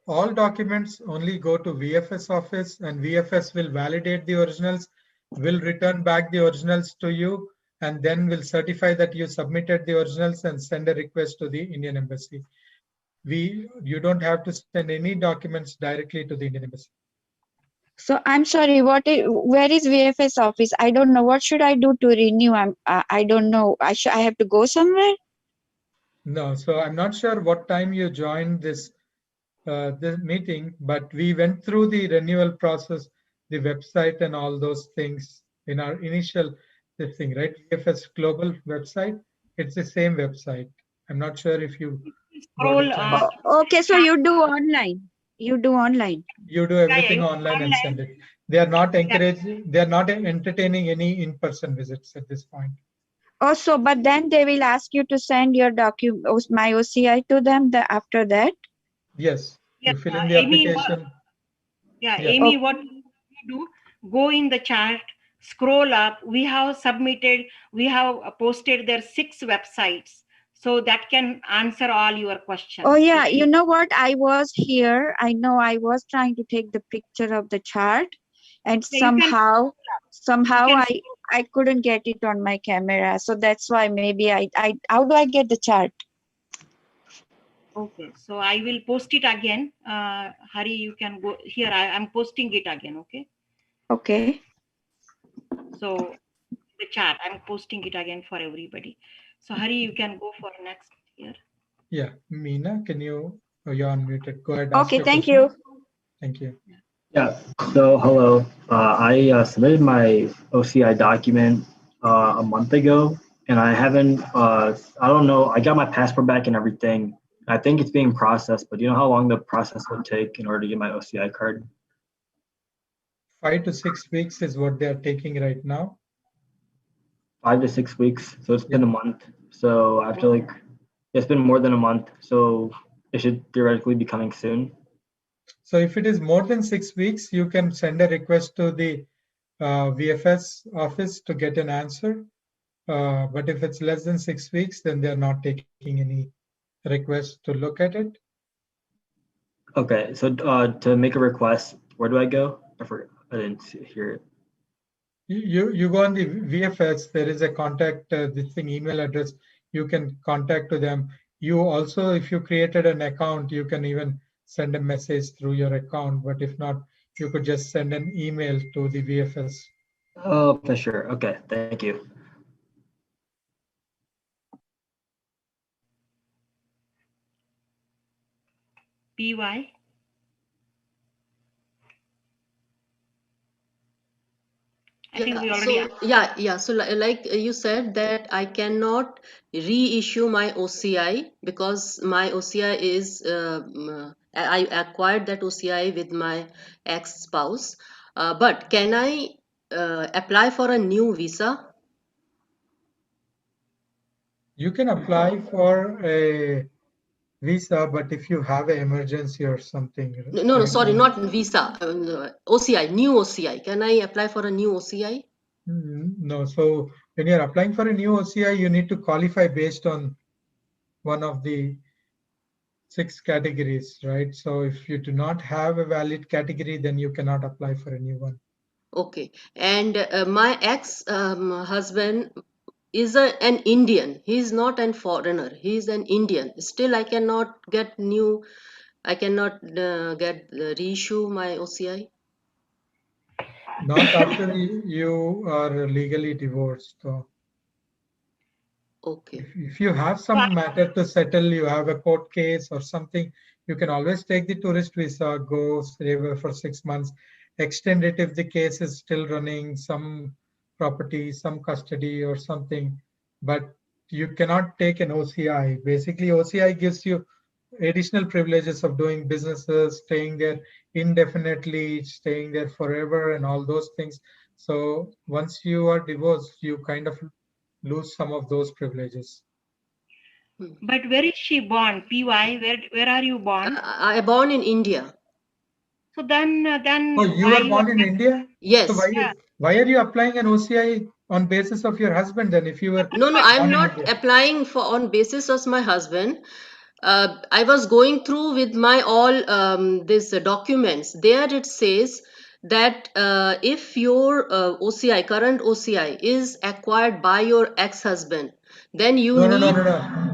All documents only go to VFS office and VFS will validate the originals, will return back the originals to you, and then will certify that you submitted the originals and send a request to the Indian Embassy. You don't have to send any documents directly to the Indian Embassy. So I'm sorry, where is VFS office? I don't know. What should I do to renew? I don't know. I have to go somewhere? No, so I'm not sure what time you joined this meeting, but we went through the renewal process, the website and all those things in our initial thing, right? VFS Global website, it's the same website. I'm not sure if you scroll. Okay, so you do online. You do online. You do everything online and send it. They are not encouraging, they are not entertaining any in-person visits at this point. Also, but then they will ask you to send your my OCI to them after that? Yes, you fill in the application. Amy, what you do, go in the chat, scroll up. We have posted their 6 websites. So that can answer all your questions. Oh yeah, you know what? I was here. I know I was trying to take the picture of the chart, and somehow I couldn't get it on my camera. So that's why maybe how do I get the chart? Okay, so I will post it again. Hari, you can go here. I am posting it again. Okay. Okay. So the chat, I'm posting it again for everybody. So Hari, you can go for next here. Yeah, Meena, can you? Oh, you're unmuted. Go ahead. Okay, thank you. Thank you. Yeah. So hello. I submitted my OCI document a month ago, and I haven't. I don't know. I got my passport back and everything. I think it's being processed, but do you know how long the process would take in order to get my OCI card? 5 to 6 weeks is what they are taking right now. 5 to 6 weeks. So it's been a month. So I have to it's been more than a month. So it should theoretically be coming soon. So if it is more than 6 weeks, you can send a request to the VFS office to get an answer. But if it's less than 6 weeks, then they're not taking any request to look at it. Okay, so to make a request, where do I go? I forgot. I didn't hear it. You go on the VFS. There is a contact this thing email address. You can contact to them. You also, if you created an account, you can even send a message through your account. But if not, you could just send an email to the VFS. Oh, for sure. Okay, thank you. PY. I think we already So like you said that I cannot reissue my OCI because my OCI is I acquired that OCI with my ex-spouse. But can I apply for a new visa? You can apply for a visa, but if you have an emergency or something. No, sorry, not visa. OCI, new OCI. Can I apply for a new OCI? No. So when you're applying for a new OCI, you need to qualify based on one of the 6 categories, right? So if you do not have a valid category, then you cannot apply for a new one. Okay. And my ex-husband is an Indian. He's not an foreigner. He's an Indian. Still, I cannot get new. I cannot reissue my OCI. Not after you are legally divorced. So okay. If you have some matter to settle, you have a court case or something, you can always take the tourist visa, go stay there for 6 months, extend it if the case is still running, some property, some custody or something. But you cannot take an OCI. Basically, OCI gives you additional privileges of doing businesses, staying there indefinitely, staying there forever, and all those things. So once you are divorced, you kind of lose some of those privileges. But where is she born? PY, where are you born? I born in India. So then Oh, you why are born in India? Yes. So why are you applying an OCI on basis of your husband then? If you were No, I'm not applying for on basis of my husband. I was going through with my all these documents. There it says that if your OCI, current OCI, is acquired by your ex-husband, then you No.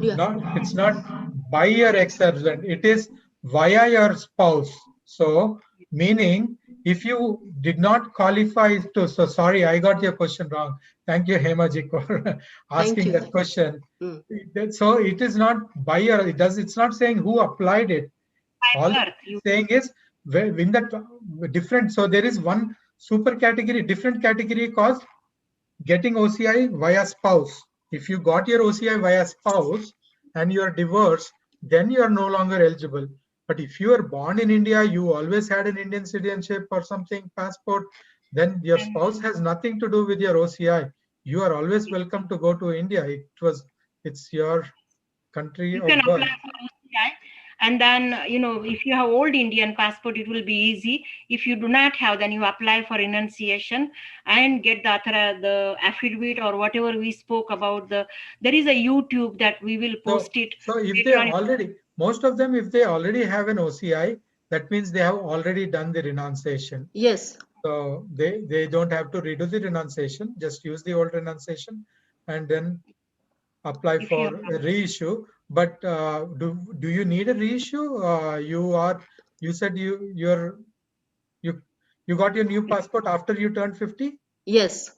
Yeah. No, it's not by your ex-husband. It is via your spouse. So meaning if you did not qualify to, so sorry, I got your question wrong. Thank you, Hemaji, for asking that question. So it is not by your, it's not saying who applied it. All it's saying is in that different, so there is one super category, different category called getting OCI via spouse. If you got your OCI via spouse and you are divorced, then you are no longer eligible. But if you are born in India, you always had an Indian citizenship or something, passport, then your spouse has nothing to do with your OCI. You are always welcome to go to India. It's your country you of can birth. apply for OCI, and then if you have old Indian passport, it will be easy. If you do not have, then you apply for renunciation and get the affidavit or whatever we spoke about. There is a YouTube that we will post it. So if they already, most of them, if they already have an OCI, that means they have already done the renunciation. Yes. So they don't have to redo the renunciation, just use the old renunciation and then apply for a reissue. But do you need a reissue? You said you got your new passport after you turned 50? Yes.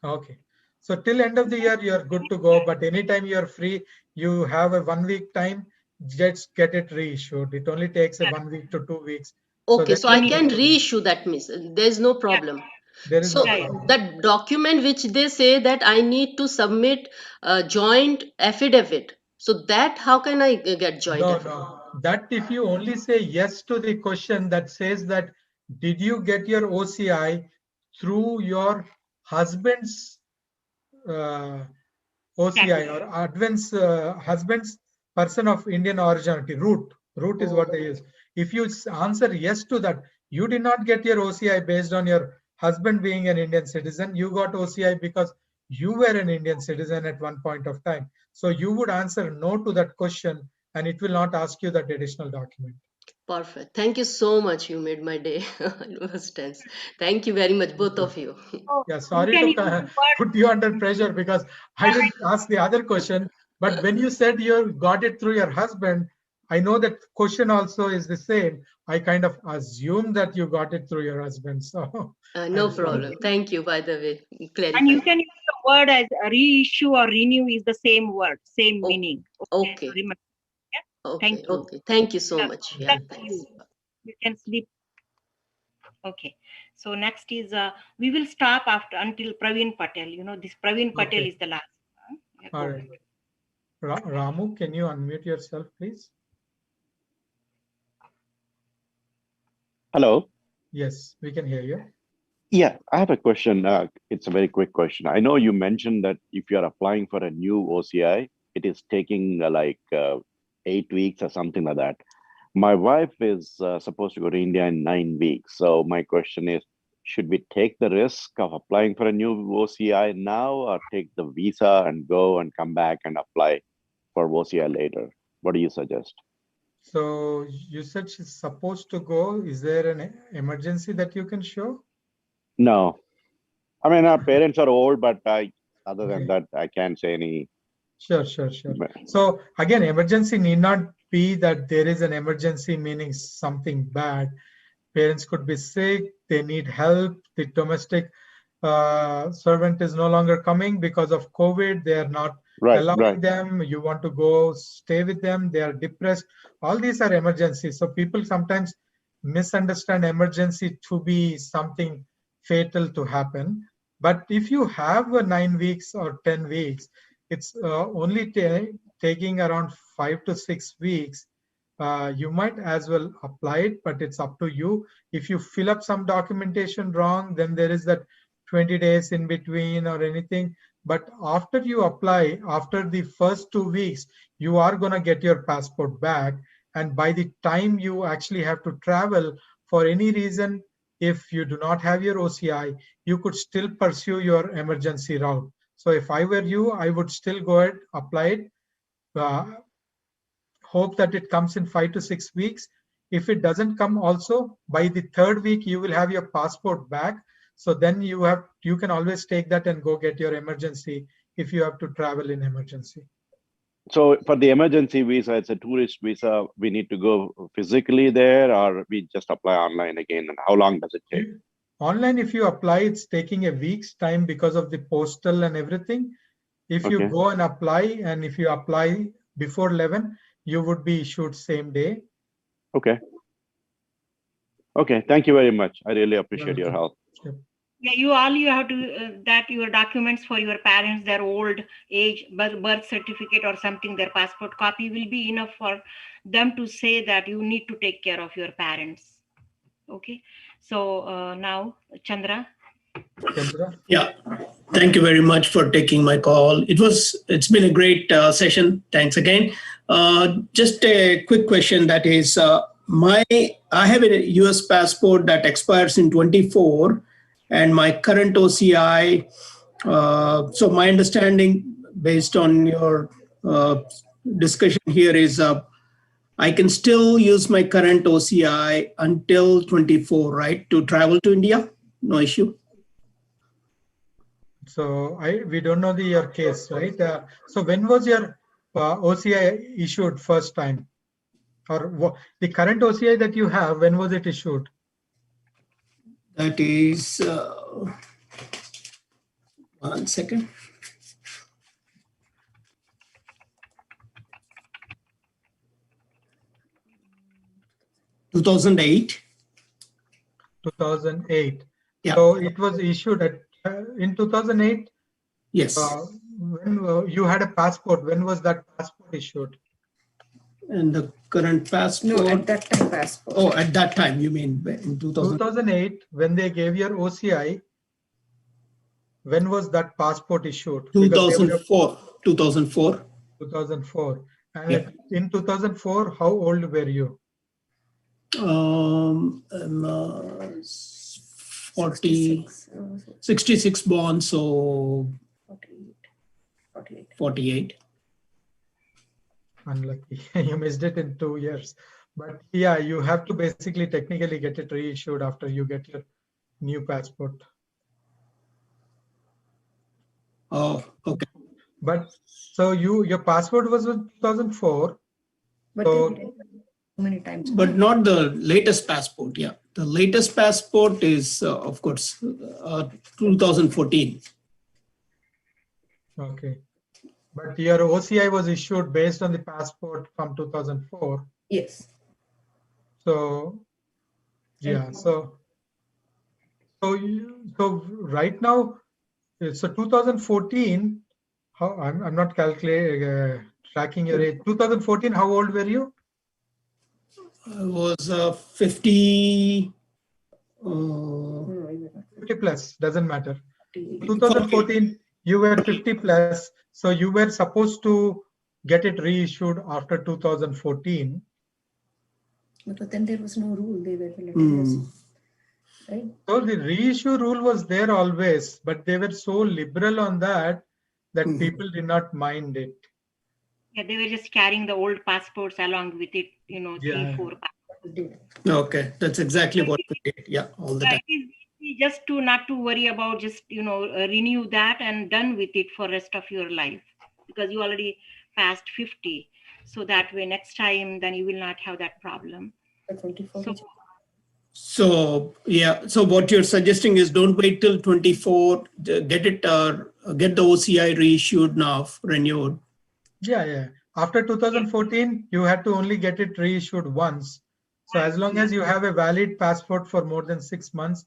Okay. So till end of the year, you're good to go. But anytime you're free, you have a 1 week time, just get it reissued. It only takes a 1 week to 2 weeks. Okay, so I can reissue that, miss. There's no problem. There is So no problem. that document which they say that I need to submit a joint affidavit. So that how can I get joint affidavit? No. That if you only say yes to the question that says that did you get your OCI through your husband's OCI or husband's person of Indian origin, root is what they use. If you answer yes to that, you did not get your OCI based on your husband being an Indian citizen. You got OCI because you were an Indian citizen at one point of time. So you would answer no to that question and it will not ask you that additional document. Perfect. Thank you so much. You made my day. It was tense. Thank you very much, both of you. Yeah, You sorry can to use the word. put you under pressure because I didn't ask the other question, but when you said you got it through your husband, I know that question also is the same. I kind of assume that you got it through your husband. So No I'm sorry. problem. Thank you, by the way, And clarifying. you can use the word as reissue or renew is the same word, same Oh, meaning. okay. Remember. Yeah? Okay. Thank you. Okay. Thank you so Yeah, much. good Yeah. luck to Thanks. you. You can sleep. Okay. So next is we will stop after until Praveen Patel. You know, this Praveen Patel Okay. is the last. Yeah, All go right. ahead. Ramu, can you unmute yourself, please? Hello. Yes, we can hear you. Yeah, I have a question. It's a very quick question. I know you mentioned that if you are applying for a new OCI, it is taking 8 weeks or something like that. My wife is supposed to go to India in 9 weeks. So my question is, should we take the risk of applying for a new OCI now or take the visa and go and come back and apply for OCI later? What do you suggest? So you said she's supposed to go. Is there an emergency that you can show? No. I mean, our parents are old, but other than Okay. that, I can't say any. Sure. So again, emergency need not be that there is an emergency meaning something bad. Parents could be sick, they need help, the domestic servant is no longer coming because of COVID, they are not allowing them, you want to go stay with them, they are depressed. All these are emergencies. So people sometimes misunderstand emergency to be something fatal to happen. But if you have 9 weeks or 10 weeks, it's only taking around 5 to 6 weeks. You might as well apply it, but it's up to you. If you fill up some documentation wrong, then there is that 20 days in between or anything. But after you apply, after the first 2 weeks, you are going to get your passport back. And by the time you actually have to travel for any reason, if you do not have your OCI, you could still pursue your emergency route. So if I were you, I would still go ahead, apply it. Hope that it comes in 5 to 6 weeks. If it doesn't come also, by the third week, you will have your passport back. So then you can always take that and go get your emergency if you have to travel in emergency. So for the emergency visa, it's a tourist visa. We need to go physically there or we just apply online again? And how long does it take? Online, if you apply, it's taking a week's time because of the postal and everything. If you go and apply, and if you apply before 11, you would be issued same day. Okay. Okay. Thank you very much. I really appreciate your help. Yeah, you have to that your documents for your parents, their old age, birth certificate or something, their passport copy will be enough for them to say that you need to take care of your parents. Okay. So now Chandra. Yeah, thank you very much for taking my call. It's been a great session. Thanks again. Just a quick question, that is, I have a US passport that expires in 24 and my current OCI. So my understanding based on your discussion here is I can still use my current OCI until 24, right? To travel to India, no issue. So we don't know your case, right? So when was your OCI issued first time? Or the current OCI that you have, when was it issued? That is, 1 second. (2008). 2008. Yeah. So it was issued in 2008. Yes. When you had a passport, when was that passport issued? And the current passport? No, at that time passport. Oh, at that time, you mean in 2008, when they gave your OCI, when was that passport issued? 2004. 2004. 2004. And Yeah. in 2004, how old were you? 66 born, so 48. unlucky. You missed it in 2 years. But yeah, you have to basically technically get it reissued after you get your new passport. Oh, okay. But so your passport was in 2004. But So, many times. But not the latest passport. Yeah, the latest passport is, of course, 2014. okay. But your OCI was issued based on the passport from 2004. Yes. So, yeah. So right now, so 2014. How I'm not calculating tracking your age. 2014. How old were you? I was 50. 50 plus, doesn't matter. 2014, you were 50 plus, so you were supposed to get it reissued after 2014. But then there was no rule. They were letting us, right? So the reissue rule was there always, but they were so liberal on that people did not mind it. Yeah, they were just carrying the old passports along with it, Yeah. 3, 4 passports. Okay, that's exactly what we did. Yeah, all the time. It is easy just to not to worry about, just renew that and done with it for rest of your life, because you already passed 50. So that way next time then you will not have that problem. So yeah, so what you're suggesting is don't wait till 24, get it, get the OCI reissued now, renewed. Yeah. After 2014, you had to only get it reissued once. So as long as you have a valid passport for more than 6 months,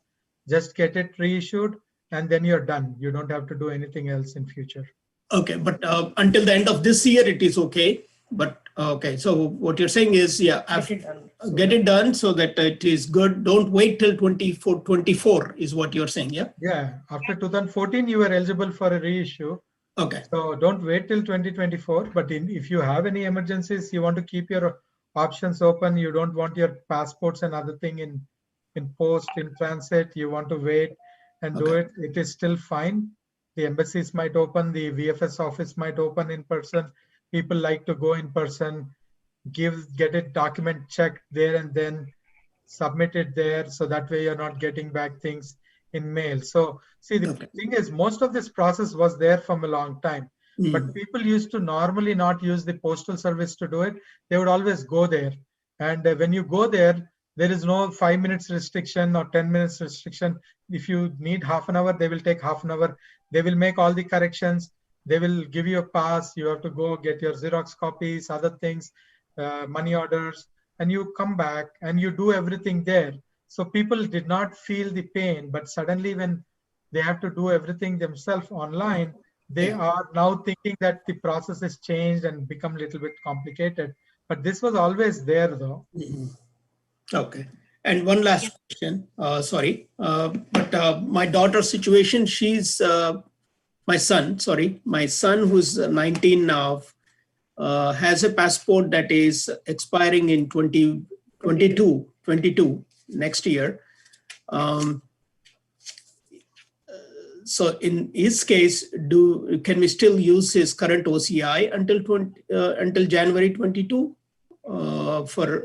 just get it reissued and then you're done. You don't have to do anything else in future. Okay, but until the end of this year, it is okay. But okay, so what you're saying is, yeah, get it done so that it is good. Don't wait till 24 is what you're saying, yeah? Yeah, after 2014, you were eligible for a reissue. Okay. So don't wait till 2024. But if you have any emergencies, you want to keep your options open. You don't want your passports and other thing in post, in transit. You want to wait and do it. It is still fine. The embassies might open. The VFS office might open in person. People like to go in person, get it document checked there and then submit it there. So that way you're not getting back things in mail. So see, the thing is, most of this process was there from a long time, but people used to normally not use the postal service to do it. They would always go there. And when you go there, there is no 5 minutes restriction or 10 minutes restriction. If you need half an hour, they will take half an hour. They will make all the corrections. They will give you a pass. You have to go get your Xerox copies, other things, money orders, and you come back and you do everything there. So people did not feel the pain, but suddenly when they have to do everything themselves online, they are now thinking that the process has changed and become a little bit complicated. But this was always there though. Okay. And one last question, sorry, but my daughter's situation, my son who's 19 now, has a passport that is expiring in 2022 next year. So in his case, can we still use his current OCI until January 22 for?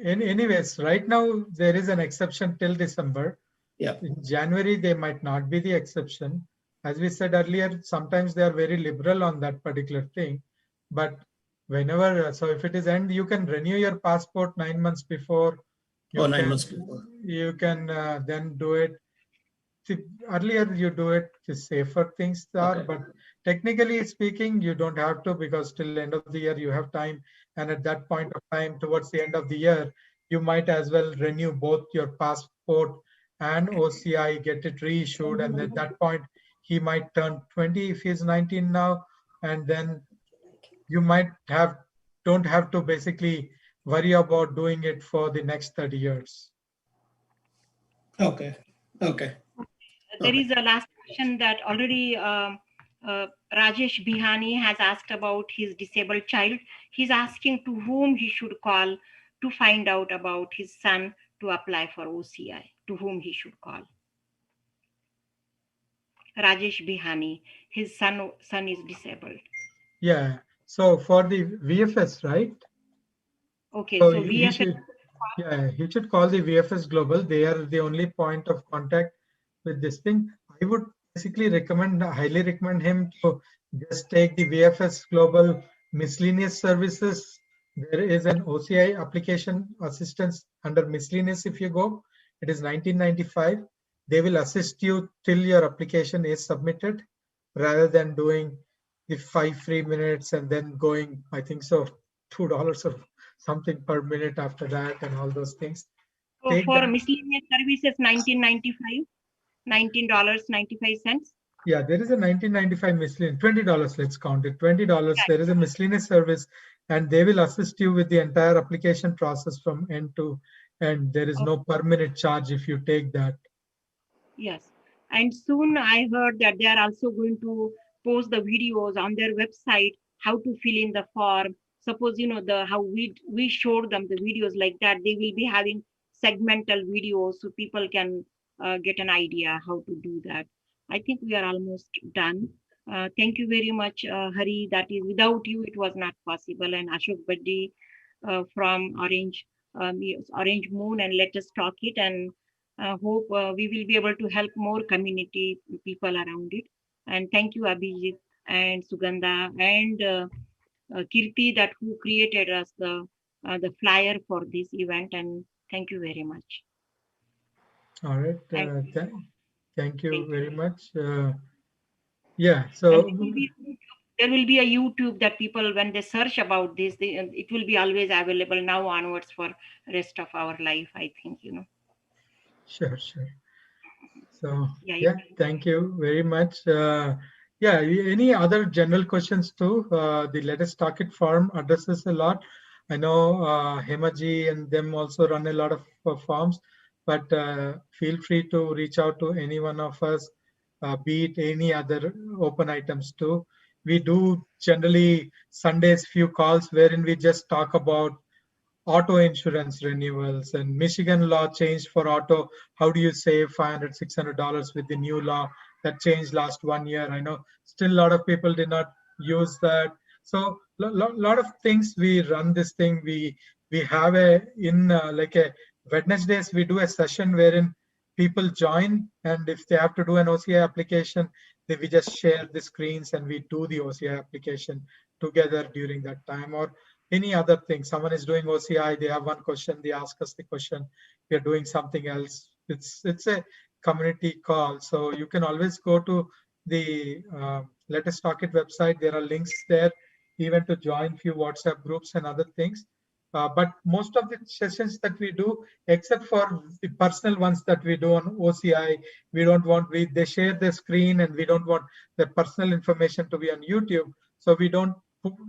Anyways, right now there is an exception till December. Yeah. In January, there might not be the exception. As we said earlier, sometimes they are very liberal on that particular thing. But whenever, so if it is end, you can renew your passport 9 months before. 9 months before. You can then do it. Earlier you do it, the safer things are, but technically speaking, you don't have to, because till end of the year you have time. And at that point of time, towards the end of the year, you might as well renew both your passport and OCI, get it reissued. And at that point, he might turn 20 if he's 19 now. And then you might don't have to basically worry about doing it for the next 30 years. Okay. There is a last question that already Rajesh Bihani has asked about his disabled child. He's asking to whom he should call to find out about his son to apply for OCI, to whom he should call. Rajesh Bihani, his son is disabled. Yeah. So for the VFS, right? Okay, So so you VFS. should, yeah, you should call the VFS Global. They are the only point of contact with this thing. I would basically highly recommend him to just take the VFS Global miscellaneous services. There is an OCI application assistance under miscellaneous. If you go, it is 1995. They will assist you till your application is submitted, rather than doing the 5 free minutes and then going, I think so, $2 or something per minute after that and all those things. So Take for that. miscellaneous services, $19.95, $19.95. Yeah, there is a 1995 miscellaneous, $20, let's count it, $20. There is a miscellaneous service and they will assist you with the entire application process from end to end. There is no per minute charge if you take that. Yes, and soon I heard that they are also going to post the videos on their website, how to fill in the form. Suppose, you know, how we showed them the videos like that, they will be having segmental videos so people can get an idea how to do that. I think we are almost done. Thank you very much, Hari. That is, without you, it was not possible. And Ashok Baddi from Orange Moon, and Let Us Talk It. And hope we will be able to help more community people around it. And thank you, Abhijit and Sugandha and Kirti, that who created us the flyer for this event. And thank you very much. All right. Thank you very much. Yeah. And So there will be a YouTube that people, when they search about this, it will be always available now onwards for rest of our life, I think, you know. Sure. So Yeah. thank you very much. Yeah, any other general questions too? The Let Us Talk It forum addresses a lot. I know Hemaji and them also run a lot of forums, but feel free to reach out to any one of us, be it any other open items too. We do generally Sundays few calls wherein we just talk about auto insurance renewals and Michigan law changed for auto. How do you save $500, $600 with the new law that changed last 1 year? I know still a lot of people did not use that. So lot of things we run this thing. We have like a Wednesdays, we do a session wherein people join, and if they have to do an OCI application, we just share the screens and we do the OCI application together during that time. Or any other thing. Someone is doing OCI, they have one question, they ask us the question, we are doing something else. It's a community call. So you can always go to the Let Us Talk It website. There are links there, even to join few WhatsApp groups and other things. But most of the sessions that we do, except for the personal ones that we do on OCI, we don't want, they share their screen and we don't want their personal information to be on YouTube. So we don't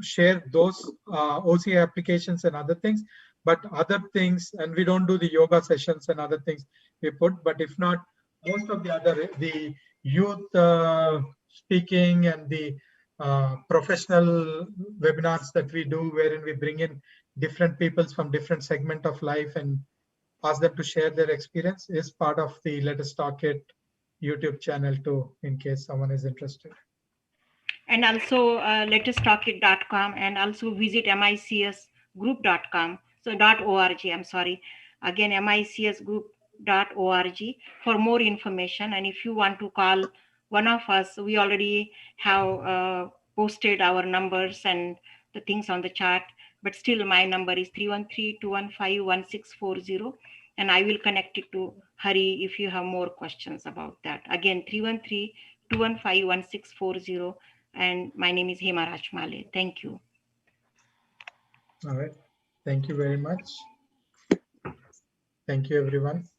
share those OCI applications and other things, but other things, and we don't do the yoga sessions and other things we put. But if not, most of the youth speaking and the professional webinars that we do, wherein we bring in different people from different segment of life and ask them to share their experience, is part of the Let Us Talk It YouTube channel too, in case someone is interested. And also letustalkit.com, and also visit micsgroup.com. So .org, I'm sorry. Again, micsgroup.org for more information. And if you want to call one of us, we already have posted our numbers and the things on the chat, but still my number is 313-215-1640. And I will connect it to Hari if you have more questions about that. Again, 313-215-1640. And my name is Hema Rajmale. Thank you. All right. Thank you very much. Thank you, everyone.